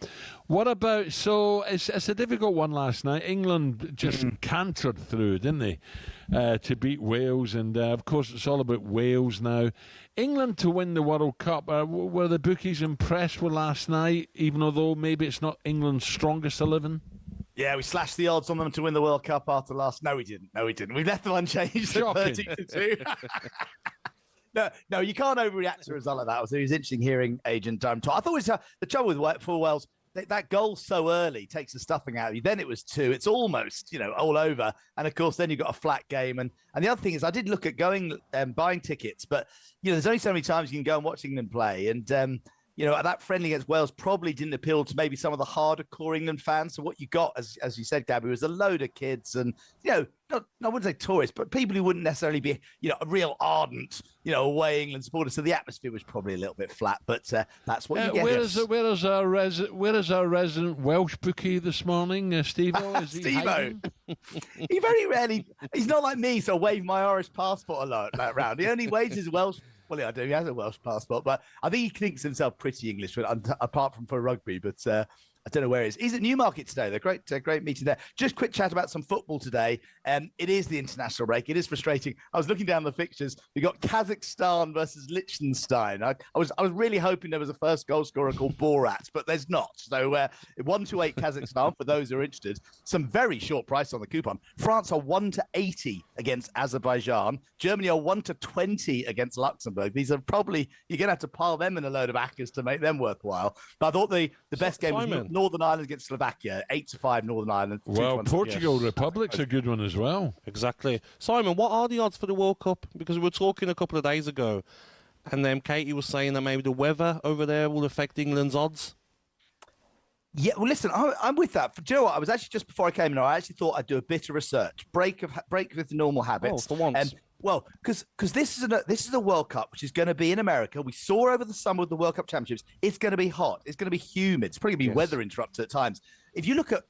What about, so it's a difficult one last night. England just cantered through, didn't they, to beat Wales. And, of course, it's all about Wales now. England to win the World Cup. Were the bookies impressed with last night, even though maybe it's not England's strongest 11? Yeah, we slashed the odds on them to win the World Cup after last. No, we didn't. We left them unchanged at 30-2. No, you can't overreact to a result like that. It was interesting hearing Adrian Durham talk. I thought it was the trouble with for Wales. That goal so early takes the stuffing out of you. Then it was 2. It's almost, all over. And, of course, then you've got a flat game. And the other thing is I did look at going buying tickets. But, there's only so many times you can go and watch England play. And, that friendly against Wales probably didn't appeal to maybe some of the harder core England fans. So what you got, as you said, Gabby, was a load of kids and, I wouldn't say tourists, but people who wouldn't necessarily be, a real ardent, away England supporters. So the atmosphere was probably a little bit flat, but that's what you get. Where is our resident Welsh bookie this morning, Steve-O? Steve-O. He very rarely, he's not like me, so I wave my Irish passport a lot around. He only waves his Welsh. Well, yeah, I do. He has a Welsh passport, but I think he thinks himself pretty English, apart from for rugby. But I don't know where he is. He's at Newmarket today. They're great meeting there. Just quick chat about some football today. It is the international break. It is frustrating. I was looking down the fixtures. We got Kazakhstan versus Liechtenstein. I was really hoping there was a first goal scorer called Borat, but there's not. So 1-8 Kazakhstan for those who are interested. Some very short price on the coupon. France are 1-80 against Azerbaijan. Germany are 1-20 against Luxembourg. These are probably, you're going to have to pile them in a load of accas to make them worthwhile. But I thought the best game was Northern Ireland against Slovakia, 8-5 Northern Ireland. Well, Portugal Republic's a good one as well. Exactly. Simon, what are the odds for the World Cup? Because we were talking a couple of days ago, and then Katie was saying that maybe the weather over there will affect England's odds. Yeah, well, listen, I'm with that. Do you know what? I was actually, just before I came in, I actually thought I'd do a bit of research, break with the normal habits. Oh, for once. Well, because this is a World Cup which is going to be in America. We saw over the summer with the World Cup Championships, it's going to be hot. It's going to be humid. It's probably going to be weather interrupted at times. If you look at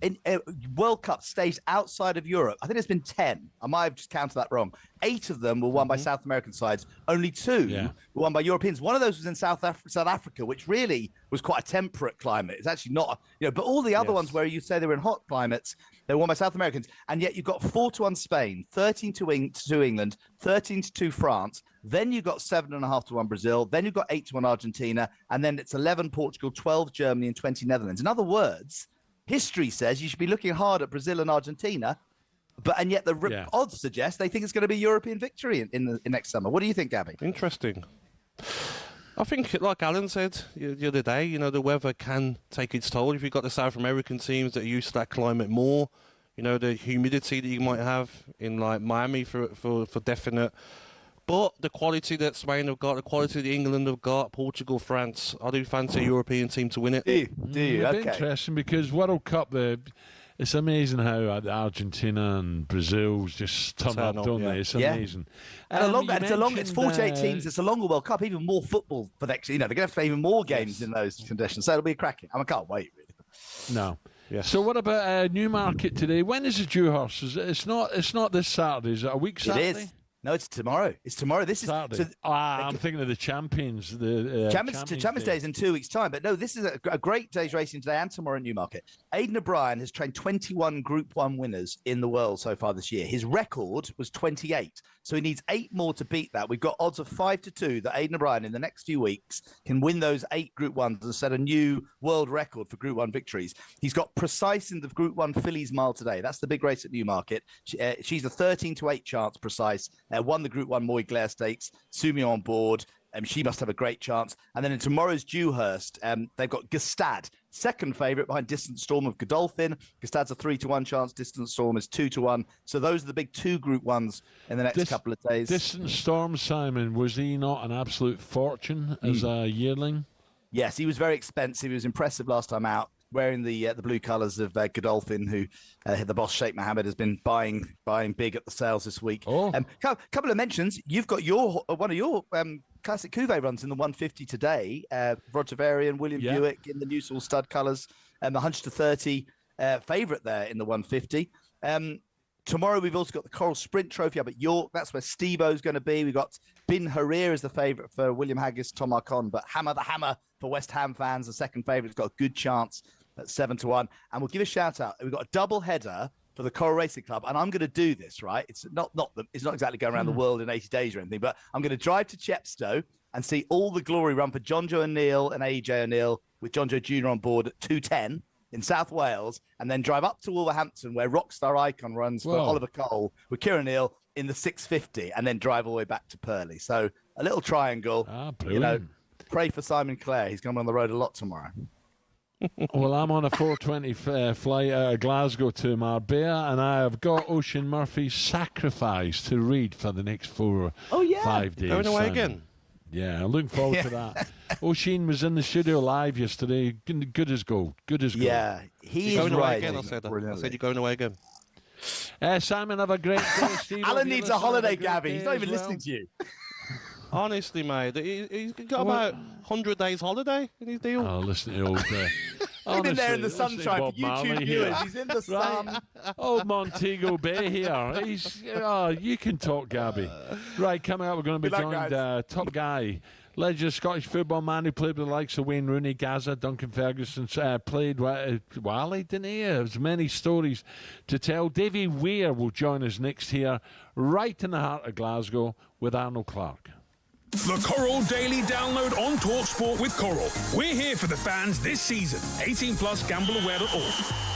World Cup staged outside of Europe, I think there's been 10. I might have just counted that wrong. 8 of them were won by South American sides. Only 2 were won by Europeans. One of those was in South Africa, which really was quite a temperate climate. It's actually not, but all the other ones where you say they were in hot climates, they were won by South Americans. And yet you've got 4-1 Spain, 13-2 England, 13-2 France. Then you've got 7.5-1 Brazil. Then you've got 8-1 Argentina. And then it's 11 Portugal, 12 Germany, and 20 Netherlands. In other words, history says you should be looking hard at Brazil and Argentina, and yet the odds suggest they think it's going to be European victory in next summer. What do you think, Gabby? Interesting. I think, like Alan said the other day, the weather can take its toll. If you've got the South American teams that are used to that climate more, the humidity that you might have in like Miami for definite. But the quality that Spain have got, the quality that England have got, Portugal, France, I do fancy a European team to win it. Do you? It's interesting because World Cup, it's amazing how Argentina and Brazil's just turn up, don't they? It's amazing. And it's 48 teams. It's a longer World Cup, even more football for next year. They're going to have to play even more games in those conditions. So it'll be cracking. I can't wait, really. No. Yes. So what about Newmarket today? When is the Dewhurst? It's not this Saturday. Is it a week Saturday? It is. No, it's tomorrow. It's tomorrow. This is Saturday. So, I'm thinking of the Champions. The Champions Day is in 2 weeks' time. But no, this is a great day's racing today and tomorrow in Newmarket. Aidan O'Brien has trained 21 Group 1 winners in the world so far this year. His record was 28. So he needs 8 more to beat that. We've got odds of 5-2 that Aidan O'Brien in the next few weeks can win those 8 Group 1s and set a new world record for Group 1 victories. He's got Precise in the Group 1 Fillies Mile today. That's the big race at Newmarket. She's a 13-8 chance, Precise. Won the Group 1 Moy Glare Stakes. Sumi on board. She must have a great chance. And then in tomorrow's Dewhurst, they've got Gestad, second favourite behind Distant Storm of Godolphin. Gestad's a 3-1 chance. Distant Storm is 2-1. So those are the big 2 Group 1s in the next couple of days. Distant Storm, Simon, was he not an absolute fortune as a yearling? Yes, he was very expensive. He was impressive last time out, wearing the blue colours of Godolphin, who the boss Sheikh Mohammed has been buying big at the sales this week. Couple of mentions. You've got one of your classic Cuvée runs in the 150 today. Roger Varian, William Buick in the Newsall stud colours, 100-30 favourite there in the 150. Tomorrow we've also got the Coral Sprint Trophy up at York. That's where Steve-O's going to be. We've got Bin Harir as the favourite for William Haggis, Tom Arcon, but Hammer the Hammer for West Ham fans, the second favourite. It's got a good chance at 7-1. And we'll give a shout out. We've got a double header for the Coral Racing Club, and I'm going to do this, right? It's not exactly going around the world in 80 days or anything, but I'm going to drive to Chepstow and see All the Glory run for John Joe O'Neill and AJ O'Neill with John Joe Jr. on board at 2:10 in South Wales, and then drive up to Wolverhampton where Rockstar Icon runs for Oliver Cole with Kieran Neal in the 650, and then drive all the way back to Purley. So a little triangle. Pray for Simon Clare. He's going to be on the road a lot tomorrow. Well, I'm on a 4:20 flight out of Glasgow to Marbella, and I have got Ocean Murphy's Sacrifice to read for the next 5 days. Going away again? Yeah, I'm looking forward to that. Ocean was in the studio live yesterday. Good as gold. Good as gold. Yeah, he's going away again. I said you're going away again. Simon, have a great day. Steve, Alan needs a holiday, Gabby. He's not even listening to you. Honestly, mate, he's got about 100 days holiday in his deal. Oh, listen to old... He's been there in the sunshine for YouTube viewers. He's in the sun. Old Montego Bay here. You can talk, Gabby. Right, coming up, we're going to be joined top guy, legend Scottish football man who played with the likes of Wayne Rooney, Gaza, Duncan Ferguson, played Wally, didn't he? There's many stories to tell. Davy Weir will join us next here, right in the heart of Glasgow, with Arnold Clark. The Coral Daily Download on talkSPORT with Coral. We're here for the fans this season. 18 plus gambleaware.org.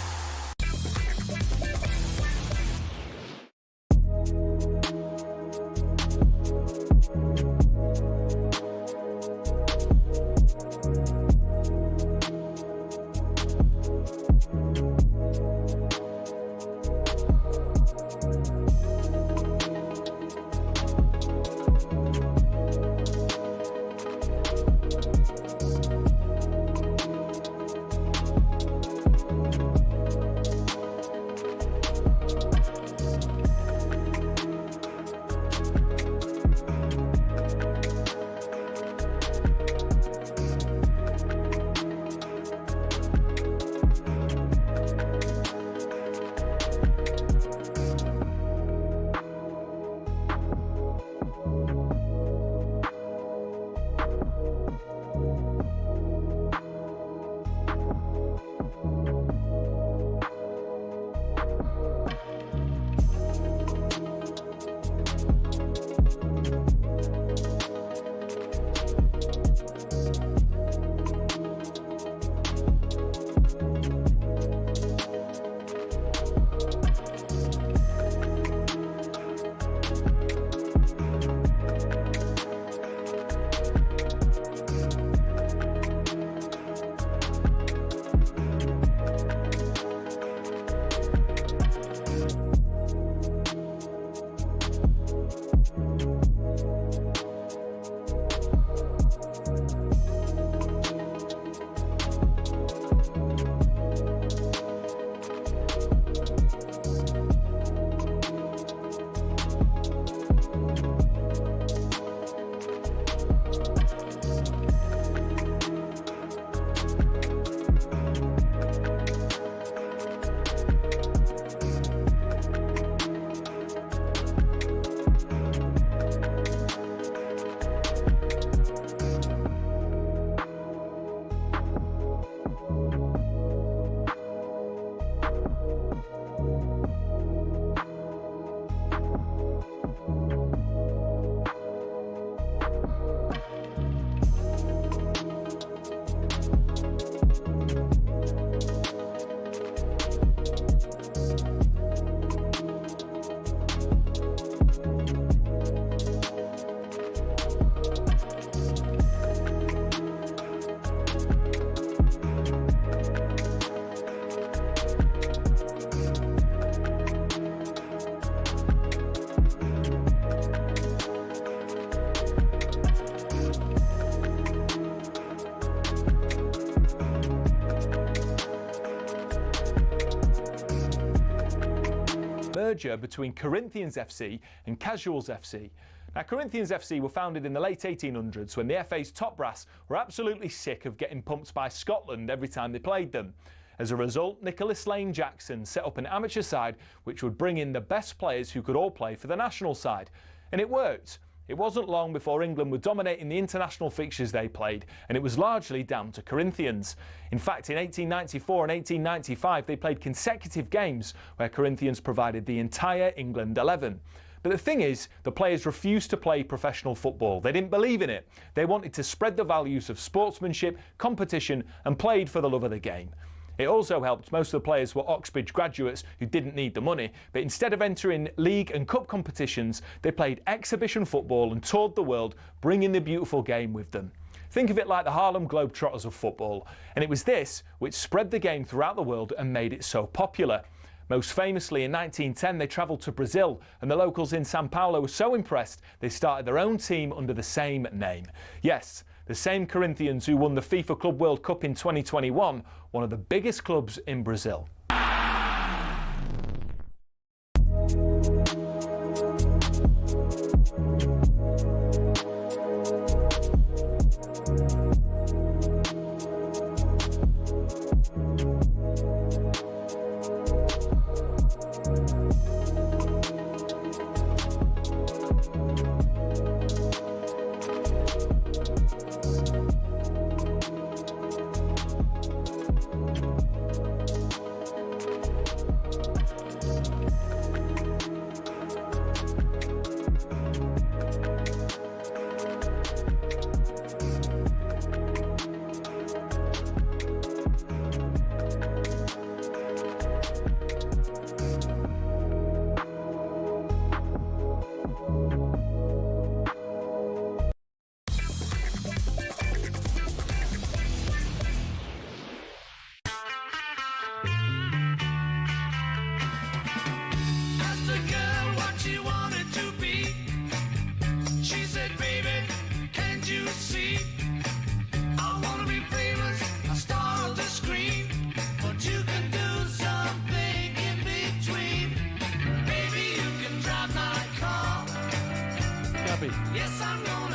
merger between Corinthians FC and Casuals FC. Now, Corinthians FC were founded in the late 1800s when the FA's top brass were absolutely sick of getting pumped by Scotland every time they played them. As a result, Nicholas Lane Jackson set up an amateur side which would bring in the best players who could all play for the national side. And it worked. It wasn't long before England were dominating the international fixtures they played, and it was largely down to Corinthians. In fact, in 1894 and 1895, they played consecutive games where Corinthians provided the entire England 11. But the thing is, the players refused to play professional football. They didn't believe in it. They wanted to spread the values of sportsmanship, competition, and played for the love of the game. It also helped most of the players were Oxbridge graduates who didn't need the money, but instead of entering league and cup competitions, they played exhibition football and toured the world, bringing the beautiful game with them. Think of it like the Harlem Globetrotters of football, and it was this which spread the game throughout the world and made it so popular. Most famously, in 1910, they travelled to Brazil, and the locals in Sao Paulo were so impressed they started their own team under the same name. Yes, the same Corinthians who won the FIFA Club World Cup in 2021, one of the biggest clubs in Brazil.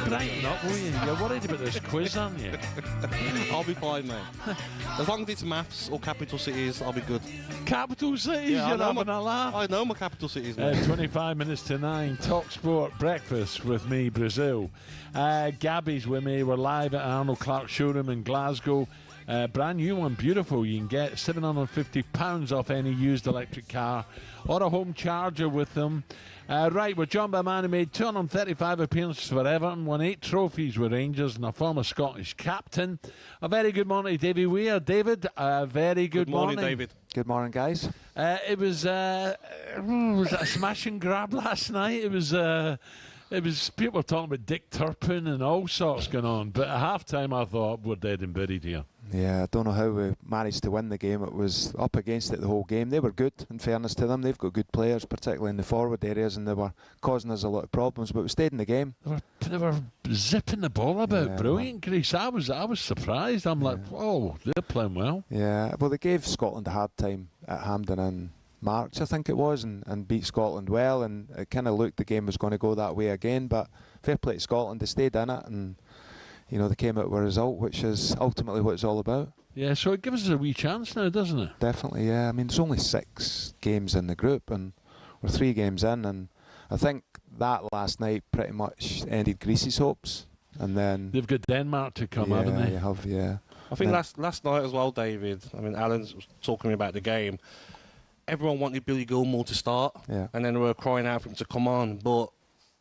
Brighten up, will you? You're worried about this quiz, aren't you? I'll be fine, mate. As long as it's maths or capital cities, I'll be good. Capital cities? Yeah, You're having a laugh? I know my capital cities, mate. 25 minutes to 9, talkSPORT breakfast with me, Brazil. Gabby's with me. We're live at Arnold Clark showroom in Glasgow. Brand new one, beautiful. You can get £750 off any used electric car or a home charger with them. Right, we're joined by a man who made 235 appearances for Everton, won 8 trophies with Rangers, and a former Scottish captain. A very good morning, Davy Weir. David, a very good morning. David. Good morning, guys. It was a smash and grab last night. It was people were talking about Dick Turpin and all sorts going on, but at half-time I thought, we're dead and buried here. Yeah, I don't know how we managed to win the game. It was up against it the whole game. They were good, in fairness to them. They've got good players, particularly in the forward areas, and they were causing us a lot of problems, but we stayed in the game. They were zipping the ball about. Brilliant, Greece. I was surprised. I'm like, whoa, they're playing well. Yeah, well, they gave Scotland a hard time at Hampden in March, I think it was, and beat Scotland well, and it kind of looked the game was going to go that way again, but fair play to Scotland. They stayed in it, and you know, they came out with a result, which is ultimately what it's all about. Yeah, so it gives us a wee chance now, doesn't it? Definitely, yeah. I mean, there's only 6 games in the group, and we're 3 games in, and I think that last night pretty much ended Greece's hopes. And then they've got Denmark to come, haven't they? Yeah. I think last night as well, David. I mean, Alan's talking about the game. Everyone wanted Billy Gilmour to start, and then we were crying out for him to come on, but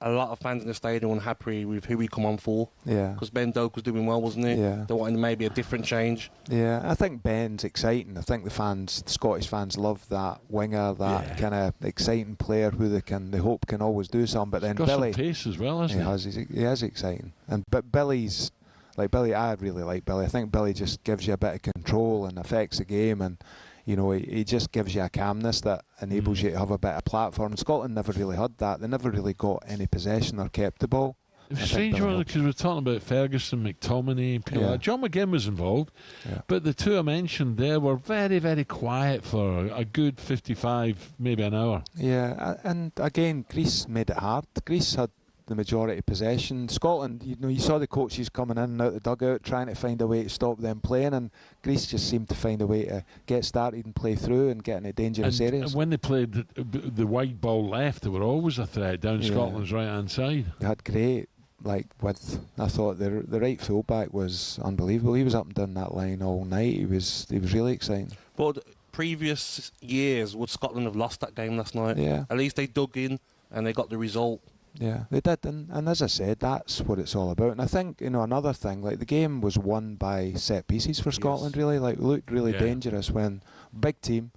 a lot of fans in the stadium were unhappy with who he come on for. Yeah. Because Ben Doak was doing well, wasn't he? Yeah. They wanted maybe a different change. Yeah, I think Ben's exciting. I think the Scottish fans love that winger, that kind of exciting player who they hope can always do something. But then got Billy, some pace as well, hasn't he? He is exciting. But Billy's like Billy. I really like Billy. I think Billy just gives you a bit of control and affects the game, and you know, he just gives you a calmness that enables you to have a better platform. Scotland never really had that. They never really got any possession or kept the ball. It's a strange one because we're talking about Ferguson, McTominay, people like John McGinn was involved, but the two I mentioned there were very, very quiet for a good 55, maybe an hour. Yeah, and again, Greece made it hard. Greece had the majority possession. Scotland, you saw the coaches coming in and out the dugout trying to find a way to stop them playing, and Greece just seemed to find a way to get started and play through and get into dangerous areas. And when they played the wide ball left, they were always a threat down Scotland's right-hand side. They had great, I thought the right fullback was unbelievable. He was up and down that line all night. He was really exciting. Well, previous years, would Scotland have lost that game last night? Yeah. At least they dug in and they got the result. Yeah, they did, and as I said, that's what it's all about. And I think, another thing, the game was won by set pieces for Scotland, really. We looked really dangerous when big team,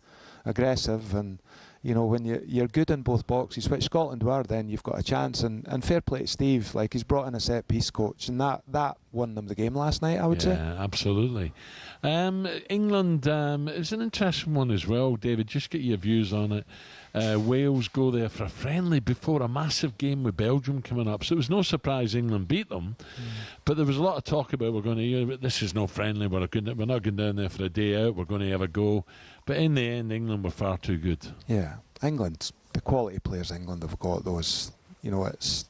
aggressive, and, when you're good in both boxes, which Scotland were, then you've got a chance. And fair play to Steve, he's brought in a set piece coach, and that won them the game last night, I would say. Yeah, absolutely. England is an interesting one as well, David. Just get your views on it. Wales go there for a friendly before a massive game with Belgium coming up, so it was no surprise England beat them. But there was a lot of talk about this is no friendly, we're not going down there for a day out, we're going to have a go. But in the end, England were far too good. Yeah, England, the quality players England have got, those, it's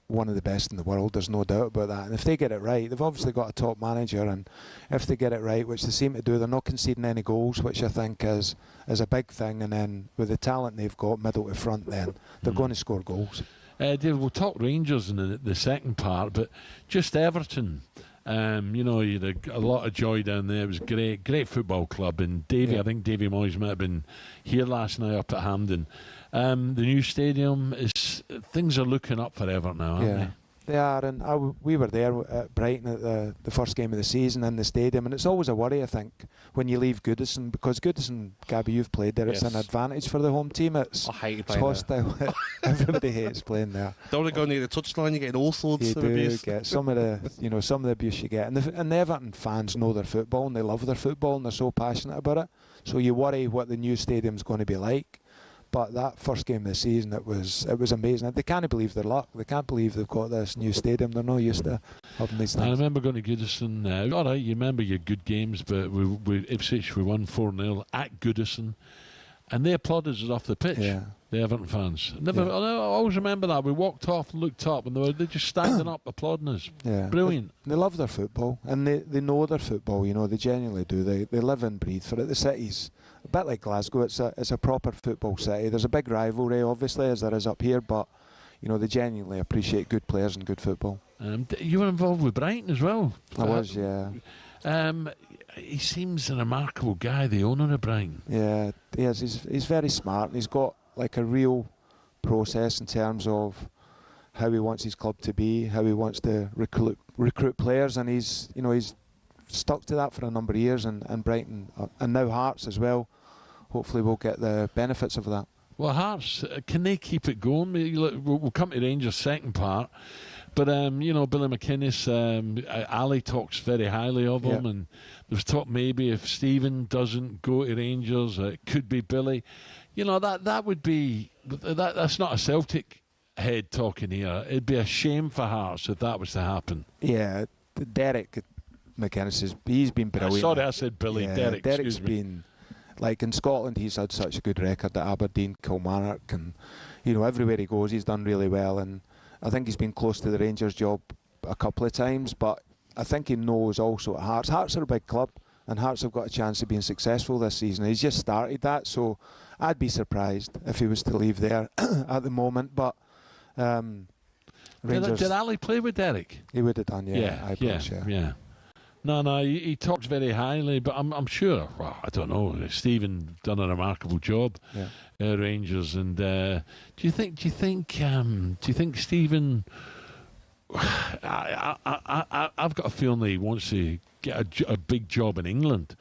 one of the best in the world, there's no doubt about that. And if they get it right, they've obviously got a top manager, and if they get it right, which they seem to do, they're not conceding any goals, which I think is a big thing. And then with the talent they've got middle to front, then they're going to score goals. David, we'll talk Rangers in the second part, but just Everton. You had a lot of joy down there. It was great football club. And Davy, I think Davy Moyes might have been here last night up at Hampden. The new stadium things are looking up for Everton now, aren't they? They are, and we were there at Brighton at the first game of the season in the stadium, and it's always a worry, I think, when you leave Goodison, because Goodison, Gabby, you've played there, it's an advantage for the home team. I hate playing hostile. Everybody hates playing there. Don't want to go near the touchline, you get all sorts of abuse. You get some of the abuse you get, and the Everton fans know their football, and they love their football, and they're so passionate about it, so you worry what the new stadium's going to be like. But that first game of the season, it was amazing. They can't believe their luck. They can't believe they've got this new stadium. They're not used to having these things. I remember going to Goodison. All right, you remember your good games, but we Ipswich, we won 4-0 at Goodison, and they applauded us off the pitch. Yeah. The Everton fans. I always remember that. We walked off and looked up, and they just standing up applauding us. Yeah. Brilliant. They love their football, and they know their football. They genuinely do. They live and breathe for it. The city's a bit like Glasgow. It's a proper football city. There's a big rivalry, obviously, as there is up here, but they genuinely appreciate good players and good football. You were involved with Brighton as well. I was, yeah. He seems a remarkable guy, the owner of Brighton. Yeah, he is. He's very smart, and he's got a real process in terms of how he wants his club to be, how he wants to recruit players, and he's stuck to that for a number of years, and Brighton and now Hearts as well. Hopefully we'll get the benefits of that. Well, Hearts, can they keep it going? We'll come to Rangers' second part, but Billy McInnes, Ali talks very highly of him, and there's talk maybe if Stephen doesn't go to Rangers, it could be Billy. That would be that's not a Celtic head talking here. It'd be a shame for Hearts if that was to happen. Yeah, Derek McInnes he's been brilliant. Sorry, I said Billy. Yeah, Derek's been in Scotland. He's had such a good record at Aberdeen, Kilmarnock, and everywhere he goes, he's done really well. And I think he's been close to the Rangers job a couple of times, but I think he knows also at Hearts. Hearts are a big club, and Hearts have got a chance of being successful this season. He's just started that, so I'd be surprised if he was to leave there at the moment. But Rangers, did Ali play with Derek? He would have done, yeah. No, he talks very highly, but I'm sure. Well, I don't know. Stephen done a remarkable job at Rangers, and do you think Stephen? I've got a feeling he wants to get a big job in England,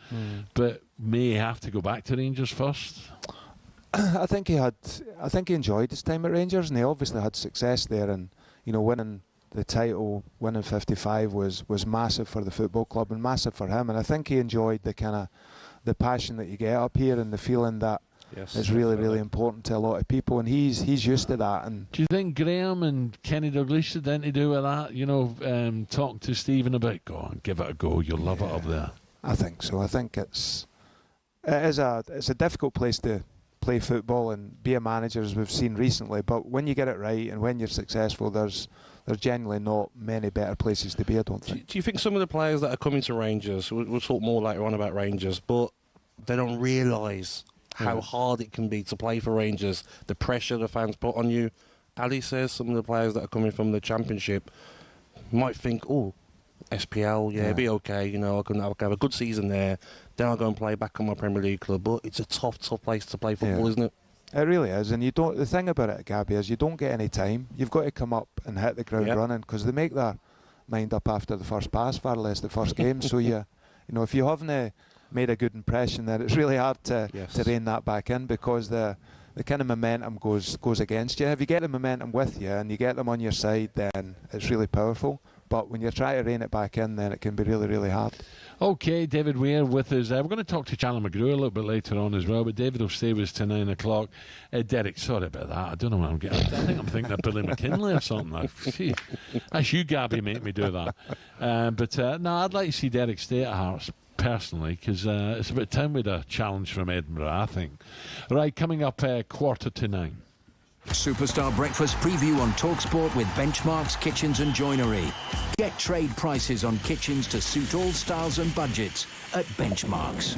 but may have to go back to Rangers first. I think he enjoyed his time at Rangers, and he obviously had success there, and winning the title, winning 55 was massive for the football club and massive for him, and I think he enjoyed the passion that you get up here and the feeling that is really, really important to a lot of people, and he's used to that. And do you think Graham and Kenny Dalglish had anything to do with that? You know, talk to Stephen about, go on, give it a go, you'll love it up there. I think so. I think it's a difficult place to play football and be a manager, as we've seen recently. But when you get it right and when you're successful, there's genuinely not many better places to be, I don't think. Do you think some of the players that are coming to Rangers, we'll talk more later on about Rangers, but they don't realise how hard it can be to play for Rangers, the pressure the fans put on you? Ali says some of the players that are coming from the Championship might think, oh, SPL, it'll be okay, you know, I can have a good season there, then I'll go and play back on my Premier League club. But it's a tough place to play football, isn't it? It really is, and the thing about it, Gabby, is you don't get any time. You've got to come up and hit the ground running, because they make their mind up after the first pass, far less the first game. So you know, if you haven't made a good impression, then it's really hard to rein that back in, because the kind of momentum goes against you. If you get the momentum with you and you get them on your side, then it's really powerful. But when you try to rein it back in, then it can be really, really hard. Okay, David Weir with us. We're going to talk to Alan Mulgrew a little bit later on as well, but David will stay with us till 9 o'clock. Derek, sorry about that. I don't know what I'm getting. I think I'm thinking of Billy McKinley or something. That's you, Gabby, make me do that. No, I'd like to see Derek stay at Hearts personally, because it's about time we had a challenge from Edinburgh, I think. Right, coming up 8:45. Superstar Breakfast preview on talkSPORT with Benchmarks Kitchens and Joinery. Get trade prices on kitchens to suit all styles and budgets at Benchmarks.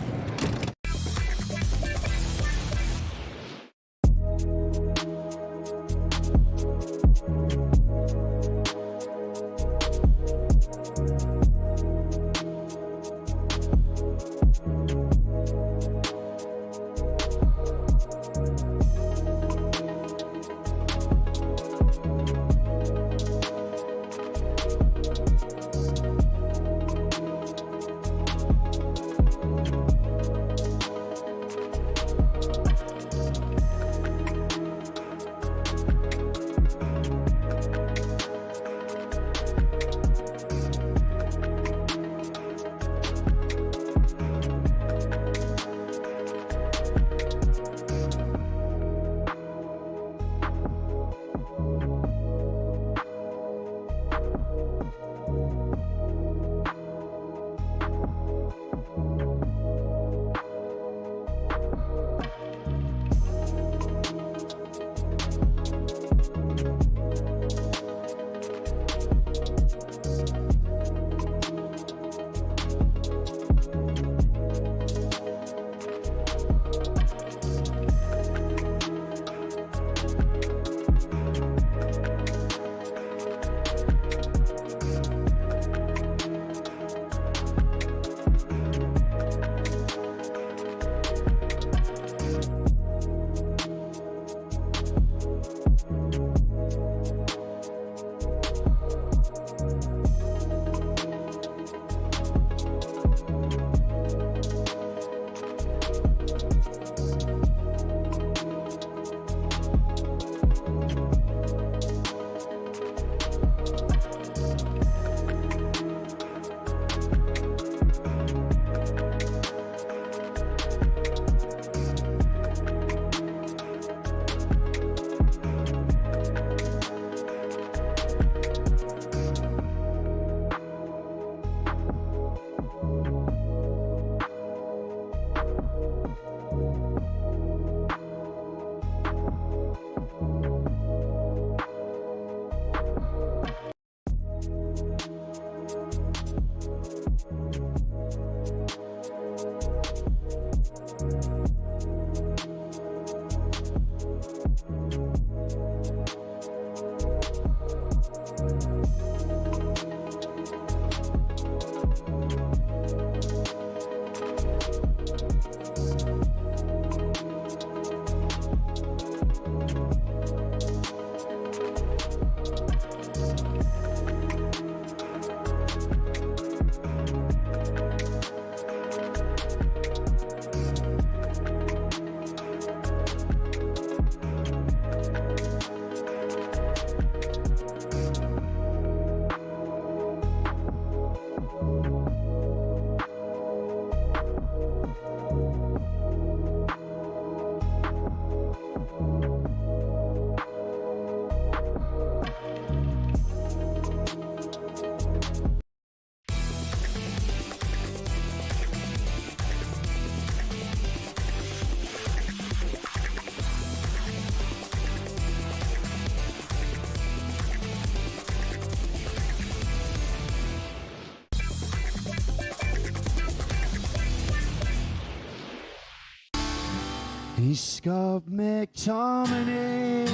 He's Scott McTominay,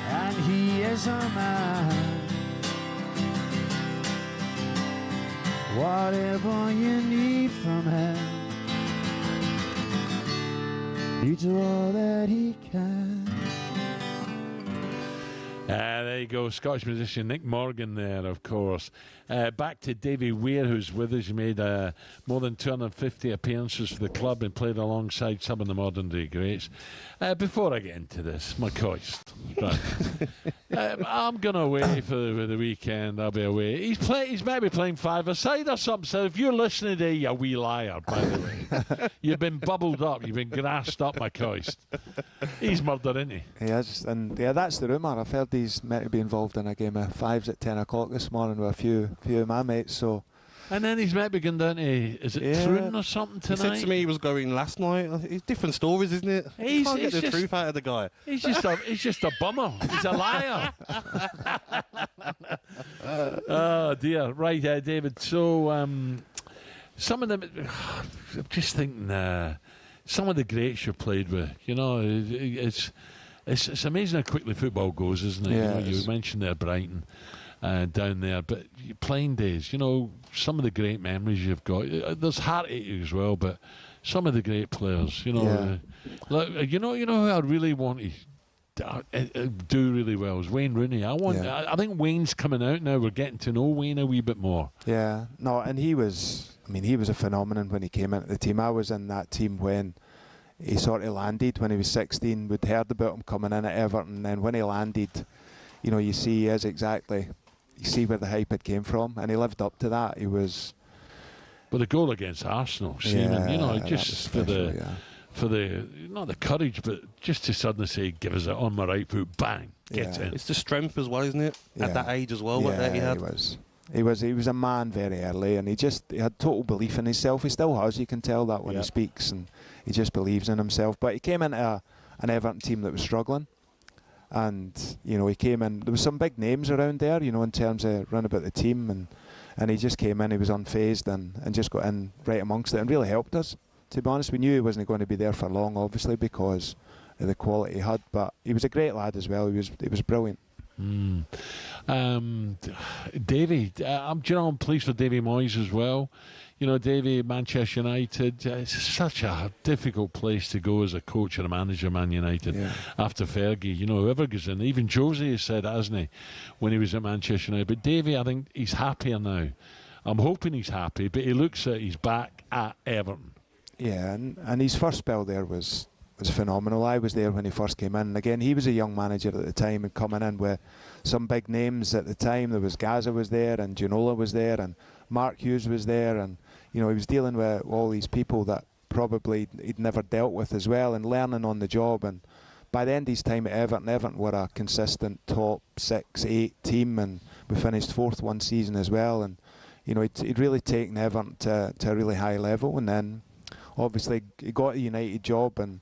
and he is a man. Whatever you need from him, you do all that he can. There you go, Scottish musician Nick Morgan there, of course. Back to Davy Weir, who's with us. He made more than 250 appearances for the club and played alongside some of the modern-day greats. Before I get into this, my coist. Right. I'm going away for the weekend. I'll be away. He's maybe playing five-a-side or something. So if you're listening to you wee liar, by the way, you've been bubbled up. You've been grassed up, my coist. He's murder, isn't he? He is, and yeah, that's the rumour. I've heard he's meant to be involved in a game of fives at 10 o'clock this morning with a few of my mates. So, and then he's maybe going down to, is it Troon or something tonight? He said to me he was going last night. It's different stories, isn't it? You can't get the truth out of the guy. He's just a bummer. He's a liar. Oh dear. Right, David. So some of them, I'm just thinking, some of the greats you've played with. You know, it's amazing how quickly football goes, isn't it? Yeah, you mentioned there Brighton. Down there, but playing days, you know, some of the great memories you've got. There's heartache as well, but some of the great players, you know, you know who I really want to do really well is Wayne Rooney. I think Wayne's coming out now. We're getting to know Wayne a wee bit more. Yeah, no, and he was a phenomenon when he came into the team. I was in that team when he sort of landed when he was 16. We'd heard about him coming in at Everton, and then when he landed, you know, you see where the hype had came from, and he lived up to that. He was. But the goal against Arsenal, Seaman, you know, just for the not the courage, but just to suddenly say, "Give us it on my right foot, bang, gets in." It's the strength as well, isn't it? At that age as well, yeah, that he had. He was a man very early, and he had total belief in himself. He still has. You can tell that when he speaks, and he just believes in himself. But he came into an Everton team that was struggling. And, you know, he came in, there was some big names around there, you know, in terms of run about the team, and he just came in, he was unfazed and just got in right amongst it and really helped us. To be honest, we knew he wasn't going to be there for long, obviously, because of the quality he had, but he was a great lad as well. He was brilliant. Davy, I'm pleased for Davy Moyes as well. You know, Davy, Manchester United, it's such a difficult place to go as a coach or a manager, Man United, after Fergie. You know, whoever goes in, even Josie has said, hasn't he, when he was at Manchester United. But Davy, I think he's happier now. I'm hoping he's happy, but he looks like he's back at Everton. Yeah, and his first spell there was phenomenal. I was there when he first came in. And again, he was a young manager at the time and coming in with some big names at the time. There was Gaza was there, and Ginola was there, and Mark Hughes was there, and you know, he was dealing with all these people that probably he'd never dealt with as well, and learning on the job. And by the end of his time at Everton were a consistent top 6, 8 team, and we finished 4th one season as well. And you know, he'd really taken Everton to a really high level. And then obviously he got a United job, and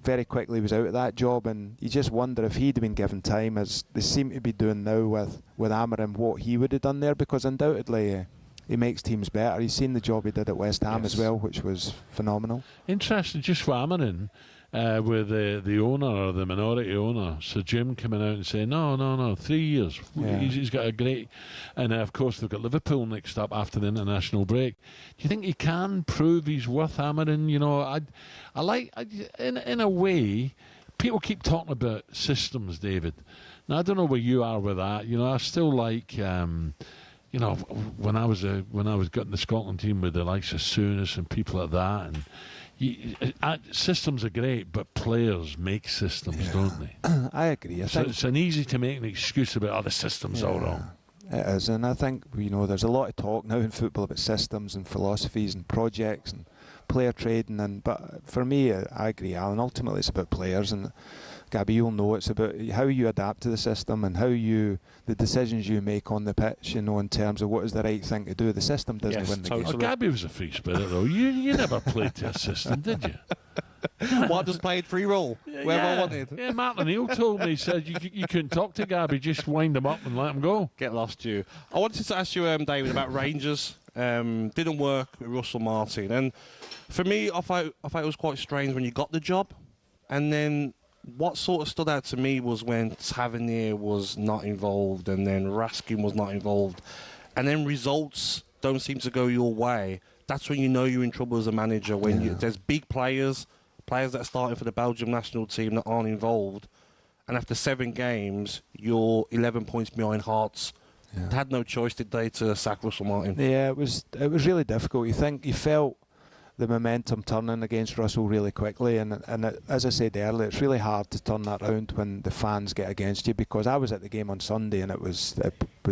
very quickly was out of that job. And you just wonder if he'd been given time, as they seem to be doing now with Amarim, what he would have done there, because undoubtedly he makes teams better. He's seen the job he did at West Ham as well, which was phenomenal. Interesting, just for Amarim, with the owner or the minority owner, Sir Jim, coming out and saying, no, 3 years. Yeah. He's got a great... And of course they've got Liverpool next up after the international break. Do you think he can prove he's worth Amarim? You know, in a way, people keep talking about systems, David. Now, I don't know where you are with that. You know, I still like... you know, when I was getting the Scotland team with the likes of Souness and people like that, and systems are great, but players make systems, don't they? I agree. It's an easy to make an excuse about the systems all wrong. It is, and I think, you know, there's a lot of talk now in football about systems and philosophies and projects and player trading, but for me, I agree, Alan. Ultimately, it's about players, and Gabby, you'll know it's about how you adapt to the system and the decisions you make on the pitch, you know, in terms of what is the right thing to do. The system doesn't win the game. Gabby was a free spirit, though. You never played to a system, did you? What, just played free roll? Wherever I wanted. Yeah, Martin O'Neill told me, he said, you couldn't talk to Gabby, just wind him up and let him go. Get lost, you. I wanted to ask you, David, about Rangers. Didn't work with Russell Martin. And for me, I thought it was quite strange when you got the job. And then what sort of stood out to me was when Tavernier was not involved and then Raskin was not involved. And then results don't seem to go your way. That's when you know you're in trouble as a manager. When there's big players that are starting for the Belgium national team that aren't involved. And after 7 games, you're 11 points behind Hearts. Yeah. They had no choice, did they, to sack Russell Martin? Yeah, it was really difficult. You felt the momentum turning against Russell really quickly, and as I said earlier, it's really hard to turn that round when the fans get against you, because I was at the game on Sunday and it was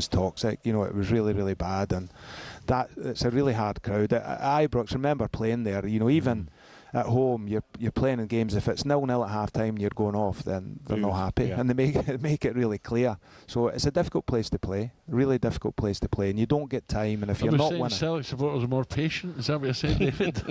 toxic. You know, it was really, really bad, and it's a really hard crowd. At Ibrox, remember playing there, you know, even at home, you're playing in games. If it's 0-0 at half time and you're going off, then they're not happy, and they make it really clear. So it's a difficult place to play, really difficult place to play, and you don't get time. And if you're not winning, Celtic supporters are more patient. Is that what you're saying, David?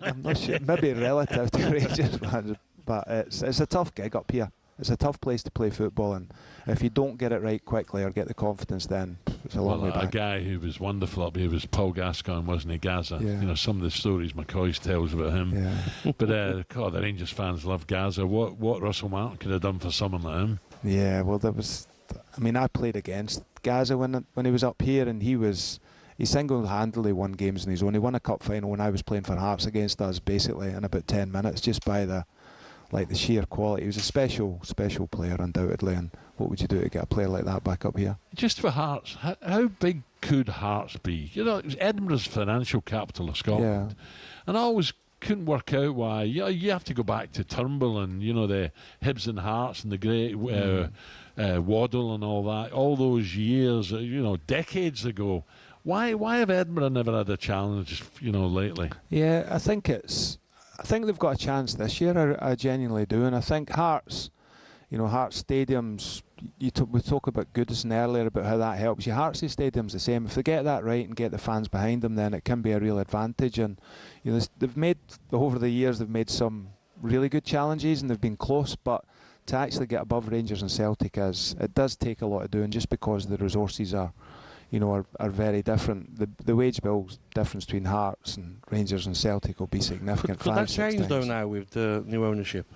I'm not sure. Maybe relative to Rangers fans, but it's a tough gig up here. It's a tough place to play football, and if you don't get it right quickly or get the confidence, then it's a long way back. A guy who was wonderful up here was Paul Gascoigne, wasn't he, Gaza? Yeah. You know, some of the stories McCoy tells about him. Yeah. But God, the Rangers fans love Gaza. What Russell Martin could have done for someone like him? Yeah, well, I played against Gaza when he was up here, and he single-handedly won games in his own. He won a cup final when I was playing for Hearts against us, basically in about 10 minutes, just by the sheer quality. He was a special player, undoubtedly. And what would you do to get a player like that back up here? Just for Hearts, how big could Hearts be? You know, it was Edinburgh's financial capital of Scotland, and I always couldn't work out why. You have to go back to Turnbull and, you know, the Hibs and Hearts and the great Waddle and all that. All those years, you know, decades ago. Why have Edinburgh never had a challenge, you know, lately? Yeah, I think they've got a chance this year. I genuinely do, and I think Hearts, you know, Hearts stadiums. We talk about Goodison earlier about how that helps you. Hearts' stadium's the same. If they get that right and get the fans behind them, then it can be a real advantage. And you know, over the years they've made some really good challenges and they've been close, but to actually get above Rangers and Celtic, it does take a lot of doing, just because the resources are very different. The wage bill's difference between Hearts and Rangers and Celtic will be significant. Could that change though now with the new ownership?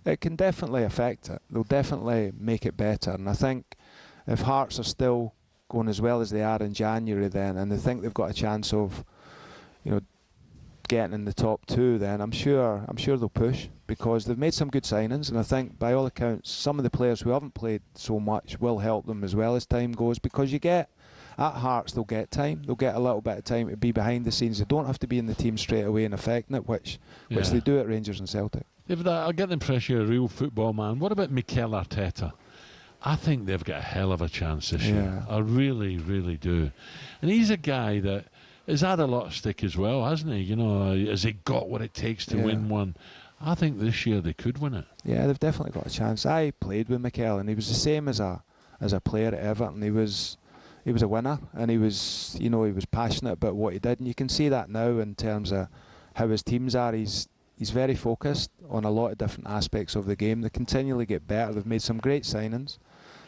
It can definitely affect it. They'll definitely make it better. And I think if Hearts are still going as well as they are in January then, and they think they've got a chance of, you know, getting in the top 2, then I'm sure they'll push, because they've made some good signings, and I think by all accounts some of the players who haven't played so much will help them as well as time goes, because at Hearts they'll get time. They'll get a little bit of time to be behind the scenes. They don't have to be in the team straight away and affecting it, which they do at Rangers and Celtic. David, I get the impression you're a real football man. What about Mikel Arteta? I think they've got a hell of a chance this year. I really, really do. And he's a guy that has had a lot of stick as well, hasn't he? You know, has he got what it takes to win one? I think this year they could win it. Yeah, they've definitely got a chance. I played with Mikel, and he was the same as a player at Everton. He was a winner, and he was passionate about what he did, and you can see that now in terms of how his teams are. He's very focused on a lot of different aspects of the game. They continually get better. They've made some great signings.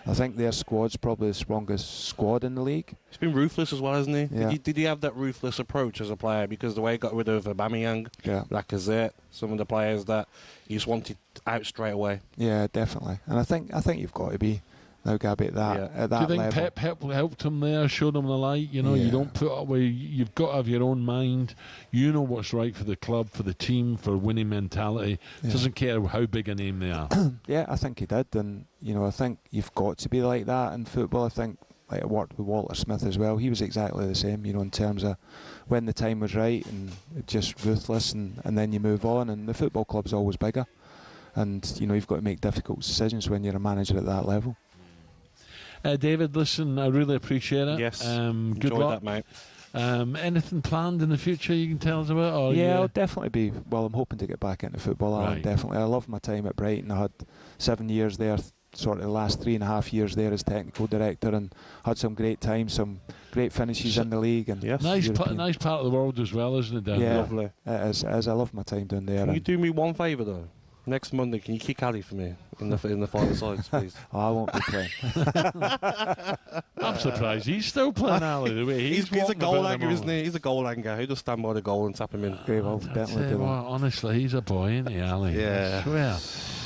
I think their squad's probably the strongest squad in the league. He's been ruthless as well, hasn't he? Yeah. Did he have that ruthless approach as a player? Because the way he got rid of Aubameyang, Lacazette, some of the players that he just wanted out straight away. Yeah, definitely. And I think you've got to be now, Gabby, at that level. Do you think Pep helped him there, showed him the light? You know, you don't put up with, you've got to have your own mind. You know what's right for the club, for the team, for winning mentality. Doesn't care how big a name they are. Yeah, I think he did, and you know, I think you've got to be like that in football. I think, like, I worked with Walter Smith as well. He was exactly the same, you know, in terms of when the time was right and just ruthless, and then you move on. And the football club's always bigger, and you know, you've got to make difficult decisions when you're a manager at that level. David, listen, I really appreciate it. Yes, good luck, that, mate. Anything planned in the future you can tell us about? Or I'll definitely be. Well, I'm hoping to get back into football. Right. Definitely. I love my time at Brighton. I had 7 years there, sort of the last 3.5 years there as technical director, and had some great times, some great finishes in the league. And nice part of the world as well, isn't it, Dan? Yeah, lovely. It is. I love my time down there. Can you do me one favour though? Next Monday, can you kick Ali for me in the final sides, please? Oh, I won't be playing. I'm surprised he's still playing Ali the way he's a goal hanger, isn't he? He's a goal hanger. He'll just stand by the goal and tap him in. Great, well, definitely do that. Honestly, he's a boy, isn't he, Ali? Yeah. I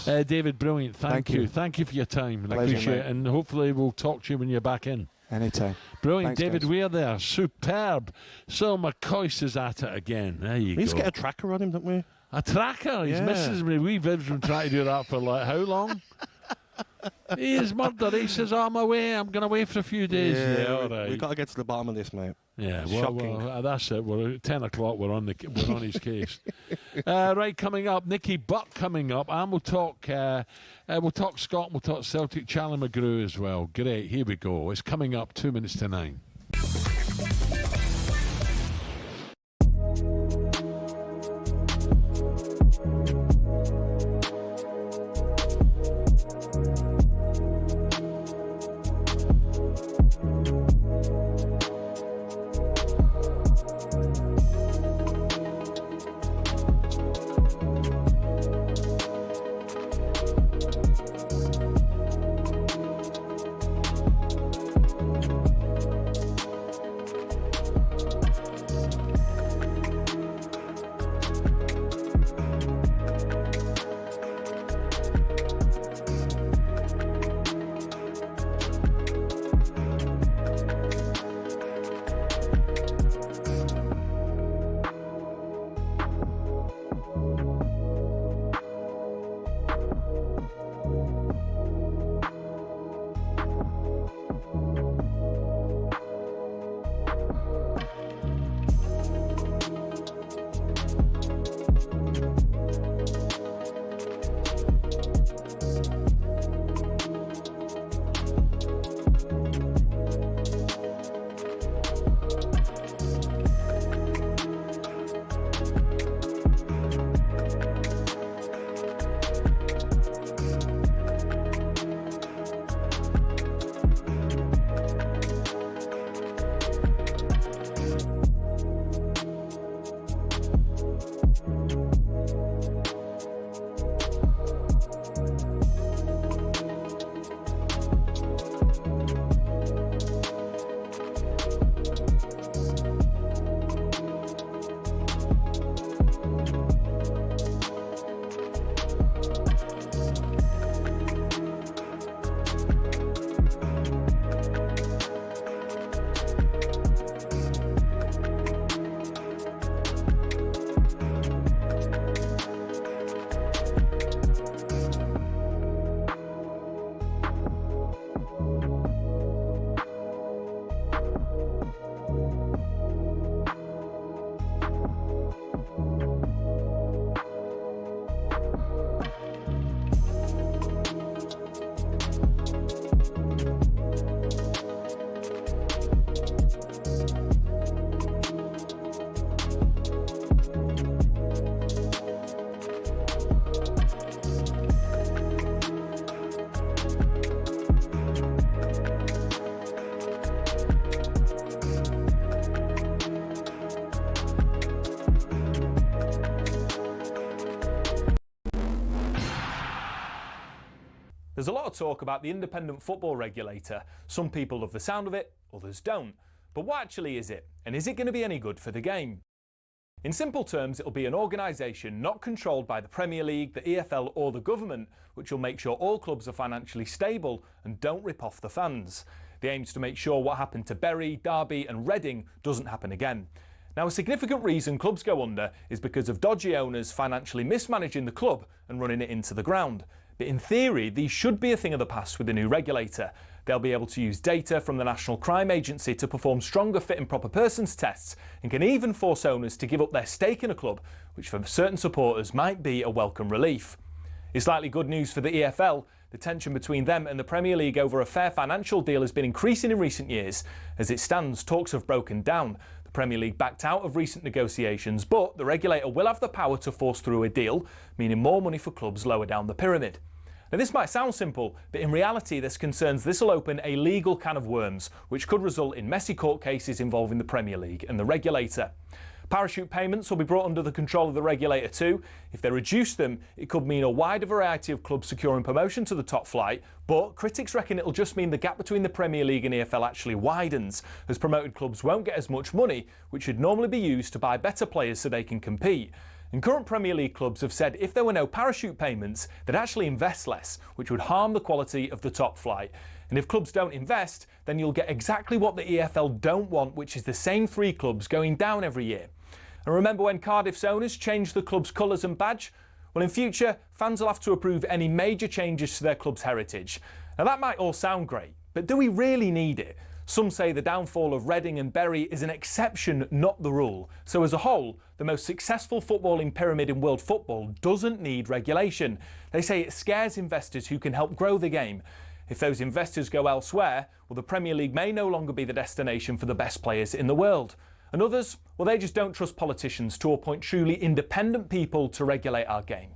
swear. David, brilliant. Thank you. Thank you for your time. I appreciate it. And hopefully we'll talk to you when you're back in. Anytime. Brilliant. Thanks, David Weir there. Superb. So McCoist is at it again. There you go. We need to get a tracker on him, don't we? A tracker? His missus and we Viv's been trying to do that for like how long? He is murdered. He says, I'm away. I'm going away for a few days. Yeah, all right. We've got to get to the bottom of this, mate. Yeah, well, that's it. We're at 10 o'clock. We're on his case. Right, coming up, Nicky Butt coming up, and we'll talk Scotland. We'll talk Celtic. Alan Mulgrew as well. Great. Here we go. It's coming up 2 minutes to 9. There's a lot of talk about the independent football regulator. Some people love the sound of it, others don't. But what actually is it? And is it going to be any good for the game? In simple terms, it'll be an organisation not controlled by the Premier League, the EFL or the government, which will make sure all clubs are financially stable and don't rip off the fans. The aim is to make sure what happened to Bury, Derby and Reading doesn't happen again. Now, a significant reason clubs go under is because of dodgy owners financially mismanaging the club and running it into the ground. But in theory, these should be a thing of the past with the new regulator. They'll be able to use data from the National Crime Agency to perform stronger fit and proper persons tests, and can even force owners to give up their stake in a club, which for certain supporters might be a welcome relief. It's likely good news for the EFL. The tension between them and the Premier League over a fair financial deal has been increasing in recent years. As it stands, talks have broken down. The Premier League backed out of recent negotiations, but the regulator will have the power to force through a deal, meaning more money for clubs lower down the pyramid. Now, this might sound simple, but in reality there's concerns this will open a legal can of worms, which could result in messy court cases involving the Premier League and the regulator. Parachute payments will be brought under the control of the regulator too. If they reduce them, it could mean a wider variety of clubs securing promotion to the top flight, but critics reckon it'll just mean the gap between the Premier League and EFL actually widens, as promoted clubs won't get as much money, which should normally be used to buy better players so they can compete. And current Premier League clubs have said if there were no parachute payments, they'd actually invest less, which would harm the quality of the top flight. And if clubs don't invest, then you'll get exactly what the EFL don't want, which is the same 3 clubs going down every year. And remember when Cardiff's owners changed the club's colours and badge? Well, in future, fans will have to approve any major changes to their club's heritage. Now, that might all sound great, but do we really need it? Some say the downfall of Reading and Bury is an exception, not the rule. So as a whole, the most successful footballing pyramid in world football doesn't need regulation. They say it scares investors who can help grow the game. If those investors go elsewhere, well, the Premier League may no longer be the destination for the best players in the world. And others, well, they just don't trust politicians to appoint truly independent people to regulate our game.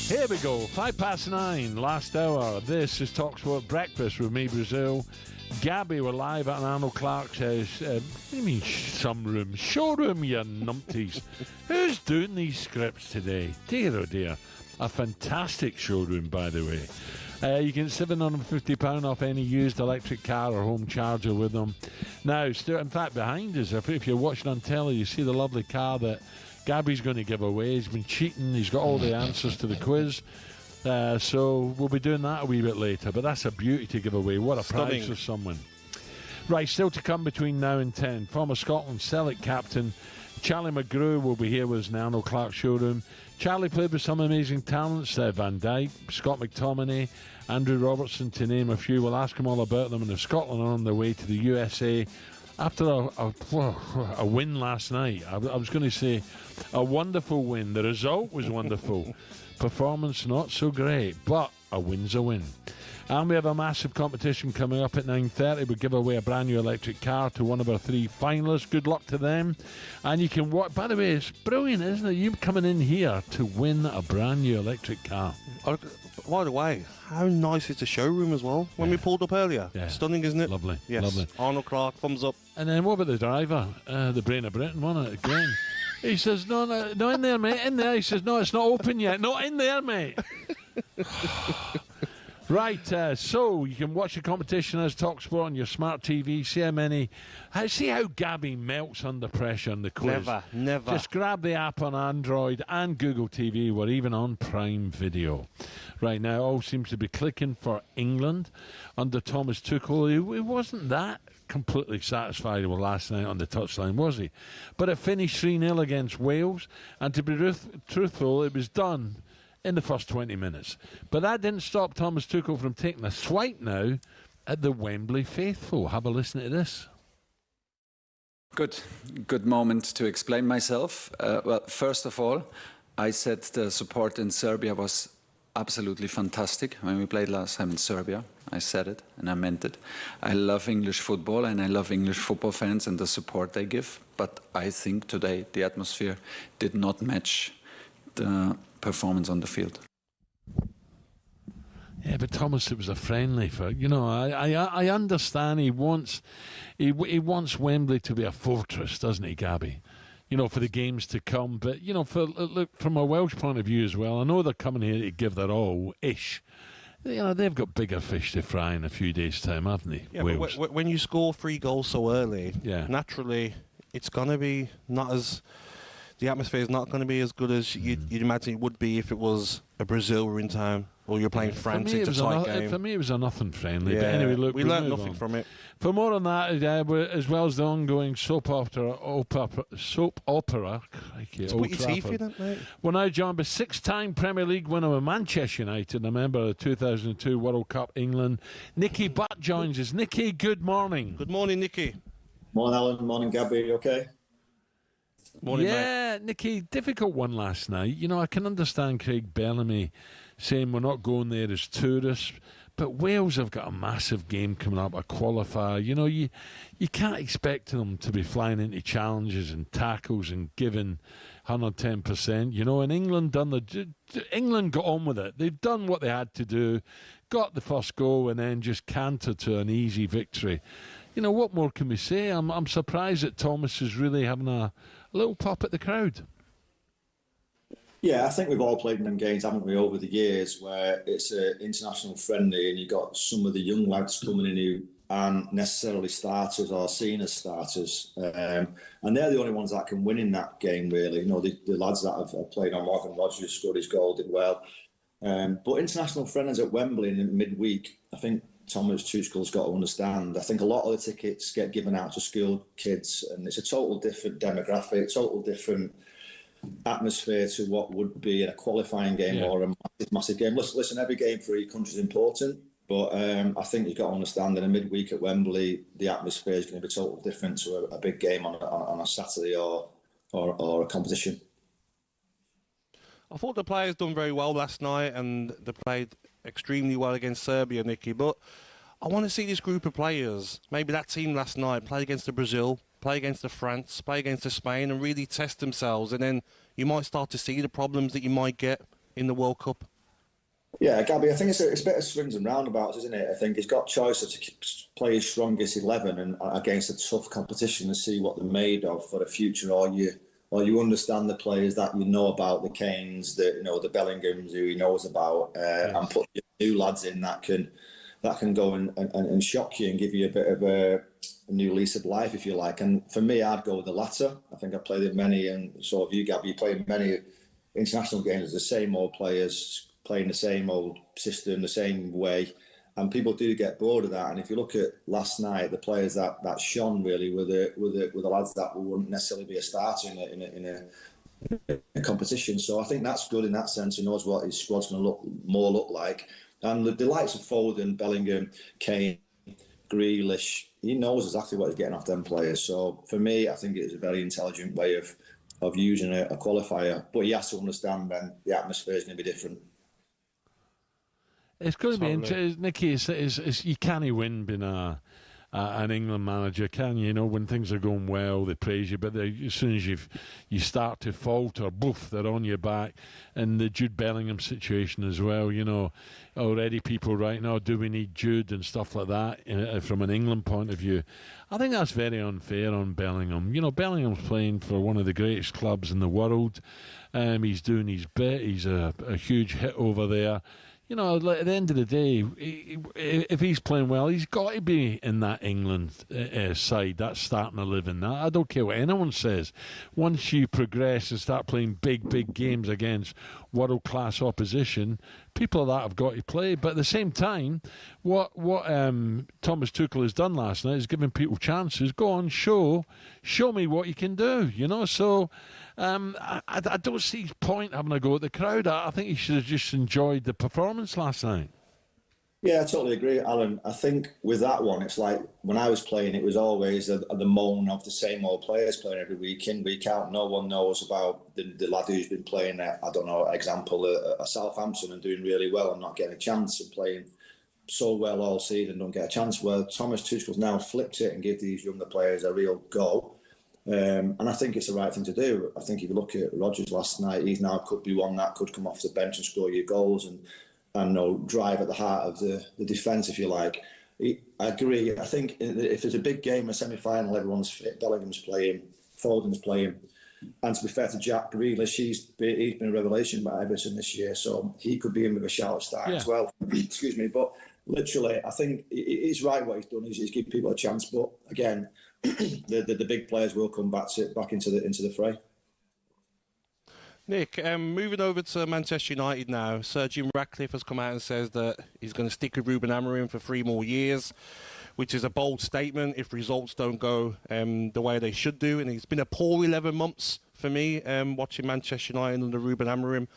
Here we go, 9:05, last hour. This is talkSPORT Breakfast with me, Brazil. Gabby, we're live at Arnold Clark's house. What do you mean some room? Showroom, you numpties. Who's doing these scripts today? Dear oh dear. A fantastic showroom, by the way. You can £750 off any used electric car or home charger with them. Now, in fact, behind us, if you're watching on telly, you see the lovely car that Gabby's going to give away. He's been cheating. He's got all the answers to the quiz. So we'll be doing that a wee bit later. But that's a beauty to give away. What a prize for someone. Right, still to come between now and 10. Former Scotland Celtic captain Charlie Mulgrew will be here with us in the Arnold Clark showroom. Charlie played with some amazing talents, Van Dijk, Scott McTominay, Andrew Robertson, to name a few. We'll ask him all about them, and if Scotland are on their way to the USA after a win last night. I was going to say a wonderful win. The result was wonderful. Performance not so great, but a win's a win. And we have a massive competition coming up at 9:30. We give away a brand new electric car to one of our 3 finalists. Good luck to them. And you can watch. By the way, it's brilliant, isn't it? You coming in here to win a brand new electric car. By the way, how nice is the showroom as well? When we pulled up earlier, stunning, isn't it? Lovely, yes. Lovely. Arnold Clark, thumbs up. And then what about the driver, the brain of Britain, wasn't it? Again. He says, no, in there, mate, in there. He says, no, it's not open yet. Not in there, mate. Right, so you can watch the competition as talkSPORT on your smart TV. See how Gabby melts under pressure on the quiz. Never. Just grab the app on Android and Google TV. We're even on Prime Video. Right now, all seems to be clicking for England under Thomas Tuchel. He wasn't that completely satisfied with last night on the touchline, was he? But it finished 3-0 against Wales, and to be truthful, it was done in the first 20 minutes. But that didn't stop Thomas Tuchel from taking a swipe now at the Wembley faithful. Have a listen to this. Good moment to explain myself. Well, first of all, I said the support in Serbia was absolutely fantastic. When we played last time in Serbia, I said it and I meant it. I love English football and I love English football fans and the support they give. But I think today the atmosphere did not match the performance on the field. Yeah, but Thomas, it was a friendly for I understand he wants Wembley to be a fortress, doesn't he, Gabby? For the games to come. But look, from a Welsh point of view as well, I know they're coming here to give their all-ish. They've got bigger fish to fry in a few days' time, haven't they? Yeah, Wales. But when you score 3 goals so early, naturally it's going to be not as. The atmosphere is not going to be as good as you'd imagine it would be if it was a Brazil were in town or you're playing France. It's a tight game. For me, it was a nothing friendly. Yeah. But anyway, look, we learned nothing from it. For more on that, as well as the ongoing soap opera. Put your teeth in it, mate. We're now joined by 6-time Premier League winner with Manchester United and a member of the 2002 World Cup England. Nicky Butt joins us. Nicky, good morning. Good morning, Nicky. Morning, Alan. Morning, Gabby. You okay? Morning, mate. Nicky, difficult one last night. I can understand Craig Bellamy saying we're not going there as tourists, but Wales have got a massive game coming up, a qualifier. You can't expect them to be flying into challenges and tackles and giving 110%. And England got on with it. They've done what they had to do, got the first goal, and then just cantered to an easy victory. What more can we say? I'm surprised that Thomas is really having a little pop at the crowd. Yeah, I think we've all played in them games, haven't we, over the years, where it's an international friendly and you've got some of the young lads coming in who aren't necessarily starters or seen as starters. And they're the only ones that can win in that game, really. The lads that have played on Morgan Rogers scored his goal, did well. But international friendlies at Wembley in the midweek, I think Thomas Tuchel's got to understand. I think a lot of the tickets get given out to school kids, and it's a total different demographic, total different atmosphere to what would be in a qualifying game or a massive game. Listen, every game for each country is important, but I think you've got to understand that in a midweek at Wembley, the atmosphere is going to be totally different to a big game on a Saturday or a competition. I thought the players done very well last night, and they played extremely well against Serbia, Nicky, but I want to see this group of players, maybe that team last night, play against the Brazil, play against the France, play against the Spain, and really test themselves, and then you might start to see the problems that you might get in the World Cup. Yeah, Gabby, I think it's a bit of swings and roundabouts, isn't it? I think he's got choices to play his strongest 11 and against a tough competition and see what they're made of for the future, or you understand the players that you know about, the Kanes, the Bellinghams who he knows about, and put new lads in that can go and shock you and give you a bit of a new lease of life, if you like. And for me, I'd go with the latter. I think I've played in many, and so have you, Gabby. You played many international games, the same old players playing the same old system, the same way. And people do get bored of that. And if you look at last night, the players that shone really were the lads that wouldn't necessarily be a starter in a competition. So I think that's good in that sense. He knows what his squad's going to look like. And the likes of Foden, Bellingham, Kane, Grealish, he knows exactly what he's getting off them players. So for me, I think it's a very intelligent way of using a qualifier. But he has to understand then the atmosphere is going to be different. It's going to be interesting, Nicky. You can't win being an England manager, can you? When things are going well, they praise you, but as soon as you start to falter, boof, they're on your back. And the Jude Bellingham situation as well, already people right now, do we need Jude and stuff like that from an England point of view? I think that's very unfair on Bellingham. Bellingham's playing for one of the greatest clubs in the world. He's doing his bit. He's a huge hit over there. At the end of the day, if he's playing well, he's got to be in that England side. That's starting to live in that. I don't care what anyone says. Once you progress and start playing big games against world-class opposition, people of that have got to play. But at the same time, what Thomas Tuchel has done last night is giving people chances. Go on, show me what you can do. So I don't see his point having a go at the crowd. I think he should have just enjoyed the performance last night. Yeah, I totally agree, Alan. I think with that one, it's like when I was playing, it was always the moan of the same old players playing every week in, week out. No one knows about the lad who's been playing at, I don't know, example, at Southampton and doing really well and not getting a chance and playing so well all season, don't get a chance. Well, Thomas Tuchel's now flipped it and give these younger players a real go. And I think it's the right thing to do. I think if you look at Rodgers last night, he's now could be one that could come off the bench and score your goals and drive at the heart of the defence, if you like. I agree. I think if there's a big game, a semi-final, everyone's fit. Bellingham's playing, Foden's playing. And to be fair to Jack Grealish, he's been a revelation by Everton this year, so he could be in with a shout start as well. Excuse me. But literally, I think it's right what he's done. He's giving people a chance. But again, the big players will come back into the fray. Nick, moving over to Manchester United now, Sir Jim Ratcliffe has come out and says that he's going to stick with Ruben Amorim for 3 more years, which is a bold statement if results don't go the way they should do. And it's been a poor 11 months for me watching Manchester United under Ruben Amorim.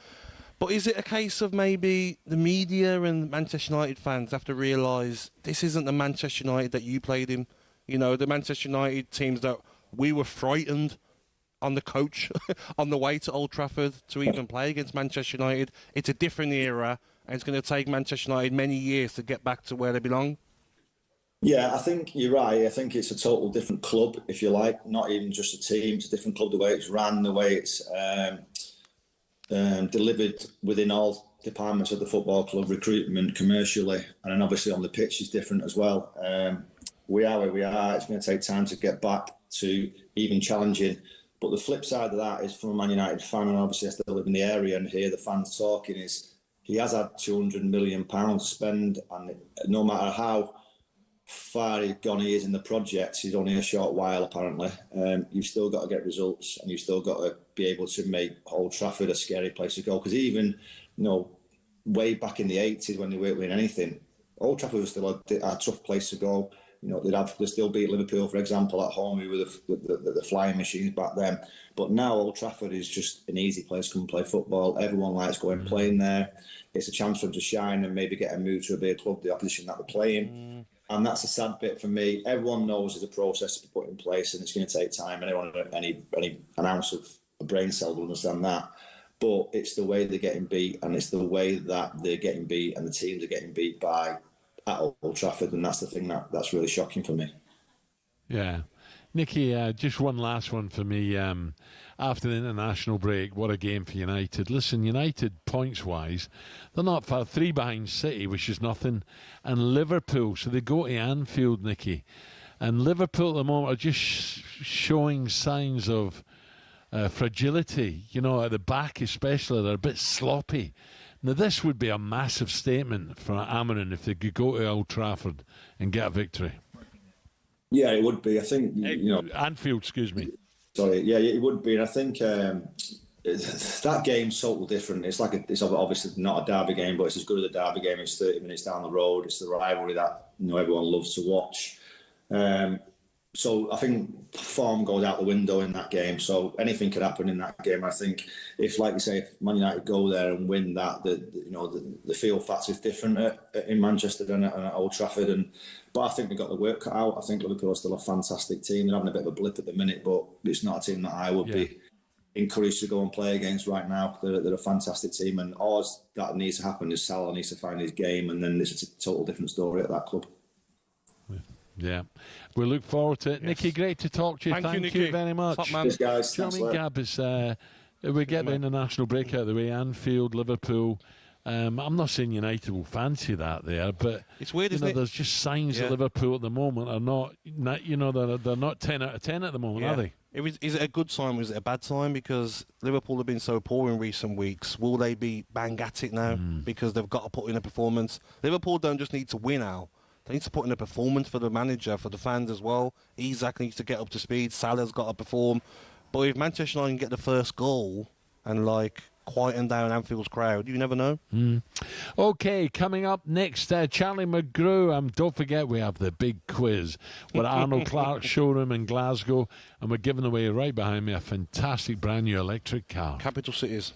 But is it a case of maybe the media and Manchester United fans have to realise this isn't the Manchester United that you played in? You know, the Manchester United teams that we were frightened on the coach on the way to Old Trafford to even play against Manchester United. It's a different era, and it's going to take Manchester United many years to get back to where they belong. Yeah, I think you're right. I think it's a total different club, if you like, not even just a team. It's a different club, the way it's ran, the way it's delivered within all departments of the football club, recruitment, commercially, and then obviously on the pitch is different as well. We are where we are. It's going to take time to get back to even challenging. But the flip side of that is, from a Man United fan, and obviously I still live in the area and hear the fans talking, is he has had £200 million to spend, and no matter how far he is in the project, he's only a short while apparently. You've still got to get results, and you've still got to be able to make Old Trafford a scary place to go. Because even, way back in the 80s when they weren't winning anything, Old Trafford was still a tough place to go. They'd still beat Liverpool, for example, at home, who were the flying machines back then. But now Old Trafford is just an easy place to come and play football. Everyone likes going playing there. It's a chance for them to shine and maybe get a move to a bigger club, the opposition that they're playing. And that's a sad bit for me. Everyone knows there's a process to be put in place, and it's going to take time. Anyone, any an ounce of a brain cell will understand that. But it's the way they're getting beat, and it's the way that they're getting beat, and the teams are getting beat by at Old Trafford, and that's the thing that's really shocking for me. Yeah. Nicky, just one last one for me. After the international break, what a game for United. Listen, United, points-wise, they're not far, 3 behind City, which is nothing, and Liverpool, so they go to Anfield, Nicky. And Liverpool at the moment are just showing signs of fragility, at the back especially. They're a bit sloppy. Now, this would be a massive statement for Amorim if they could go to Old Trafford and get a victory. Yeah, it would be. I think, Anfield, excuse me. Sorry, yeah, it would be. And I think that game's totally different. It's obviously not a derby game, but it's as good as a derby game. It's 30 minutes down the road. It's the rivalry that everyone loves to watch. So I think form goes out the window in that game. So anything could happen in that game. I think if, like you say, if Man United go there and win that, the feel factor is different in Manchester than at Old Trafford. But I think they've got the work cut out. I think Liverpool are still a fantastic team. They're having a bit of a blip at the minute, but it's not a team that I would be encouraged to go and play against right now. They're a fantastic team, and all that needs to happen is Salah needs to find his game, and then it's a total different story at that club. Yeah, we look forward to it. Yes. Nicky, great to talk to you. Thank you very much. Top man. Guys, do you know what I mean, Gab? Is, we get the international break out of the way, Anfield, Liverpool. I'm not saying United will fancy that there, but it's weird, isn't it? There's just signs that Liverpool at the moment are not they're not 10 out of 10 at the moment, are they? Is it a good sign or is it a bad sign? Because Liverpool have been so poor in recent weeks. Will they be bang at it now because they've got to put in a performance? Liverpool don't just need to win out. They need to put in a performance for the manager, for the fans as well. Isak needs to get up to speed. Salah's got to perform. But if Manchester United can get the first goal and quieten down Anfield's crowd, you never know. Okay, coming up next, Charlie Mulgrew. Don't forget we have the big quiz. We're at Arnold Clark's showroom in Glasgow, and we're giving away right behind me a fantastic brand new electric car. Capital cities.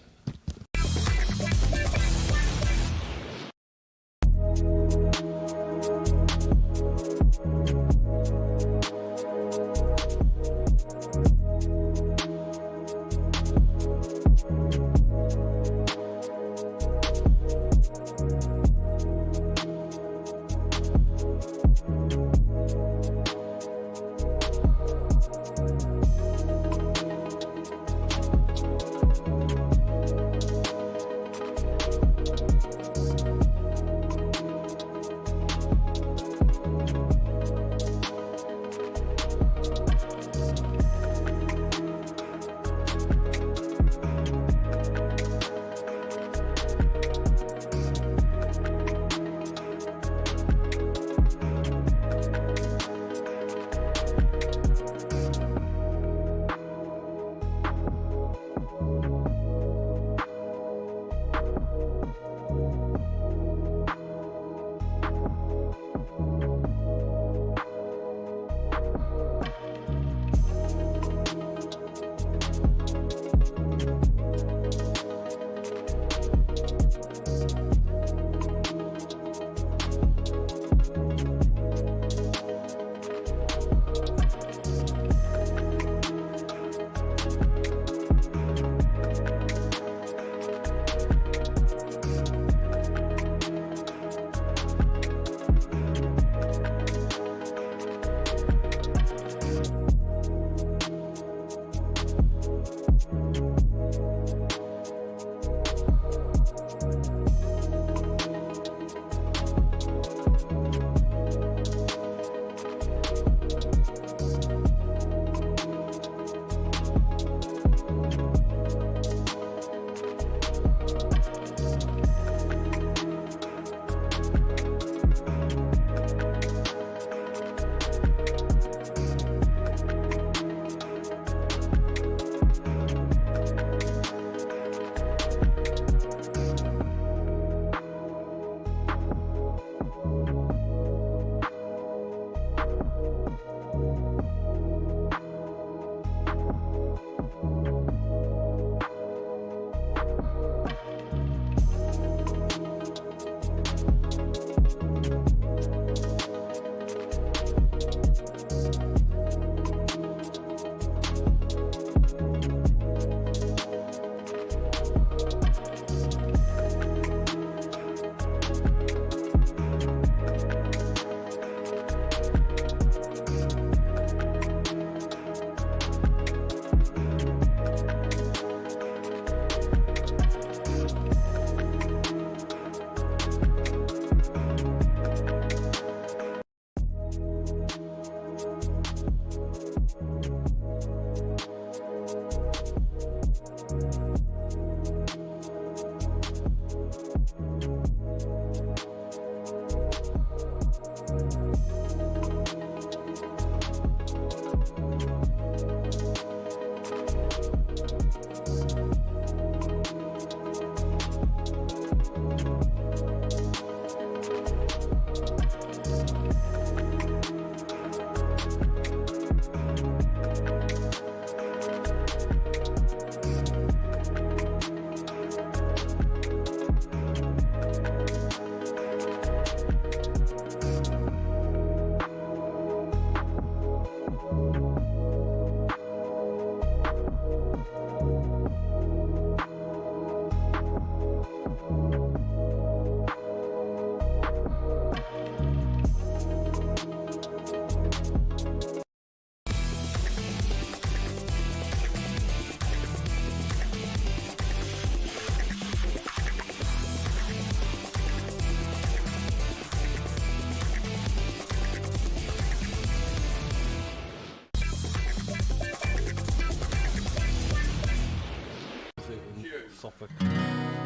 philosophic.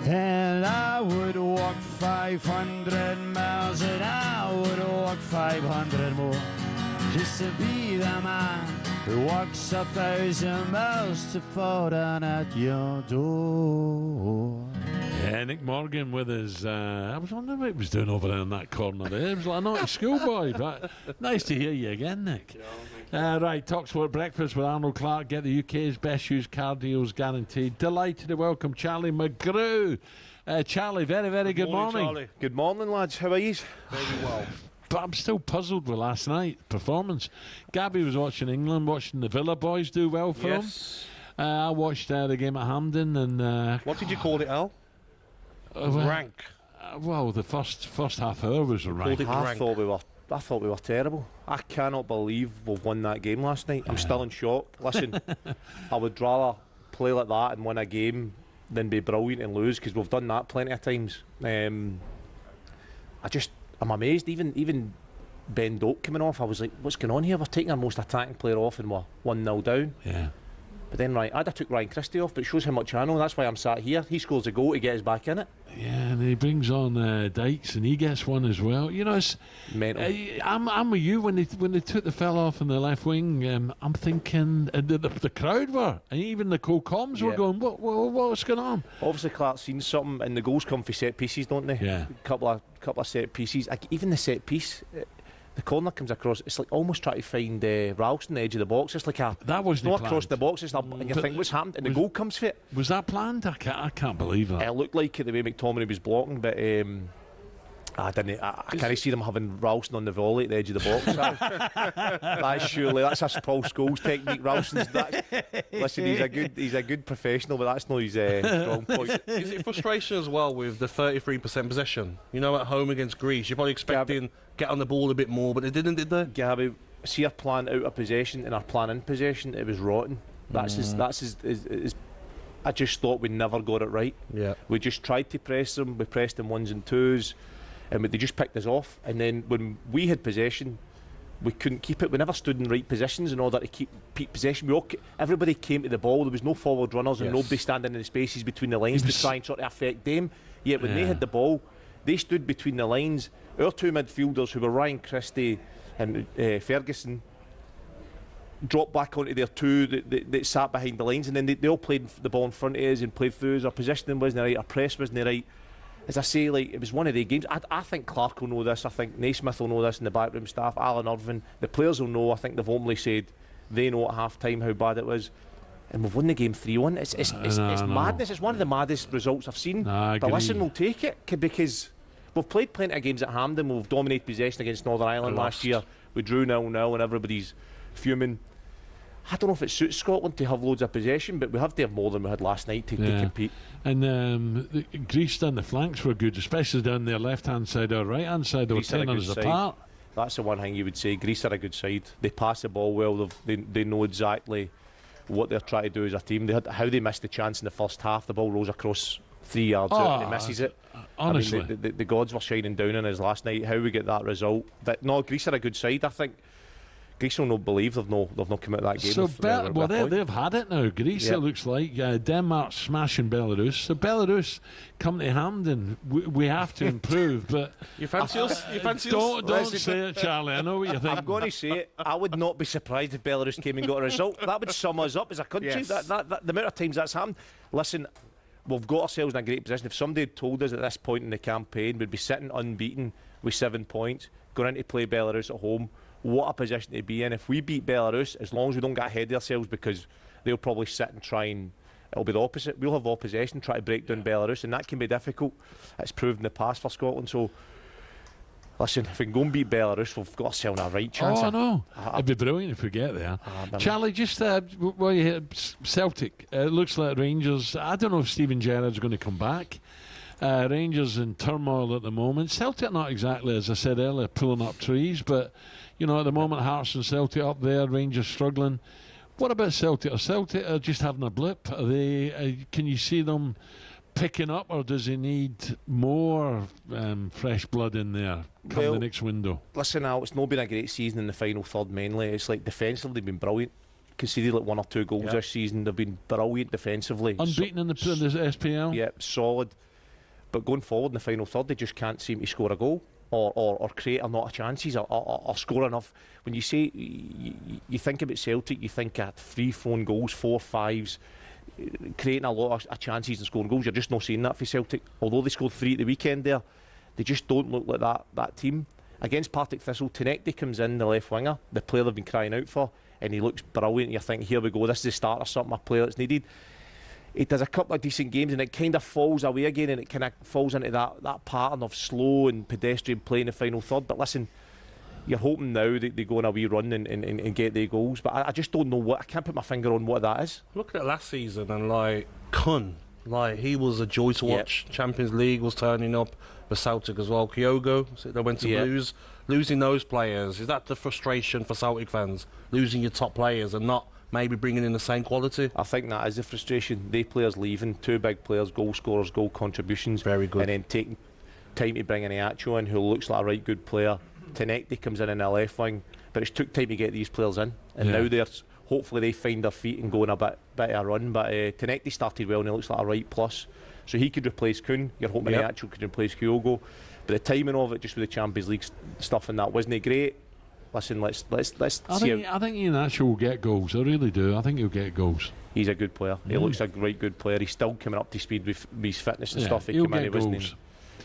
And I would walk 500 miles and I would walk 500 more just to be the man who walks 1,000 miles to fall down at your door. Yeah, Nick Morgan with his... I was wondering what he was doing over there in that corner there. It was like a naughty schoolboy, but nice to hear you again, Nick. Right, talkSPORT Breakfast with Arnold Clark. Get the UK's best shoes, car deals guaranteed. Delighted to welcome Charlie Mulgrew. Charlie, very, very good morning. Charlie. Good morning, lads. How are you? Very well. But I'm still puzzled with last night's performance. Gabby was watching England, watching the Villa boys do well for him. I watched the game at Hampden. And what did you call it, Al? Rank. Well, the first half hour was a rank. I thought we were terrible. I cannot believe we've won that game last night. I'm still in shock. Listen, I would rather play like that and win a game than be brilliant and lose, because we've done that plenty of times. I'm amazed. Even Ben Doak coming off, I was like, what's going on here? We're taking our most attacking player off and we're 1-0 down. Yeah. But then I'd have took Ryan Christie off, but it shows how much I know. That's why I'm sat here. He scores a goal to get us back in it. Yeah, and he brings on Dykes, and he gets one as well. You know, it's mental. I'm with you when they took the fella off in the left wing. I'm thinking the crowd were, and even the co-coms were going, what's going on? Obviously, Clark's seen something, and the goals come for set pieces, don't they? Yeah. Couple of set pieces. Even the set piece. The corner comes across. It's like almost trying to find Ralston, the edge of the box. It's like not across the box. And you think, what's happened? And the goal comes for it. Was that planned? I can't believe that. It looked like it the way McTominay was blocking, but I can't see them having Ralston on the volley at the edge of the box. That's a Paul Scholes technique. Ralston's listen, he's a good professional, but that's not his strong point. Is it frustration as well with the 33% possession? You know, at home against Greece, you're probably expecting get on the ball a bit more, but they didn't, did they? Gabby, see our plan out of possession and our plan in possession, it was rotten. That's his. I just thought we never got it right. Yeah. We just tried to press them. We pressed them ones and twos, and they just picked us off. And then when we had possession, we couldn't keep it. We never stood in right positions in order to keep possession. Everybody came to the ball. There was no forward runners and nobody standing in the spaces between the lines to try and sort of affect them. Yet when they had the ball, they stood between the lines. Our two midfielders, who were Ryan Christie and Ferguson, dropped back onto their two that sat behind the lines, and then they all played the ball in front of us and played through us. Our positioning wasn't right, our press wasn't right. As I say, it was one of the games. I think Clark will know this. I think Naismith will know this, in the backroom staff. Alan Irvine, the players will know. I think they've openly said they know at half time how bad it was. And we've won the game 3-1. It's madness. It's one of the maddest results I've seen. But listen, we'll take it, because we've played plenty of games at Hampden. We've dominated possession against Northern Ireland last year. We drew 0-0 and everybody's fuming. I don't know if it suits Scotland to have loads of possession, but we have to have more than we had last night to compete. And Greece down the flanks were good, especially down their left-hand side or right-hand side. They were tearing us apart. That's the one thing you would say. Greece are a good side. They pass the ball well. They know exactly what they're trying to do as a team. How they missed the chance in the first half. The ball rolls across 3 yards out and he misses it. Honestly. I mean, the gods were shining down on us last night. How we get that result. But no, Greece are a good side, I think. Greece will not believe they've not come out of that game. So they've had it now. Greece, it looks like. Denmark smashing Belarus. So Belarus come to Hampden. We have to improve, but you fancy us? Don't say it, Charlie. I know what you think. I'm going to say it. I would not be surprised if Belarus came and got a result. That would sum us up as a country. Yes. That the amount of times that's happened. Listen, we've got ourselves in a great position. If somebody had told us at this point in the campaign we'd be sitting unbeaten with 7 points, going in to play Belarus at home, what a position to be in. If we beat Belarus, as long as we don't get ahead of ourselves, because they'll probably sit and try and it'll be the opposite. We'll have all possession, try to break down Belarus, and that can be difficult. It's proved in the past for Scotland. So listen, if we can go and beat Belarus, we've got ourselves a right chance. Oh, no. It'd be brilliant if we get there. Charlie, just while you hear Celtic, it looks like Rangers. I don't know if Stephen Gerrard's going to come back. Rangers in turmoil at the moment. Celtic not exactly, as I said earlier, pulling up trees, but you know, at the moment, Hearts and Celtic up there, Rangers struggling. What about Celtic? Are Celtic just having a blip? Are they? Can you see them picking up, or does he need more fresh blood in there come the next window? Listen, Al, it's not been a great season in the final third mainly. It's like defensively been brilliant. conceded like 1 or 2 goals this season. They've been brilliant defensively. Unbeaten in the SPL? Yep, solid. But going forward in the final third, they just can't seem to score a goal or create a lot of chances or score enough. When you say, you think about Celtic, you think at free-flowing goals, 4-5s, creating a lot of chances and scoring goals. You're just not seeing that for Celtic. Although they scored 3 at the weekend there, they just don't look like that team. Against Partick Thistle, Connelly comes in, the left winger, the player they've been crying out for, and he looks brilliant. You're thinking, here we go, this is the start of something, a player that's needed. He does a couple of decent games and it kind of falls away again, and it kind of falls into that pattern of slow and pedestrian play in the final third. But listen, you're hoping now that they go on a wee run and get their goals. But I just don't know what, I can't put my finger on what that is. Look at last season and like Kun, like he was a joy to watch. Champions League was turning up for Celtic as well. Kyogo, they went to Blues. Losing those players, is that the frustration for Celtic fans? Losing your top players and not maybe bringing in the same quality? I think that is the frustration. They players leaving, 2 big players, goal scorers, goal contributions. Very good. And then taking time to bring in Iacho in, who looks like a right good player. Connelly comes in the left wing, but it's took time to get these players in. And now hopefully they find their feet and go on a bit of a run. But Connelly started well and he looks like a right plus. So he could replace Kuhn. You're hoping Iacho could replace Kyogo. But the timing of it, just with the Champions League stuff and that, wasn't great. Listen, let's see. I think Iacho will get goals. I really do. I think he'll get goals. He's a good player. He looks a right good player. He's still coming up to speed with his fitness and stuff. He'll get goals.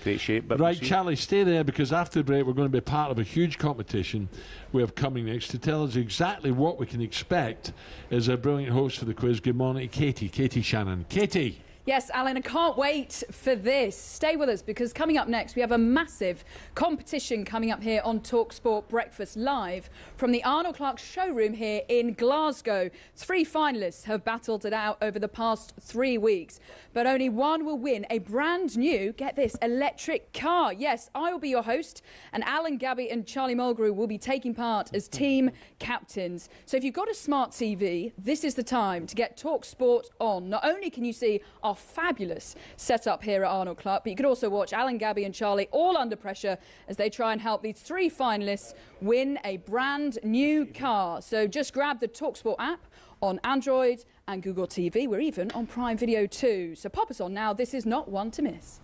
Great shape. But right, Charlie, stay there, because after the break we're going to be part of a huge competition we have coming next. To tell us exactly what we can expect is a brilliant host for the quiz. Good morning, Katie Shannon. Katie. Yes, Alan, I can't wait for this. Stay with us, because coming up next, we have a massive competition coming up here on talkSPORT Breakfast Live from the Arnold Clark showroom here in Glasgow. 3 finalists have battled it out over the past 3 weeks, but only one will win a brand new, get this, electric car. Yes, I will be your host, and Alan, Gabby and Charlie Mulgrew will be taking part as team captains. So if you've got a smart TV, this is the time to get talkSPORT on. Not only can you see our fabulous setup here at Arnold Clark, but you can also watch Alan, Gabby and Charlie all under pressure as they try and help these 3 finalists win a brand new car. So just grab the talkSPORT app on Android and Google TV. We're even on Prime Video too. So pop us on now. This is not one to miss.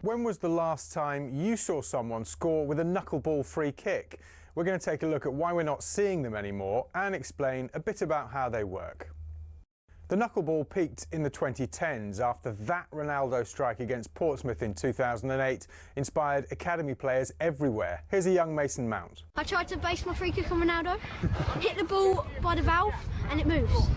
when was the last time you saw someone score with a knuckleball free kick? We're going to take a look at why we're not seeing them anymore and explain a bit about how they work. The knuckleball peaked in the 2010s after that Ronaldo strike against Portsmouth in 2008 inspired academy players everywhere. Here's a young Mason Mount. I tried to base my free kick on Ronaldo, hit the ball by the valve and it moves.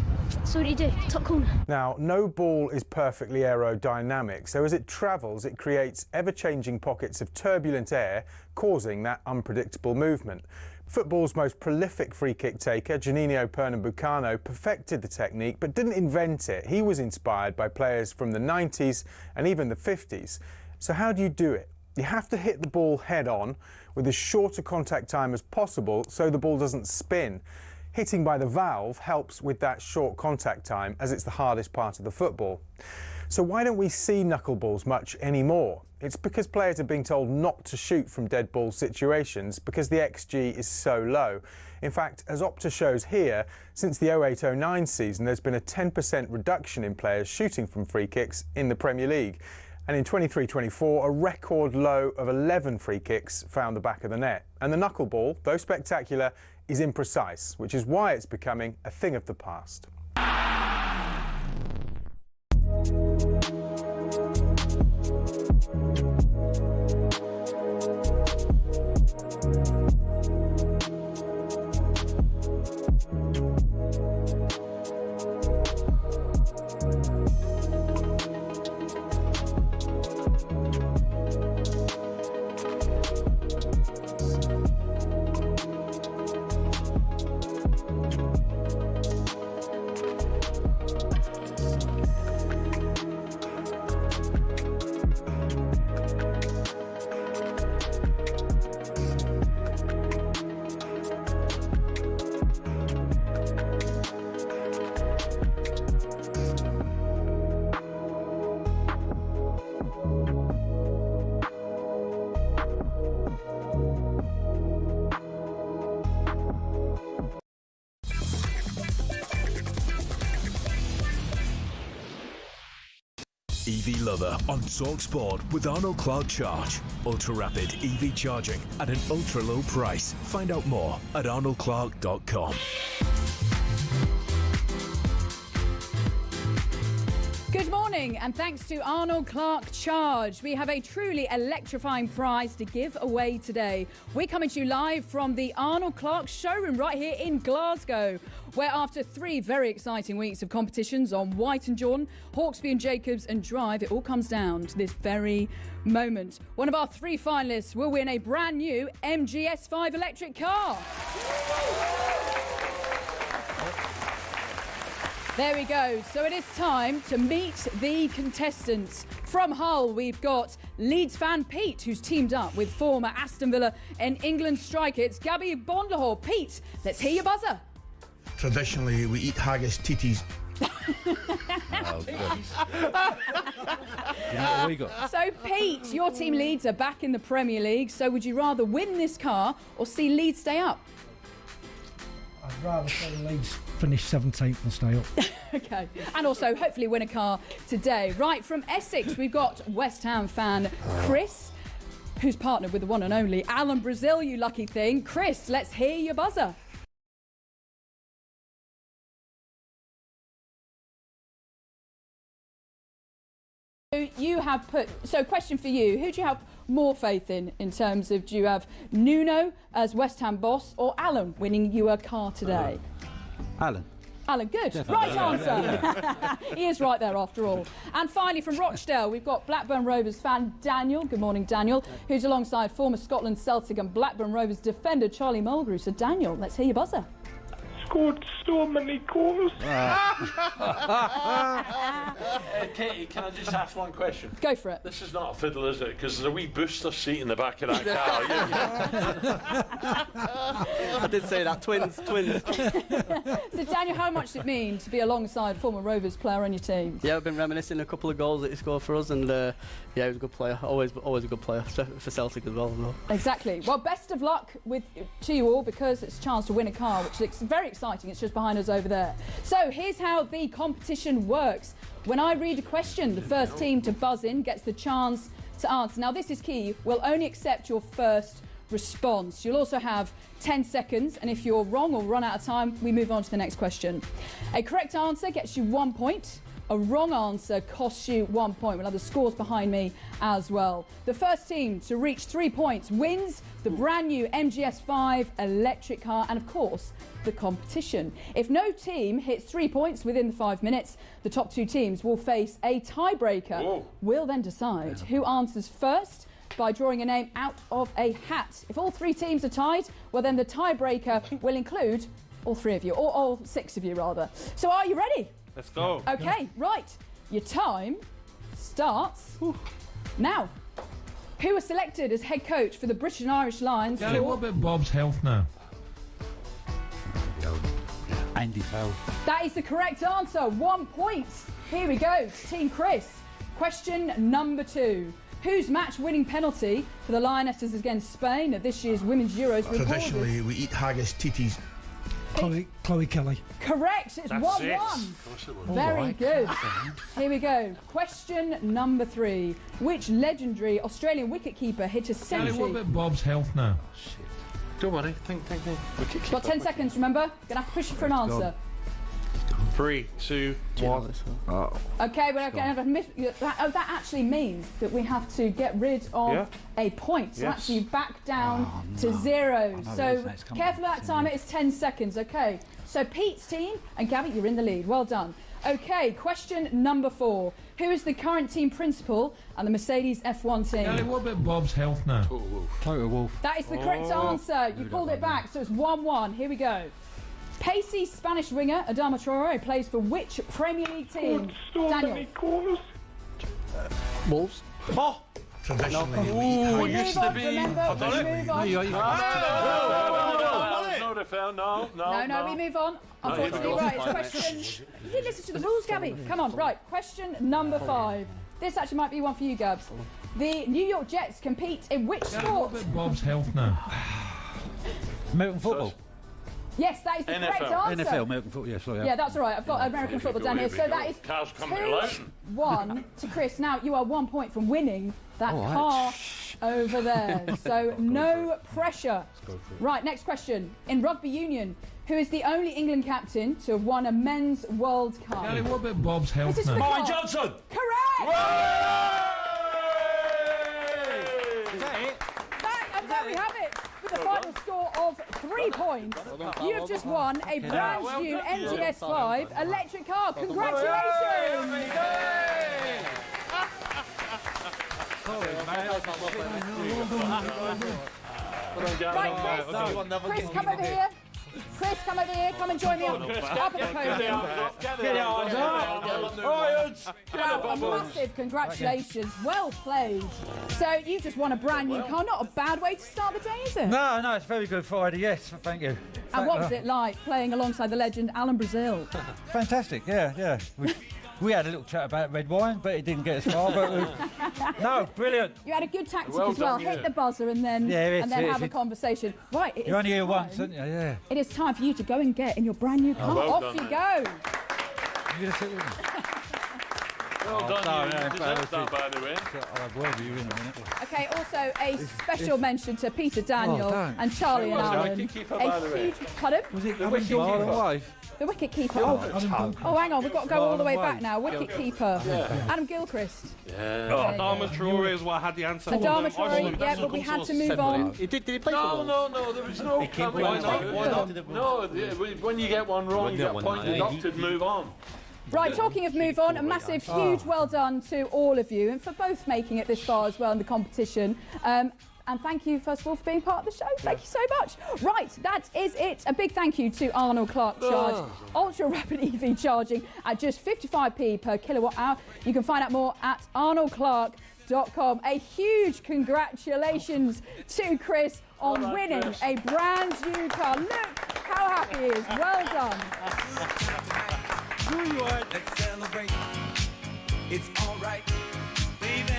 So what do you do? Top corner. Now, no ball is perfectly aerodynamic, so as it travels it creates ever-changing pockets of turbulent air, causing that unpredictable movement. Football's most prolific free-kick taker, Juninho Pernambucano, perfected the technique but didn't invent it. He was inspired by players from the 90s and even the 50s. So how do you do it? You have to hit the ball head-on with as short a contact time as possible so the ball doesn't spin. Hitting by the valve helps with that short contact time as it's the hardest part of the football. So why don't we see knuckleballs much anymore? It's because players are being told not to shoot from dead ball situations because the XG is so low. In fact, as Opta shows here, since the 08-09 season there's been a 10% reduction in players shooting from free kicks in the Premier League. And in 23-24, a record low of 11 free kicks found the back of the net. And the knuckleball, though spectacular, is imprecise, which is why it's becoming a thing of the past. EV Lover on talkSPORT with Arnold Clark Charge. Ultra-rapid EV charging at an ultra-low price. Find out more at arnoldclark.com. Good morning and thanks to Arnold Clark Charge. We have a truly electrifying prize to give away today. We're coming to you live from the Arnold Clark showroom right here in Glasgow, where after 3 very exciting weeks of competitions on White and Jordan, Hawksby and Jacobs and Drive, it all comes down to this very moment. One of our 3 finalists will win a brand new MGS5 electric car. There we go. So it is time to meet the contestants. From Hull, we've got Leeds fan Pete, who's teamed up with former Aston Villa and England striker, it's Gabby Agbonlahor. Pete, let's hear your buzzer. Traditionally, we eat haggis titties. So, Pete, your team Leeds are back in the Premier League. So would you rather win this car or see Leeds stay up? I'd rather see Leeds finish 17th and stay up. OK. And also, hopefully win a car today. Right, from Essex, we've got West Ham fan Chris, who's partnered with the one and only Alan Brazil, you lucky thing. Chris, let's hear your buzzer. You have put, so question for you, who do you have more faith in terms of, do you have Nuno as West Ham boss or Alan winning you a car today? Alan. Alan, good. Definitely. Right answer. He is right there after all. And finally from Rochdale, we've got Blackburn Rovers fan Daniel. Good morning, Daniel, who's alongside former Scotland, Celtic and Blackburn Rovers defender Charlie Mulgrew. So Daniel, let's hear your buzzer. Scored so many goals. Katie, can I just ask one question? Go for it. This is not a fiddle, is it? Because there's a wee booster seat in the back of that car. I did say that. Twins. So, Daniel, how much does it mean to be alongside former Rovers player on your team? Yeah, I've been reminiscing a couple of goals that he scored for us, and yeah, he was a good player. Always a good player for Celtic as well. Exactly. Well, best of luck to you all, because it's a chance to win a car, which is very exciting. It's just behind us over there. So here's how the competition works. When I read a question, the first team to buzz in gets the chance to answer. Now, this is key. We'll only accept your first response. You'll also have 10 seconds, and if you're wrong or run out of time, we move on to the next question. A correct answer gets you 1 point. A wrong answer costs you 1 point. We'll have the scores behind me as well. The first team to reach 3 points wins the brand new MGS5 electric car and, of course, the competition. If no team hits 3 points within the 5 minutes, the top 2 teams will face a tiebreaker. Whoa. We'll then decide who answers first by drawing a name out of a hat. If all 3 teams are tied, well, then the tiebreaker will include all 3 of you, or all 6 of you, rather. So are you ready? Let's go. Okay, right. Your time starts now. Who was selected as head coach for the British and Irish Lions? Gary, what about Bob's health now? Andy Fowle. That is the correct answer. 1 point. Here we go. Team Chris. Question number 2. Whose match-winning penalty for the Lionesses against Spain at this year's Women's Euros? Traditionally, we eat haggis, titties. Chloe Kelly. Correct. It's 1-1. Very good. Here we go. Question number 3. Which legendary Australian wicketkeeper hit a century? Gary, what about Bob's health now? Shit. Don't worry. Think. You've got 10 seconds, remember? Gonna have to push it for an answer. 3, 2, 1. Okay, we're going to that actually means that we have to get rid of a point. So that's you back down to 0. So careful at that time, it is 10 seconds, okay? So Pete's team and Gabby, you're in the lead. Well done. Okay, question number 4. Who is the current team principal and the Mercedes F1 team? Gary, what about Bob's health now? Toto Wolff. That is the correct answer. You pulled it back, so it's 1-1. Here we go. Pacey Spanish winger Adama Traore plays for which Premier League team? Daniel. Wolves. Oh! Traditionally, we move on, remember, we move on. No, we move on. Unfortunately, right, it's question... You didn't listen to the rules, Gabby. Come on, right, question number 5. This actually might be one for you, Gabs. The New York Jets compete in which sport? What about Bob's health now? American football. Yes, that is the correct answer. NFL, American football, yeah, sorry. Yeah, that's all right. I've got American football down here. So that is 2-1 to Chris. Now, you are 1 point from winning that car over there. So no pressure. Right, next question. In rugby union, who is the only England captain to have won a men's World Cup? Gary, what about Bob's health now? Martin Johnson! Correct! And there we have it. With a final score of 3 points, you have just won a brand new MGS5 electric car. Congratulations! Right, Chris, come over here. Chris, come over here. Come and join me up at the podium. Wow, a massive congratulations. Well played. So you just won a brand new car. Not a bad way to start the day, is it? No, it's very good Friday, yes, thank you. And what was it like playing alongside the legend Alan Brazil? Fantastic, yeah. We had a little chat about red wine, but it didn't get as far. But no, brilliant. You had a good tactic as well. Hit the buzzer and then have a conversation. Right, you're only here once, aren't you? Yeah. It is time for you to go and get in your brand new car. Off you go. You're going to sit with me? Well done, you deserve that, by the way. I'll have word with you in a minute. Okay, also a special mention to Peter Daniel and Charlie and Alan. A huge... Pardon? Was it the wife? The wicket keeper. Oh, hang on, we've got to go all the way back now. Wicket keeper. Adam Gilchrist. Adama Traore is what I had the answer. Adama Traore, yeah, but we had to move on. Did he play for No, there was no... Why not? No, when you get one wrong, you get pointed up to move on. Right, talking of move on, a massive, huge well done to all of you and for both making it this far as well in the competition. And thank you, first of all, for being part of the show. Thank you so much. Right, that is it. A big thank you to Arnold Clark Charge, ultra rapid EV charging at just 55p per kilowatt hour. You can find out more at arnoldclark.com. A huge congratulations to Chris on winning a brand new car. Look how happy he is. Well done. Let's celebrate. It's all right, baby.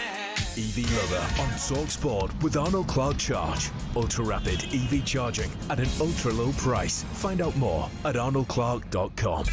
EV Lover on talkSPORT with Arnold Clark Charge. Ultra rapid EV charging at an ultra low price. Find out more at arnoldclark.com.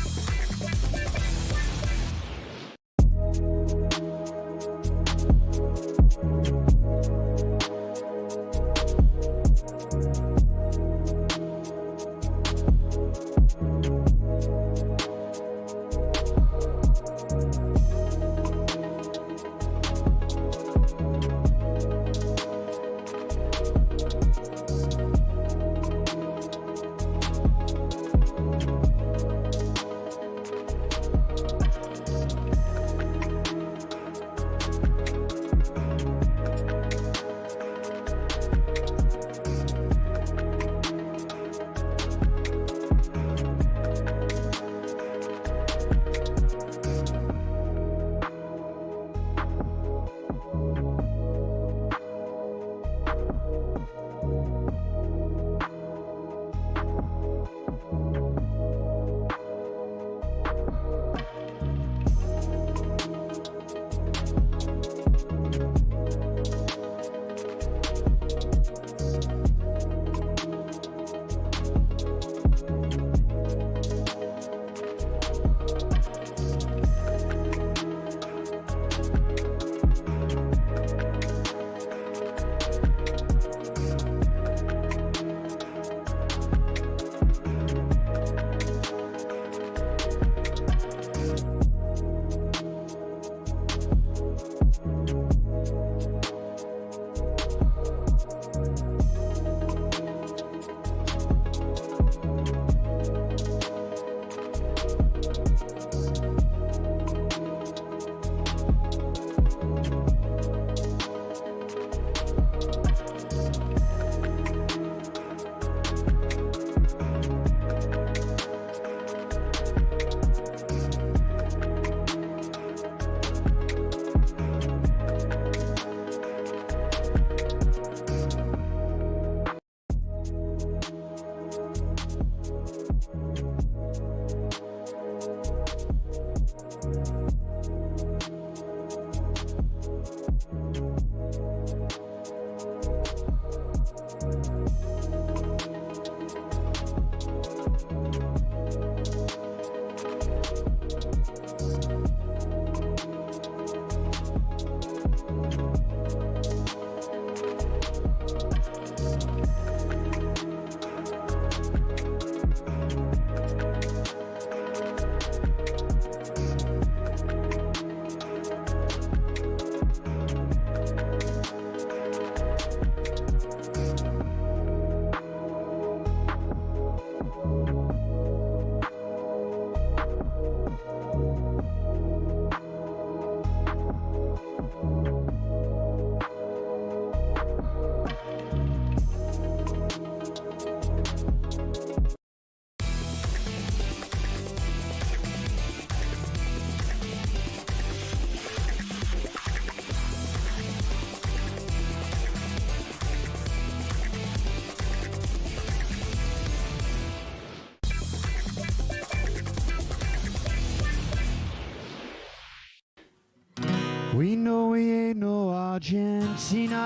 We know we ain't no Argentina,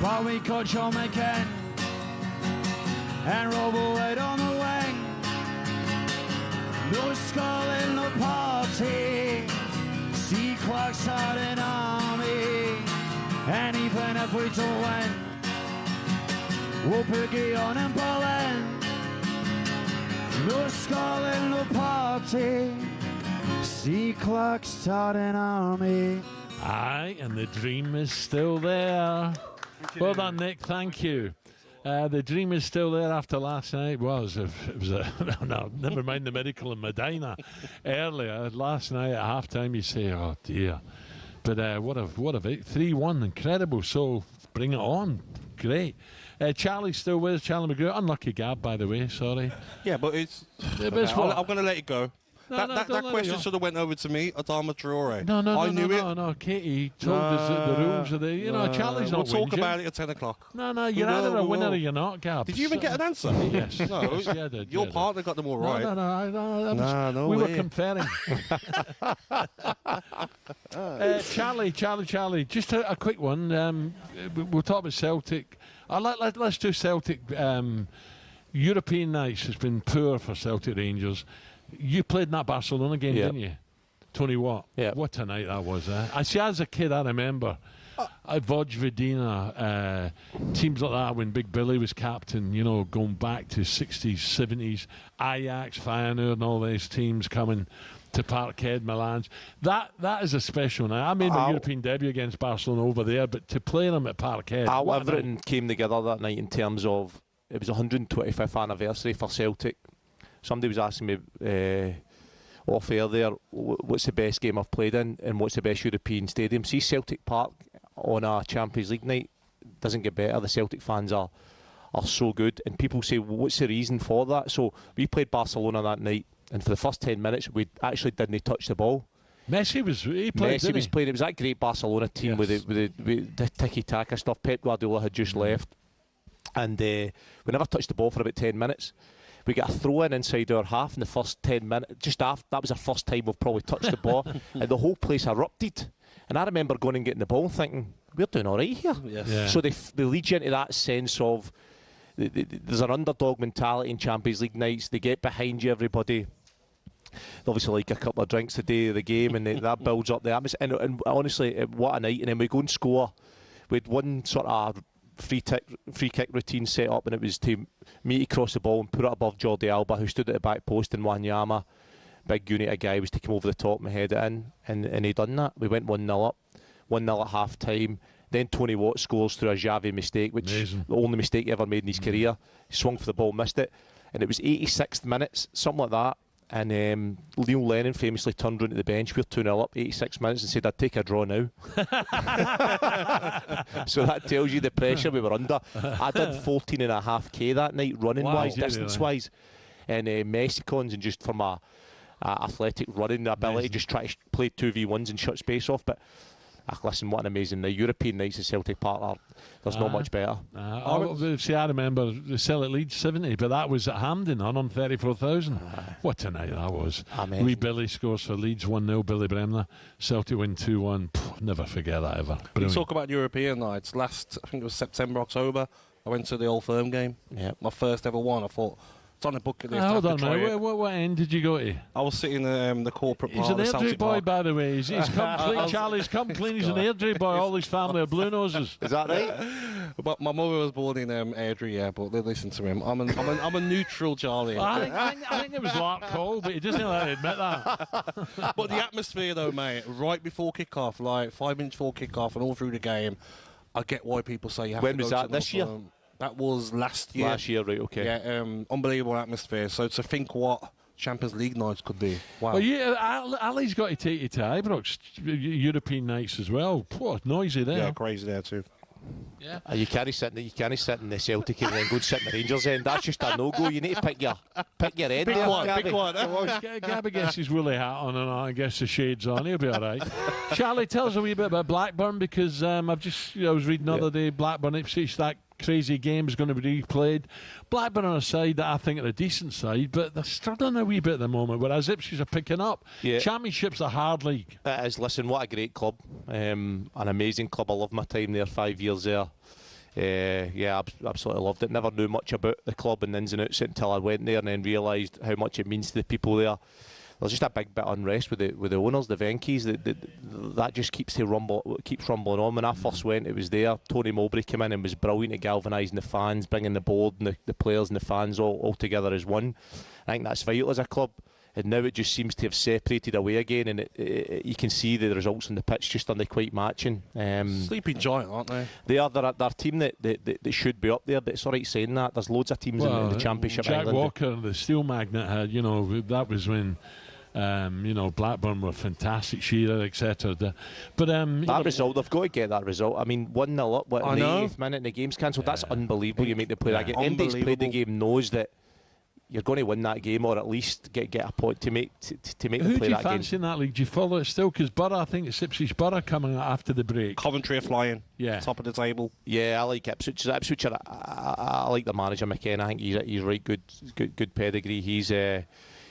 but we got John McCann and Rob White on the wing. No skull in the party, see Clark's out in army, and even if we don't win, we'll put on in Berlin. No skull in the party, see Clark's starting army. Aye, and the dream is still there. Well done, Nick. Thank you. The dream is still there after last night. Well, it was no, never mind the miracle in Medina earlier. Last night at half-time, you say, oh, dear. But what a 3-1, incredible. So bring it on. Great. Charlie's still with us, Charlie McGrew. Unlucky Gab, by the way, sorry. Yeah, but it's... I'm going to let it go. That question should have went over to me, Adama Traore. No, Katie told us the rules of the... Charlie's not We'll talk about it at 10 o'clock. No, you're either a winner or you're not, Gab. Did you even get an answer? Yes. No, yes, yeah, I did. Your partner got them all right. No, we were conferring. Charlie, just a quick one. We'll talk about Celtic. Let's do Celtic. European nights has been poor for Celtic Rangers. You played in that Barcelona game, didn't you? Tony Watt. Yeah. What a night that was. I see, as a kid, I remember Vojvodina, teams like that when Big Billy was captain, going back to 60s, 70s, Ajax, Feyenoord and all these teams coming to Parkhead, Milan. That is a special night. I made my European debut against Barcelona over there, but to play them at Parkhead. Everything came together that night in terms of, it was 125th anniversary for Celtic. Somebody was asking me off air there, what's the best game I've played in and what's the best European stadium. See, Celtic Park on a Champions League night doesn't get better. The Celtic fans are so good, and people say, well, what's the reason for that? So we played Barcelona that night, and for the first 10 minutes we actually didn't touch the ball. Messi was playing. It was that great Barcelona team with the tiki-taka stuff. Pep Guardiola had just left, and we never touched the ball for about 10 minutes. We got a throw-in inside our half in the first 10 minutes. Just after, that was our first time we've probably touched the ball. And the whole place erupted. And I remember going and getting the ball and thinking, we're doing all right here. Yes. Yeah. So they lead you into that sense of, there's an underdog mentality in Champions League nights. They get behind you, everybody. They obviously like a couple of drinks the day of the game, and that builds up the atmosphere. And honestly, what a night. And then we go and score. We had one sort of free kick routine set up, and it was to me to cross the ball and put it above Jordi Alba, who stood at the back post, and Wanyama, big unit of guy, was to come over the top and head it in, and he done that. We went 1-0 up, 1-0 at half time. Then Tony Watt scores through a Xavi mistake, which is the only mistake he ever made in his career. He swung for the ball, missed it, and it was 86th minutes, something like that. And Neil Lennon famously turned round to the bench. We're 2-0 up, 86 minutes, and said, I'd take a draw now. So that tells you the pressure we were under. I did 14.5k that night, running-wise, distance-wise. And Mexicans, and just for my athletic running ability, just try to play 2v1s and shut space off. But listen, what an amazing night. European nights at Celtic Park, there's not much better. I remember the Celtic Leeds 70, but that was at Hampden, on 34,000. What a night that was. Wee Billy scores for Leeds 1-0, Billy Bremner. Celtic win 2-1. Never forget that ever. You talk about European nights. Last, I think it was September, October, I went to the Old Firm game. Yeah. My first ever one. I thought, it's on the bucket list. Hold on, mate. What end did you go to? I was sitting in the corporate part. He's an of airdrie boy, Park. by the way. He's come clean. Charlie's come clean. He's an airdrie boy. All his family are blue noses. Is that right? But my mother was born in Airdrie, yeah, but they listen to him. I'm a neutral Charlie. I think it was Lark Cole, but he doesn't let me admit that. But the atmosphere, though, mate, right before kick-off, like 5 minutes before kick-off and all through the game, I get why people say you have to go to the... When was that, this year? That was last year. Last year, right, okay. Yeah, unbelievable atmosphere. So to think what Champions League nights could be. Wow. Well, Ali's got to take you to Ibrox, European nights as well. Poor noisy there. Yeah, crazy there too. Yeah. You can't sit in the Celtic and then go and sit in the Rangers end. That's just a no-go. You need to pick your end. Big there, one, Gabby. big one. Gabby gets his woolly hat on and I guess the shades on. He'll be all right. Charlie, tell us a wee bit about Blackburn, because I was reading the other day, Blackburn Ipswich, that crazy games going to be replayed. Blackburn are a side that I think are a decent side, but they're struggling a wee bit at the moment, whereas Ipswich are picking up. Yeah. Championship's a hard league. It is. Listen, what a great club. An amazing club. I love my time there, 5 years there. Absolutely loved it. Never knew much about the club and ins and outs until I went there and then realised how much it means to the people there. There's just a big bit of unrest with the owners, the Venkies. That just keeps rumbling on. When I first went, it was there. Tony Mowbray came in and was brilliant at galvanising the fans, bringing the board and the players and the fans all together as one. I think that's vital as a club. And now it just seems to have separated away again, and you can see the results on the pitch just aren't quite matching. Sleeping giant, aren't they? They're a team that should be up there, but it's all right saying that. There's loads of teams in the Championship. Jack England. Walker, the steel magnet, had, that was when Blackburn were fantastic, Shearer, etc. But that result, they've got to get that result. I mean, 1-0 up in the 8th minute and the game's cancelled. That's unbelievable. You make the play that game. Anybody who's played the game knows that you're going to win that game, or at least get a point to make the play that game. Who do you fancy in that league? Do you follow it still? Because Borough, I think it's Ipswich Borough coming after the break. Coventry are flying. Yeah, top of the table. Yeah, I like Ipswich. I like the manager McKenna. I think he's right good pedigree. He's a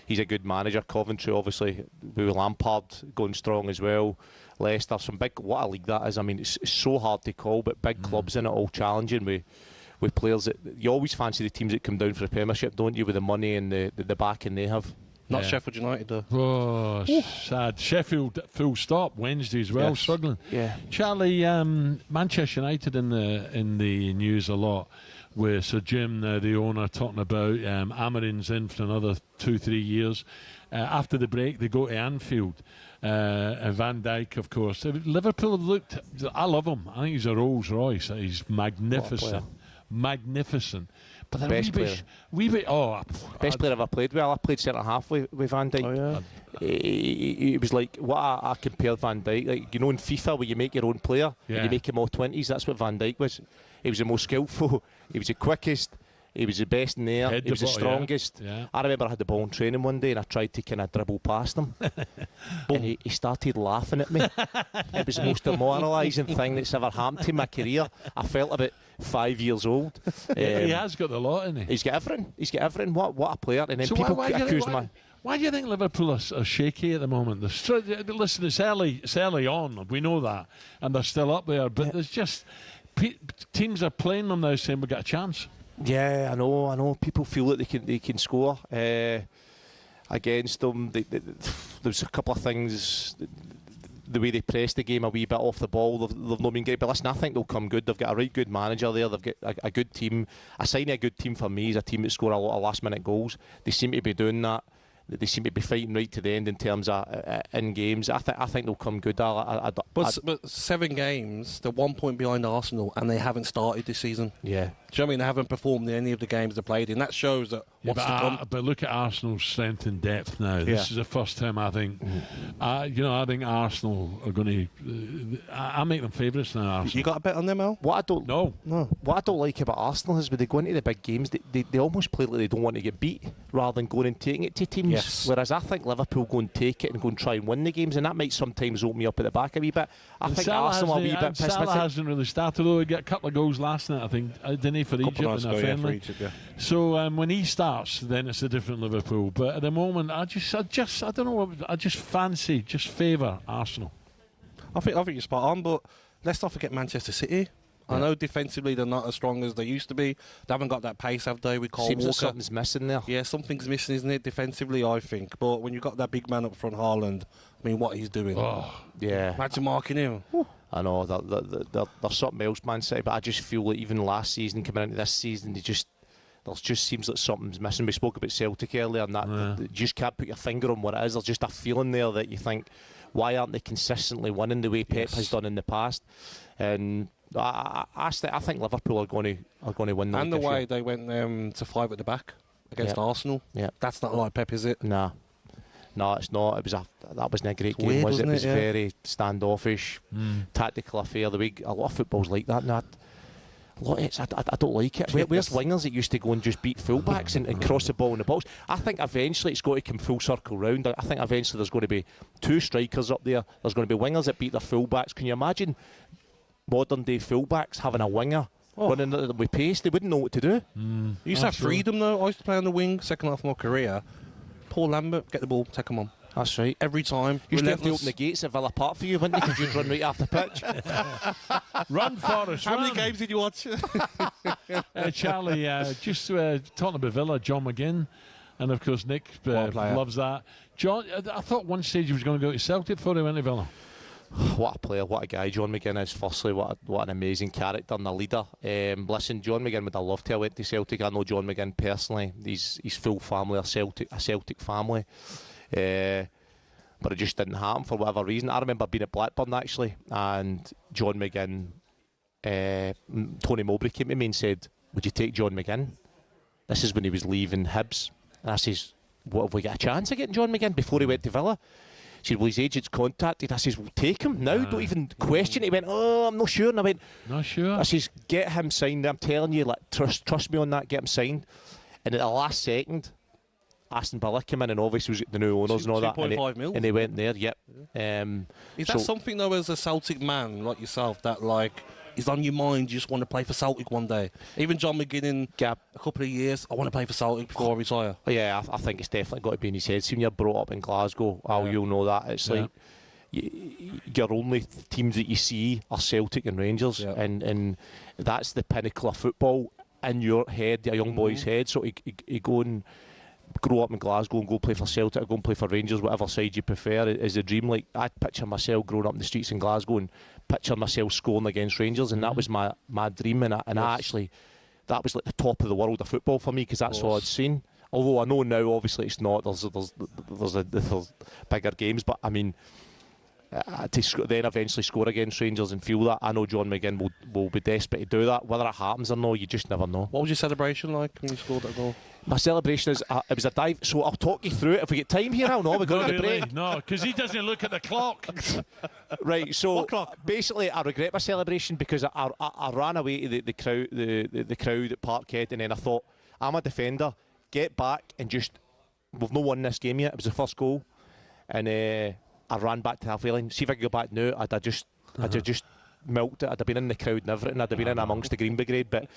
good manager. Coventry, obviously, with Lampard going strong as well. Leicester, what a league that is. I mean, it's so hard to call, but big clubs in it, all challenging with players that you always fancy the teams that come down for the Premiership, don't you? With the money and the backing they have. Not Sheffield United though. Oh, sad. Sheffield full stop Wednesday as well, struggling. Yeah. Charlie, Manchester United in the news a lot, with Sir Jim, the owner, talking about Amarin's in for another 2-3 years. After the break, they go to Anfield. And Van Dijk, of course. Liverpool have looked. I love him. I think he's a Rolls Royce. He's magnificent. Magnificent. But the best player. Best player I've ever played with. I played centre half with Van Dijk. Oh, yeah. It was like what I compared Van Dijk, like, in FIFA where you make your own player and you make him all 20s. That's what Van Dijk was. He was the most skillful. He was the quickest. He was the best in the air. He was the strongest. Yeah. I remember I had the ball in training one day and I tried to kind of dribble past him. And he started laughing at me. It was the most demoralising thing that's ever happened to my career. I felt about 5 years old. He has got the lot, hasn't he? He's got everything. What a player. And then so people why do you think Liverpool are shaky at the moment? Listen, it's early on. We know that. And they're still up there. But there's just... teams are playing them now saying we've got a chance. Yeah, I know. People feel that they can score against them. There's a couple of things. The way they press the game a wee bit off the ball, they've not been great. But listen, I think they'll come good. They've got a right good manager there. They've got a good team. A good team for me is a team that score a lot of last-minute goals. They seem to be doing that. They seem to be fighting right to the end in terms of in games. I think they'll come good. But 7 games, they're 1 point behind Arsenal, and they haven't started this season. Yeah. Do you know what I mean? They haven't performed in any of the games they played in. That shows that what's to come. But look at Arsenal's strength and depth now. This is the first time I think. I think Arsenal are going to. I make them favourites now. Arsenal. You got a bet on them, Al? What I don't like about Arsenal is when they go into the big games, they almost play like they don't want to get beat rather than going and taking it to teams. Yes. Whereas I think Liverpool go and take it and go and try and win the games, and that might sometimes open me up at the back a wee bit. I think Arsenal are a wee bit pessimistic. Salah hasn't really started though. He got a couple of goals last night, I think, didn't he, for Egypt in a friendly? So when he starts, then it's a different Liverpool. But at the moment, I don't know. I just favour Arsenal. I think you're spot on, but let's not forget Manchester City. I know defensively they're not as strong as they used to be. They haven't got that pace, have they, with Cole Seems Walker? Like something's missing there. Yeah, something's missing, isn't it, defensively, I think. But when you've got that big man up front, Haaland, I mean, what he's doing. Oh, yeah. Imagine marking him. I know, there's something else, Man City, but I just feel like even last season, coming into this season, there just seems like something's missing. We spoke about Celtic earlier, and that you just can't put your finger on what it is. There's just a feeling there that you think, why aren't they consistently winning the way Pep has done in the past? And I think Liverpool are going to win that. And the way they went to 5 at the back against Arsenal. Yeah, that's not like Pep, is it? No, it's not. That wasn't a great game, weird, was it? It was Yeah. very standoffish, tactical affair. A lot of football's like that. I don't like it. Where's wingers that used to go and just beat fullbacks and cross the ball in the box? I think eventually it's got to come full circle round. I think eventually there's going to be 2 strikers up there. There's going to be wingers that beat their fullbacks. Can you imagine modern day fullbacks having a winger running with pace. They wouldn't know what to do. You used to have freedom, though. I used to play on the wing, second half of my career. Paul Lambert, get the ball, take him on. That's right. Every time. You used to have to open the gates at Villa Park for you, wouldn't you? Because you'd run right off the pitch. Run, Forrest, How run. many games did you watch? Charlie, just talking about Villa, John McGinn, and of course Nick loves that. John, I thought one stage he was going to go to Celtic before he went to Villa. What a player, what a guy John McGinn is. Firstly, what an amazing character and a leader. Listen, John McGinn would have loved to have went to Celtic. I know John McGinn personally. He's full family, a Celtic family. But it just didn't happen for whatever reason. I remember being at Blackburn actually, and John McGinn, Tony Mowbray came to me and said, "Would you take John McGinn?" This is when he was leaving Hibs, and I says, "What, have we got a chance of getting John McGinn before he went to Villa?" She said, "Well, his agent's contacted." I says, "Well, take him now. Don't even question it." He went, "Oh, I'm not sure." And I went, "Not sure." I says, "Get him signed. I'm telling you, like, trust me on that. Get him signed." And at the last second, Aston Villa came in, and obviously was the new owners and all that, 2.5 mil. and they went there. Yep. Is that something though, as a Celtic man like yourself, that like is on your mind? You just want to play for Celtic one day. Even John McGinn in a couple of years, I want to play for Celtic before I retire. Yeah, I think it's definitely got to be in his head. See, when you're brought up in Glasgow, you'll know that it's like your only teams that you see are Celtic and Rangers, and that's the pinnacle of football in your head, a young boy's head. So you go and grow up in Glasgow and go play for Celtic or go and play for Rangers, whatever side you prefer, is the dream. Like, I picture myself growing up in the streets in Glasgow and picture myself scoring against Rangers, and that was my dream, and I actually, that was like the top of the world of football for me, because that's all I'd seen. Although I know now obviously it's not, there's bigger games, but I mean, to then eventually score against Rangers and feel that, I know John McGinn will be desperate to do that. Whether it happens or not, you just never know. What was your celebration like when you scored that goal? My celebration is, it was a dive, so I'll talk you through it. If we get time here, I'll know we're going to the break. No, because he doesn't look at the clock. Right, so basically I regret my celebration because I ran away to the crowd, the crowd at Parkhead, and then I thought, I'm a defender, get back and just, we've not won this game yet. It was the first goal, and I ran back to the halfway line. See if I could go back now. I'd just milked it. I'd have been in the crowd and everything. I'd have been in amongst the Green Brigade, but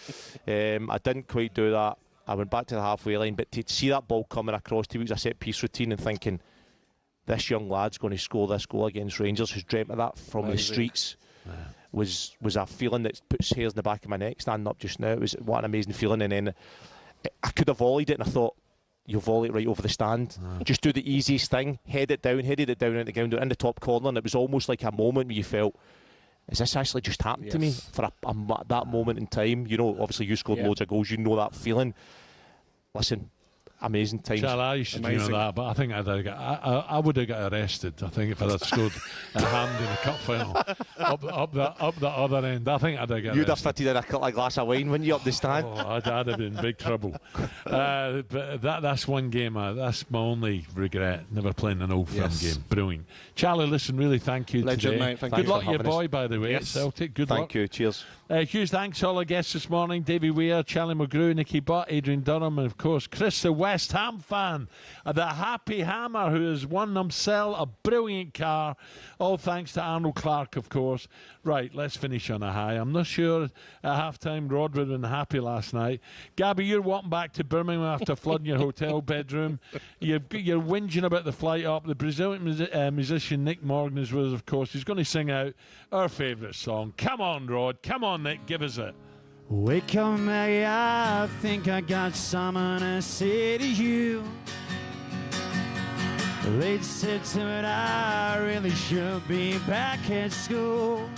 I didn't quite do that. I went back to the halfway line, but to see that ball coming across to me, it was a set-piece routine, and thinking, this young lad's going to score this goal against Rangers, who's dreamt of that from the streets, was a feeling that puts hairs in the back of my neck standing up just now. It was, what an amazing feeling. And then I could have volleyed it, and I thought, you volley it right over the stand. Just do the easiest thing, headed it down into the ground, in the top corner, and it was almost like a moment where you felt, has this actually just happened to me for that moment in time? You know, obviously you scored loads of goals, you know that feeling. Listen, amazing times. Charlie, I used to dream of that, but I think I would have got arrested. I think if I'd have scored a hand in a cup final up the other end, I think I'd have got arrested. You'd have fitted in a glass of wine, wouldn't you, up the stand? Oh, I'd have been in big trouble. But that's one game. That's my only regret. Never playing an old firm game. Brilliant. Charlie, listen, really thank you Legend, today. Mate. Good luck, your boy, by the way, at Celtic. Good luck. Thank you. Cheers. Huge thanks to all our guests this morning: Davy Weir, Charlie Mulgrew, Nicky Butt, Adrian Durham, and of course Chris, the West Ham fan, the Happy Hammer, who has won himself a brilliant car. All thanks to Arnold Clark, of course. Right, let's finish on a high. I'm not sure at half-time Rod would have been happy last night. Gabby, you're walking back to Birmingham after flooding your hotel bedroom. You're whinging about the flight up. The Brazilian musician Nick Morgan is with us, of course. He's going to sing out our favourite song. Come on, Rod. Come on, Nick. Give us it. Wake up, Maggie, I think I got something to say to you. Late September, I really should be back at school.